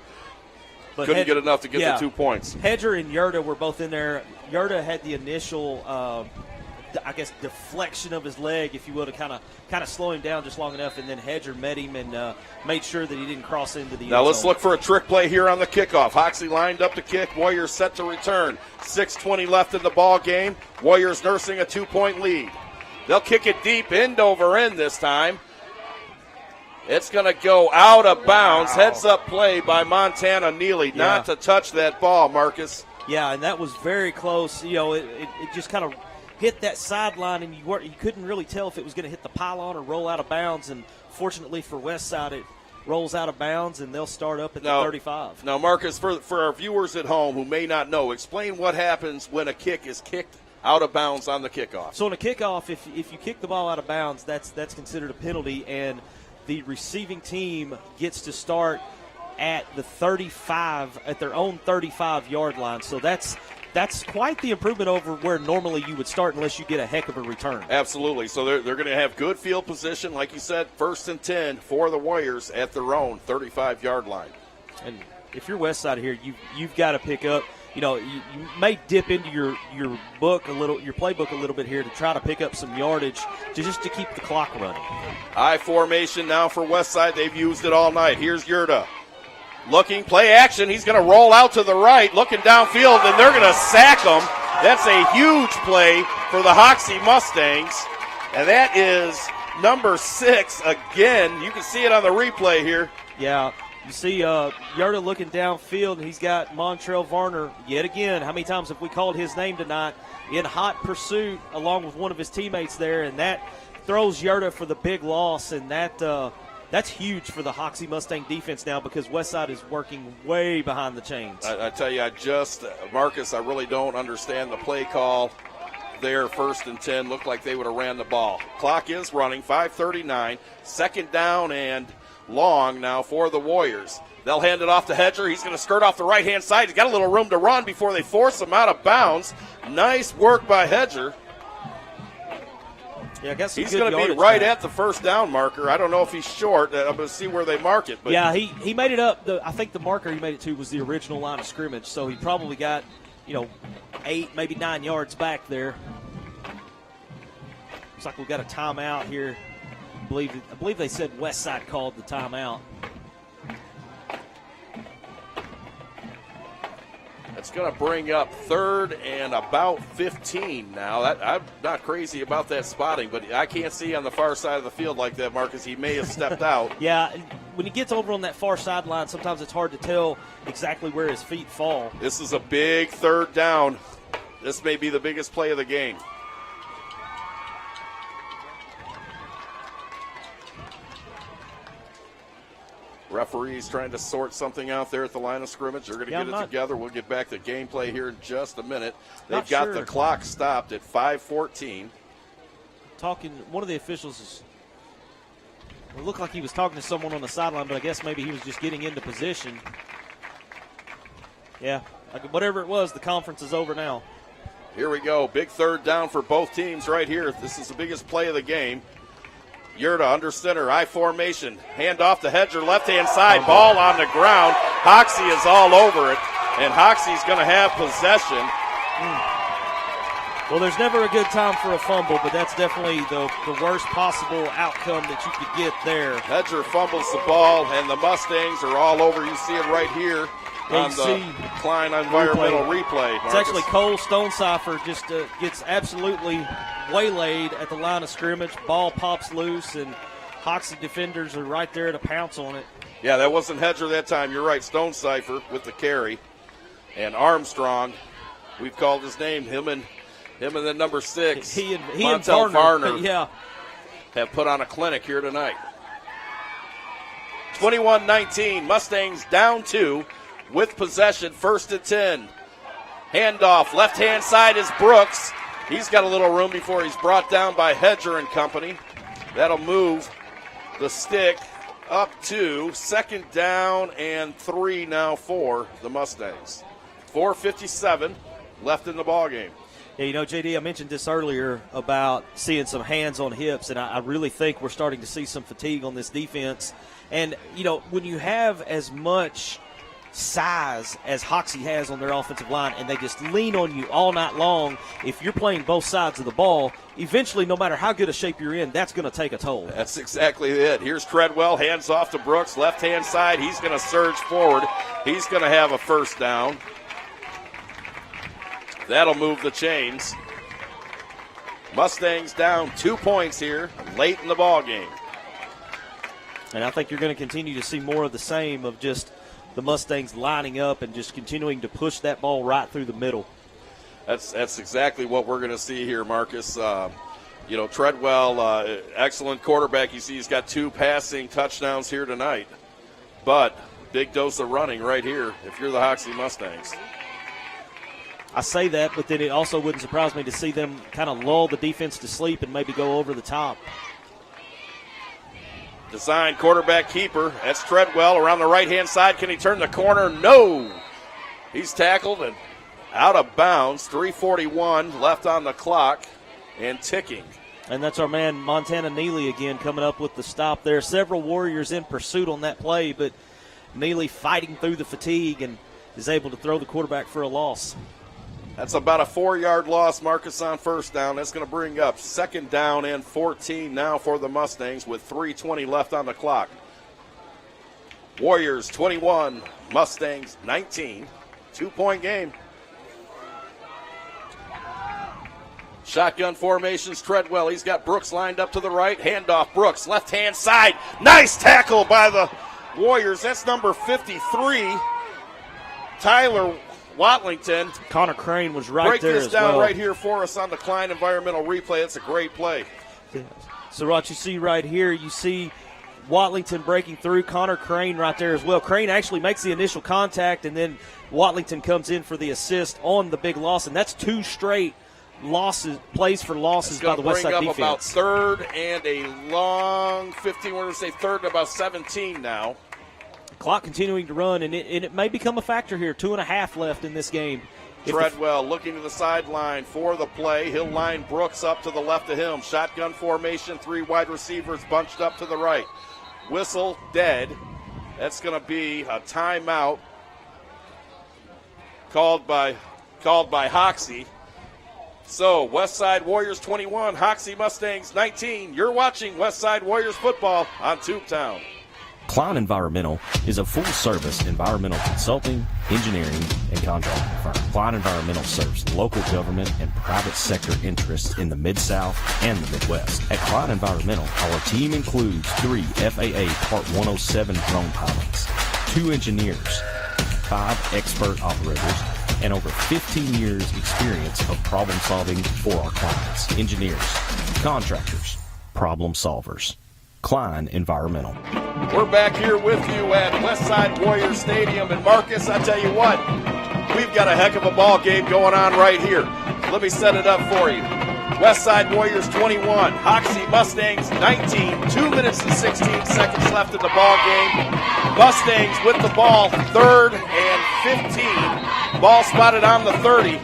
But couldn't get enough to get the 2 points. Hedger and Yerda were both in there. Yerda had the initial, deflection of his leg, if you will, to kind of slow him down just long enough, and then Hedger met him and made sure that he didn't cross into the end Now let's zone. look for a trick play here on the kickoff. Hoxie lined up to kick. Warriors set to return. 6:20 left in the ball game. Warriors nursing a 2-point lead. They'll kick it deep, end over end this time. It's going to go out of bounds. Heads up play by Montana Neely. Not to touch that ball, Marcus. Yeah, and that was very close. You know, it just kind of hit that sideline, and you couldn't really tell if it was going to hit the pylon or roll out of bounds. And fortunately for Westside, it rolls out of bounds, and they'll start up at the 35. Now, Marcus, for our viewers at home who may not know, explain what happens when a kick is kicked out of bounds on the kickoff. So on a kickoff, if you kick the ball out of bounds, that's considered a penalty, and the receiving team gets to start at the 35, at their own 35-yard line. So that's quite the improvement over where normally you would start unless you get a heck of a return. Absolutely. So they're going to have good field position, like you said, 1st and 10 for the Warriors at their own 35-yard line. And if you're Westside here, you've got to pick up. you may dip into your book a little, your playbook a little bit here to try to pick up some yardage just to keep the clock running. I formation now for Westside. They've used it all night. Here's Yurda. Looking, play action. He's going to roll out to the right, looking downfield, and they're going to sack him. That's a huge play for the Hoxie Mustangs, and that is number 6 again. You can see it on the replay here. Yeah. You see Yurda looking downfield, and he's got Montrell Varner yet again. How many times have we called his name tonight? In hot pursuit along with one of his teammates there, and that throws Yurda for the big loss, and that's huge for the Hoxie Mustang defense now because Westside is working way behind the chains. I tell you, Marcus, I really don't understand the play call there. 1st and 10, looked like they would have ran the ball. Clock is running, 5:39, 2nd down and long now for the Warriors. They'll hand it off to Hedger. He's going to skirt off the right-hand side. He's got a little room to run before they force him out of bounds. Nice work by Hedger. Yeah, I guess he's going to be right at the 1st down marker. I don't know if he's short. I'm going to see where they mark it. But yeah, he made it up. I think the marker he made it to was the original line of scrimmage, so he probably got 8, maybe 9 yards back there. Looks like we've got a timeout here. I believe they said Westside called the timeout. It's going to bring up 3rd and about 15 now. I'm not crazy about that spotting, but I can't see on the far side of the field like that, Marcus. He may have stepped out. Yeah, when he gets over on that far sideline, sometimes it's hard to tell exactly where his feet fall. This is a big 3rd down. This may be the biggest play of the game. Referees trying to sort something out there at the line of scrimmage. They're going to get it together. We'll get back to gameplay here in just a minute. They've got the clock stopped at 5:14. One of the officials it looked like he was talking to someone on the sideline, but I guess maybe he was just getting into position. Yeah, whatever it was, the conference is over now. Here we go. Big 3rd down for both teams right here. This is the biggest play of the game. Yurda under center, I formation, hand off to Hedger, left-hand side, ball on the ground. Hoxie is all over it, and Hoxie's going to have possession. Well, there's never a good time for a fumble, but that's definitely the worst possible outcome that you could get there. Hedger fumbles the ball, and the Mustangs are all over. You see it right here on the Cline environmental replay. It's actually Cole Stonecipher just gets absolutely waylaid at the line of scrimmage. Ball pops loose, and Hoxie defenders are right there to pounce on it. Yeah, that wasn't Hedger that time. You're right, Stonecipher with the carry. And Armstrong, we've called his name, him and then number 6, he and Varner yeah, have put on a clinic here tonight. 21-19, Mustangs down 2 with possession, 1st and 10. Handoff, left-hand side is Brooks. He's got a little room before he's brought down by Hedger and company. That'll move the stick up to 2nd down and 3 now for the Mustangs. 4:57 left in the ballgame. Yeah, JD, I mentioned this earlier about seeing some hands on hips, and I really think we're starting to see some fatigue on this defense. And, when you have as much size as Hoxie has on their offensive line and they just lean on you all night long, if you're playing both sides of the ball, eventually, no matter how good a shape you're in, that's going to take a toll. That's exactly it. Here's Treadwell, hands off to Brooks, left-hand side. He's going to surge forward. He's going to have a 1st down. That'll move the chains. Mustangs down 2 points here late in the ball game. And I think you're going to continue to see more of the same of just the Mustangs lining up and just continuing to push that ball right through the middle. That's exactly what we're going to see here, Marcus. Treadwell, excellent quarterback. You see he's got 2 passing touchdowns here tonight. But big dose of running right here if you're the Hoxie Mustangs. I say that, but then it also wouldn't surprise me to see them kind of lull the defense to sleep and maybe go over the top. Design quarterback keeper. That's Treadwell around the right-hand side. Can he turn the corner? No. He's tackled and out of bounds. 3:41 left on the clock and ticking. And that's our man Montana Neely again coming up with the stop there. Several Warriors in pursuit on that play, but Neely fighting through the fatigue and is able to throw the quarterback for a loss. That's about a 4-yard loss, Marcus, on first down. That's going to bring up 2nd down and 14 now for the Mustangs with 3:20 left on the clock. Warriors 21, Mustangs 19. 2-point game. Shotgun formations, Treadwell. He's got Brooks lined up to the right. Handoff, Brooks, left-hand side. Nice tackle by the Warriors. That's number 53, Tyler Watlington. Connor Crane was right there as well. Break this down right here for us on the Cline environmental replay. That's a great play. So what you see right here, you see Watlington breaking through, Connor Crane right there as well. Crane actually makes the initial contact, and then Watlington comes in for the assist on the big loss, and that's 2 straight plays for losses by the Westside defense. About 3rd and a long 15. We're going to say 3rd and about 17 now. Clock continuing to run, and it may become a factor here. 2.5 left in this game. Treadwell looking to the sideline for the play. He'll line Brooks up to the left of him. Shotgun formation, 3 wide receivers bunched up to the right. Whistle dead. That's going to be a timeout called by Hoxie. So, Westside Warriors 21, Hoxie Mustangs 19. You're watching Westside Warriors football on Tubetown. Cline Environmental is a full-service environmental consulting, engineering, and contracting firm. Cline Environmental serves local government and private sector interests in the Mid-South and the Midwest. At Cline Environmental, our team includes 3 FAA Part 107 drone pilots, 2 engineers, 5 expert operators, and over 15 years experience of problem solving for our clients, engineers, contractors, problem solvers. Cline Environmental. We're back here with you at Westside Warriors Stadium. And Marcus, I tell you what, we've got a heck of a ball game going on right here. Let me set it up for you. Westside Warriors 21, Hoxie Mustangs 19, 2 minutes and 16 seconds left in the ball game. Mustangs with the ball, 3rd and 15. Ball spotted on the 30.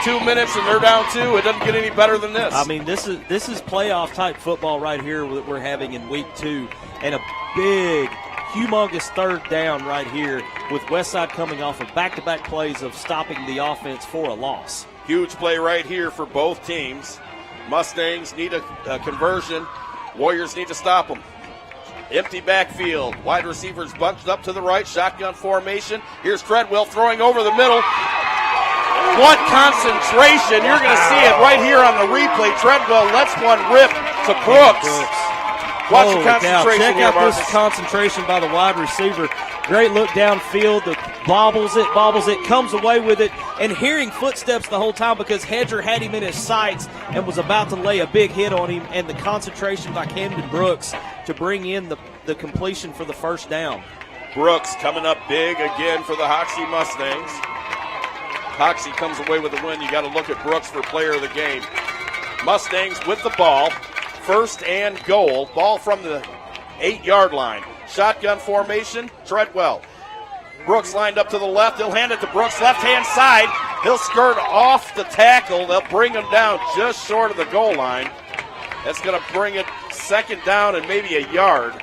2 minutes and they're down 2. It doesn't get any better than this. I mean, this is playoff type football right here that we're having in week 2, and a big, humongous 3rd down right here with Westside coming off of back-to-back plays of stopping the offense for a loss. Huge play right here for both teams. Mustangs need a conversion. Warriors need to stop them. Empty backfield. Wide receivers bunched up to the right. Shotgun formation. Here's Treadwell throwing over the middle. What concentration. You're going to see it right here on the replay. Treadwell lets one rip to Brooks. Watch the concentration. Check out this concentration by the wide receiver. Great look downfield. Bobbles it, comes away with it, and hearing footsteps the whole time because Hedger had him in his sights and was about to lay a big hit on him, and the concentration by Camden Brooks to bring in the completion for the 1st down. Brooks coming up big again for the Hoxie Mustangs. Hoxie comes away with the win. You got to look at Brooks for player of the game. Mustangs with the ball. 1st and goal. Ball from the 8-yard line. Shotgun formation. Treadwell. Brooks lined up to the left. He'll hand it to Brooks, left-hand side. He'll skirt off the tackle. They'll bring him down just short of the goal line. That's going to bring it 2nd down and maybe a yard.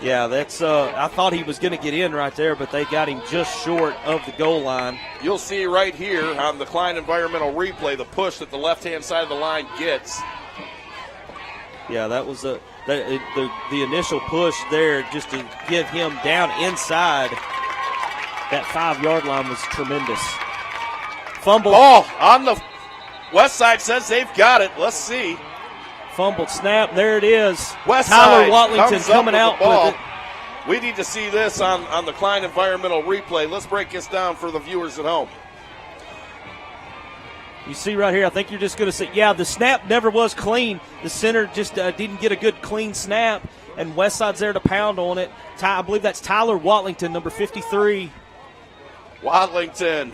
Yeah, that's. I thought he was going to get in right there, but they got him just short of the goal line. You'll see right here on the Cline environmental replay the push that the left-hand side of the line gets. Yeah, that was the initial push there just to give him down inside. That 5-yard line was tremendous. Fumble. Ball on the west side says they've got it. Let's see. Fumbled snap. There it is. Westside Tyler Watlington coming out with it. We need to see this on the Cline environmental replay. Let's break this down for the viewers at home. You see right here, I think you're just going to see, yeah, the snap never was clean. The center just didn't get a good clean snap, and Westside's there to pound on it. I believe that's Tyler Watlington, number 53. Watlington.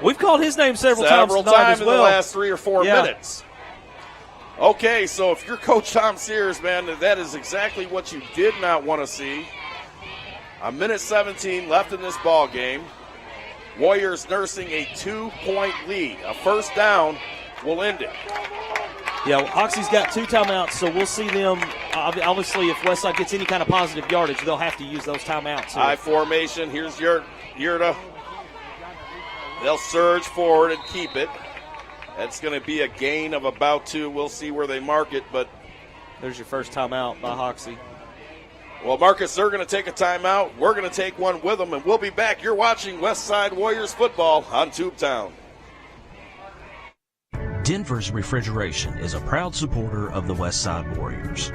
We've called his name several times as well. In the last 3 or 4 minutes. Okay, so if you're Coach Tom Sears, man, that is exactly what you did not want to see. A minute 17 left in this ball game. Warriors nursing a 2-point lead. A 1st down will end it. Yeah, Hoxie's got 2 timeouts, so we'll see them. Obviously, if Westside gets any kind of positive yardage, they'll have to use those timeouts. High formation. Here's Yurta. They'll surge forward and keep it. That's going to be a gain of about 2. We'll see where they mark it, but there's your first timeout by Hoxie. Well, Marcus, they're going to take a timeout. We're going to take one with them, and we'll be back. You're watching Westside Warriors football on Tubetown. Denver's Refrigeration is a proud supporter of the Westside Warriors.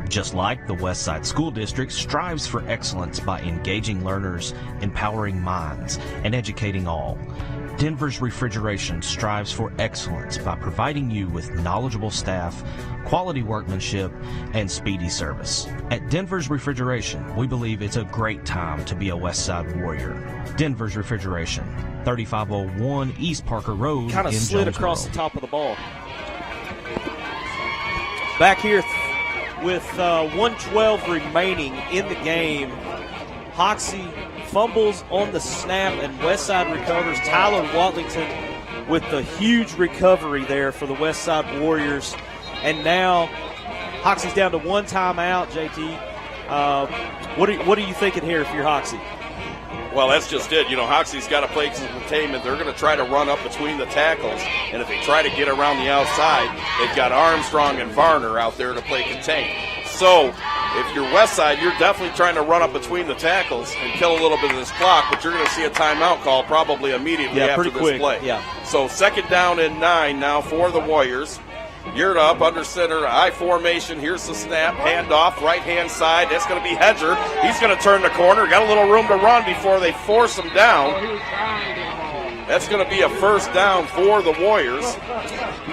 Just like the Westside School District strives for excellence by engaging learners, empowering minds, and educating all, Denver's Refrigeration strives for excellence by providing you with knowledgeable staff, quality workmanship, and speedy service. At Denver's Refrigeration, we believe it's a great time to be a Westside Warrior. Denver's Refrigeration, 3501 East Parker Road kind of in slid Jonesboro. Across the top of the ball. Back here with 1:12 remaining in the game, Hoxie fumbles on the snap and Westside recovers. Tyler Watlington with the huge recovery there for the Westside Warriors. And now Hoxie's down to 1 timeout, JT. What are you thinking here if you're Hoxie? Well, that's just it. You know, Hoxie's got to play some containment. They're going to try to run up between the tackles, and if they try to get around the outside, they've got Armstrong and Varner out there to play contain. So if you're Westside, you're definitely trying to run up between the tackles and kill a little bit of this clock, but you're going to see a timeout call probably immediately after this play. Yeah. So 2nd down and 9 now for the Warriors. Geared up, under center, I formation. Here's the snap, handoff, right-hand side. That's going to be Hedger. He's going to turn the corner. Got a little room to run before they force him down. That's going to be a 1st down for the Warriors.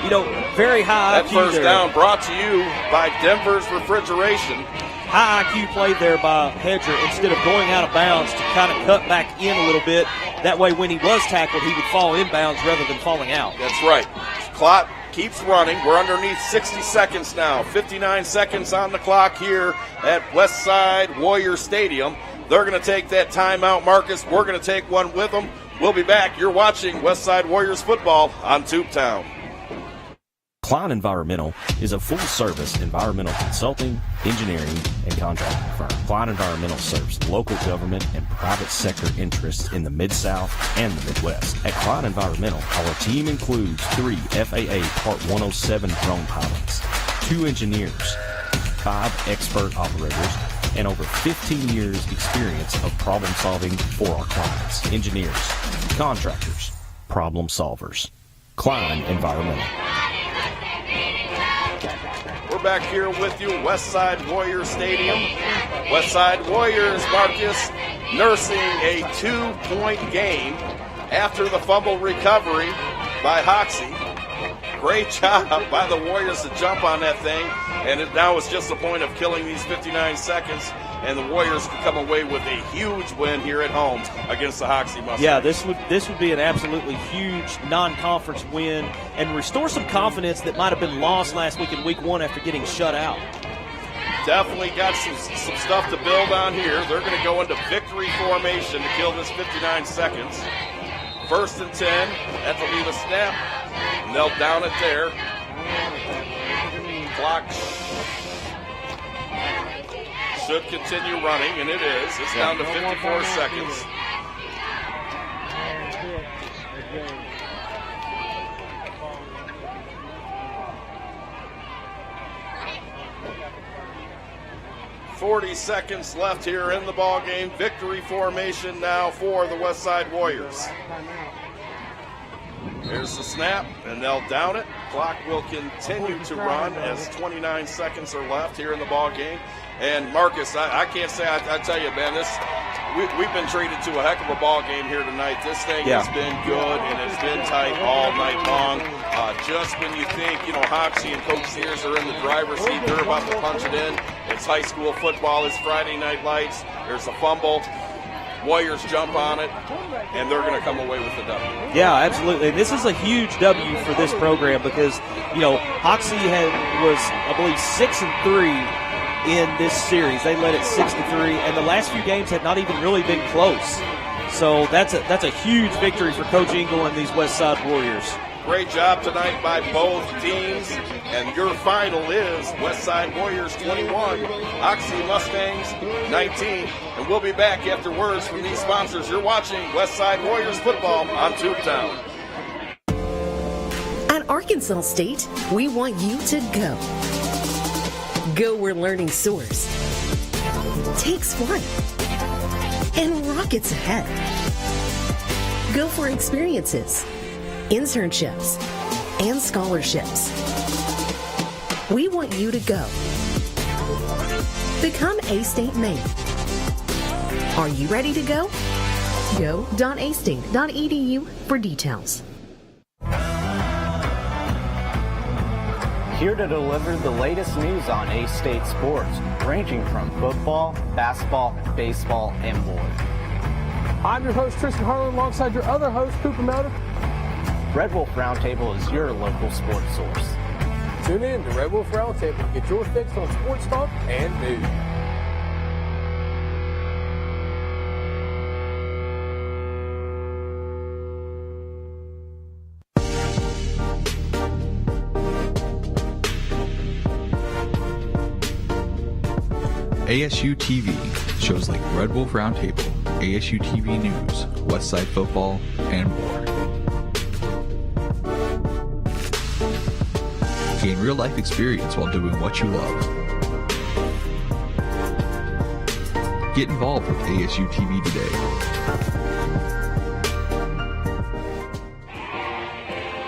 You know, very high that IQ 1st there. down brought to you by Denver's Refrigeration. High IQ play there by Hedger instead of going out of bounds to kind of cut back in a little bit. That way when he was tackled, he would fall inbounds rather than falling out. That's right. Clock keeps running. We're underneath 60 seconds now. 59 seconds on the clock here at Westside Warrior Stadium. They're going to take that timeout, Marcus. We're going to take one with them. We'll be back. You're watching Westside Warriors football on Tubetown. Cline Environmental is a full-service environmental consulting, engineering, and contracting firm. Cline Environmental serves local government and private sector interests in the Mid-South and the Midwest. At Cline Environmental, our team includes 3 FAA Part 107 drone pilots, 2 engineers, 5 expert operators, and over 15 years experience of problem solving for our clients, engineers, contractors, problem solvers. Cline Environmental. We're back here with you, Westside Warrior Stadium. Westside Warriors, Marcus, nursing a 2-point game after the fumble recovery by Hoxie. Great job by the Warriors to jump on that thing, and now it's just the point of killing these 59 seconds, and the Warriors can come away with a huge win here at home against the Hoxie Mustangs. Yeah, this would be an absolutely huge non-conference win and restore some confidence that might have been lost last week in Week 1 after getting shut out. Definitely got some stuff to build on here. They're going to go into victory formation to kill this 59 seconds. 1st and 10. That'll be the snap. And they'll down it there. Clock should continue running, and it is. It's down to 54 seconds. .40 seconds left here in the ball game. Victory formation now for the Westside Warriors. Here's the snap, and they'll down it. Clock will continue to run as 29 seconds are left here in the ball game. And Marcus, I can't say, I tell you, man, we've been treated to a heck of a ball game here tonight. This thing has been good, and it's been tight all night long. Just when you think, Hoxie and Coach Sears are in the driver's seat, they're about to punch it in. It's high school football. It's Friday Night Lights. There's a fumble. Warriors jump on it, and they're going to come away with the W. Yeah, absolutely. And this is a huge W for this program because, Hoxie was, I believe, 6-3 in this series. They led at 6-3, and the last few games had not even really been close. So that's a huge victory for Coach Engel and these Westside Warriors. Great job tonight by both teams. And your final is Westside Warriors 21, Hoxie Mustangs 19. And we'll be back after words from these sponsors. You're watching Westside Warriors football on Tubetown. At Arkansas State, we want you to go. Go where learning soars, takes flight, and rockets ahead. Go for experiences, internships, and scholarships. We want you to go. Become A-State Maine. Are you ready to go? Go.astate.edu for details. Here to deliver the latest news on A-State sports, ranging from football, basketball, baseball, and more. I'm your host, Tristan Harlan, alongside your other host, Cooper Melder. Red Wolf Roundtable is your local sports source. Tune in to Red Wolf Roundtable to get your fix on sports talk and news. ASU TV, shows like Red Wolf Roundtable, ASU TV News, Westside Football, and more. Gain real-life experience while doing what you love. Get involved with ASU TV today.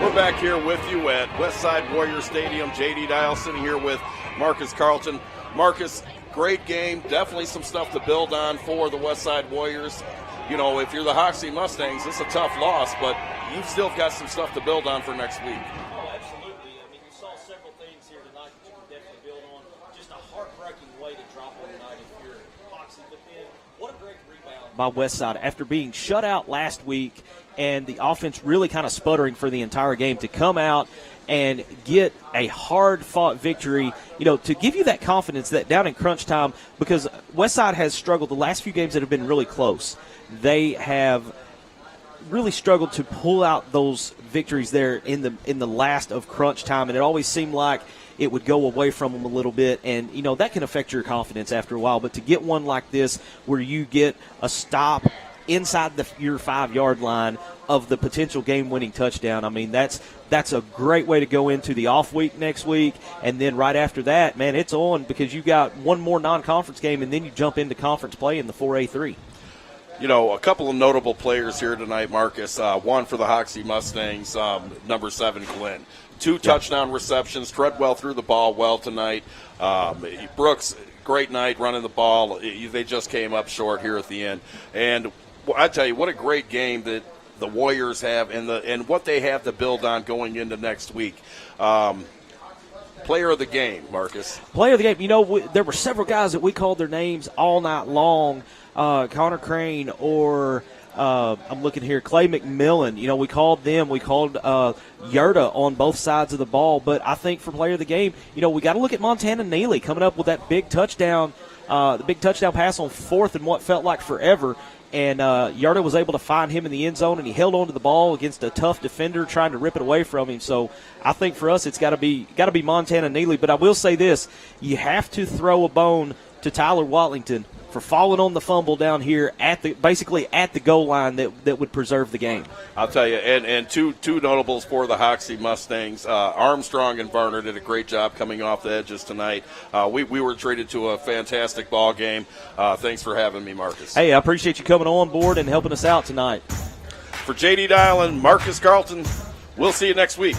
We're back here with you at Westside Warrior Stadium. J.D. Dial sitting here with Marcus Carlton. Marcus, great game. Definitely some stuff to build on for the Westside Warriors. You know, if you're the Hoxie Mustangs, it's a tough loss, but you've still got some stuff to build on for next week. Oh, absolutely. I mean, you saw several things here tonight that you can definitely build on. Just a heartbreaking way to drop one tonight if you're Hoxie. But then, what a great rebound by Westside after being shut out last week and the offense really kind of sputtering for the entire game to come out and get a hard-fought victory, you know, to give you that confidence that down in crunch time, because Westside has struggled the last few games that have been really close. They have really struggled to pull out those victories there in the last of crunch time, and it always seemed like it would go away from them a little bit, and, you know, that can affect your confidence after a while. But to get one like this where you get a stop inside your 5-yard line of the potential game-winning touchdown, I mean, that's a great way to go into the off week next week. And then right after that, man, it's on, because you got one more non-conference game, and then you jump into conference play in the 4A3. You know, a couple of notable players here tonight, Marcus. One for the Hoxie Mustangs, number 7, Cline. 2 touchdown receptions. Treadwell threw the ball well tonight. Brooks, great night running the ball. They just came up short here at the end. And I tell you, what a great game that the Warriors have and what they have to build on going into next week. Player of the game, Marcus. Player of the game. You know, there were several guys that we called their names all night long. Connor Crane or I'm looking here, Clay McMillan. You know, we called them. We called Yerta on both sides of the ball. But I think for player of the game, you know, we got to look at Montana Neely coming up with that big touchdown, the big touchdown pass on 4th and what felt like forever. And Yerta was able to find him in the end zone, and he held on to the ball against a tough defender trying to rip it away from him. So I think for us it's got to be Montana Neely. But I will say this, you have to throw a bone to Tyler Watlington for falling on the fumble down here basically at the goal line that would preserve the game. I'll tell you, and two notables for the Hoxie Mustangs. Armstrong and Varner did a great job coming off the edges tonight. We were treated to a fantastic ball game. Thanks for having me, Marcus. Hey, I appreciate you coming on board and helping us out tonight. For J.D. Dial and Marcus Carlton, we'll see you next week.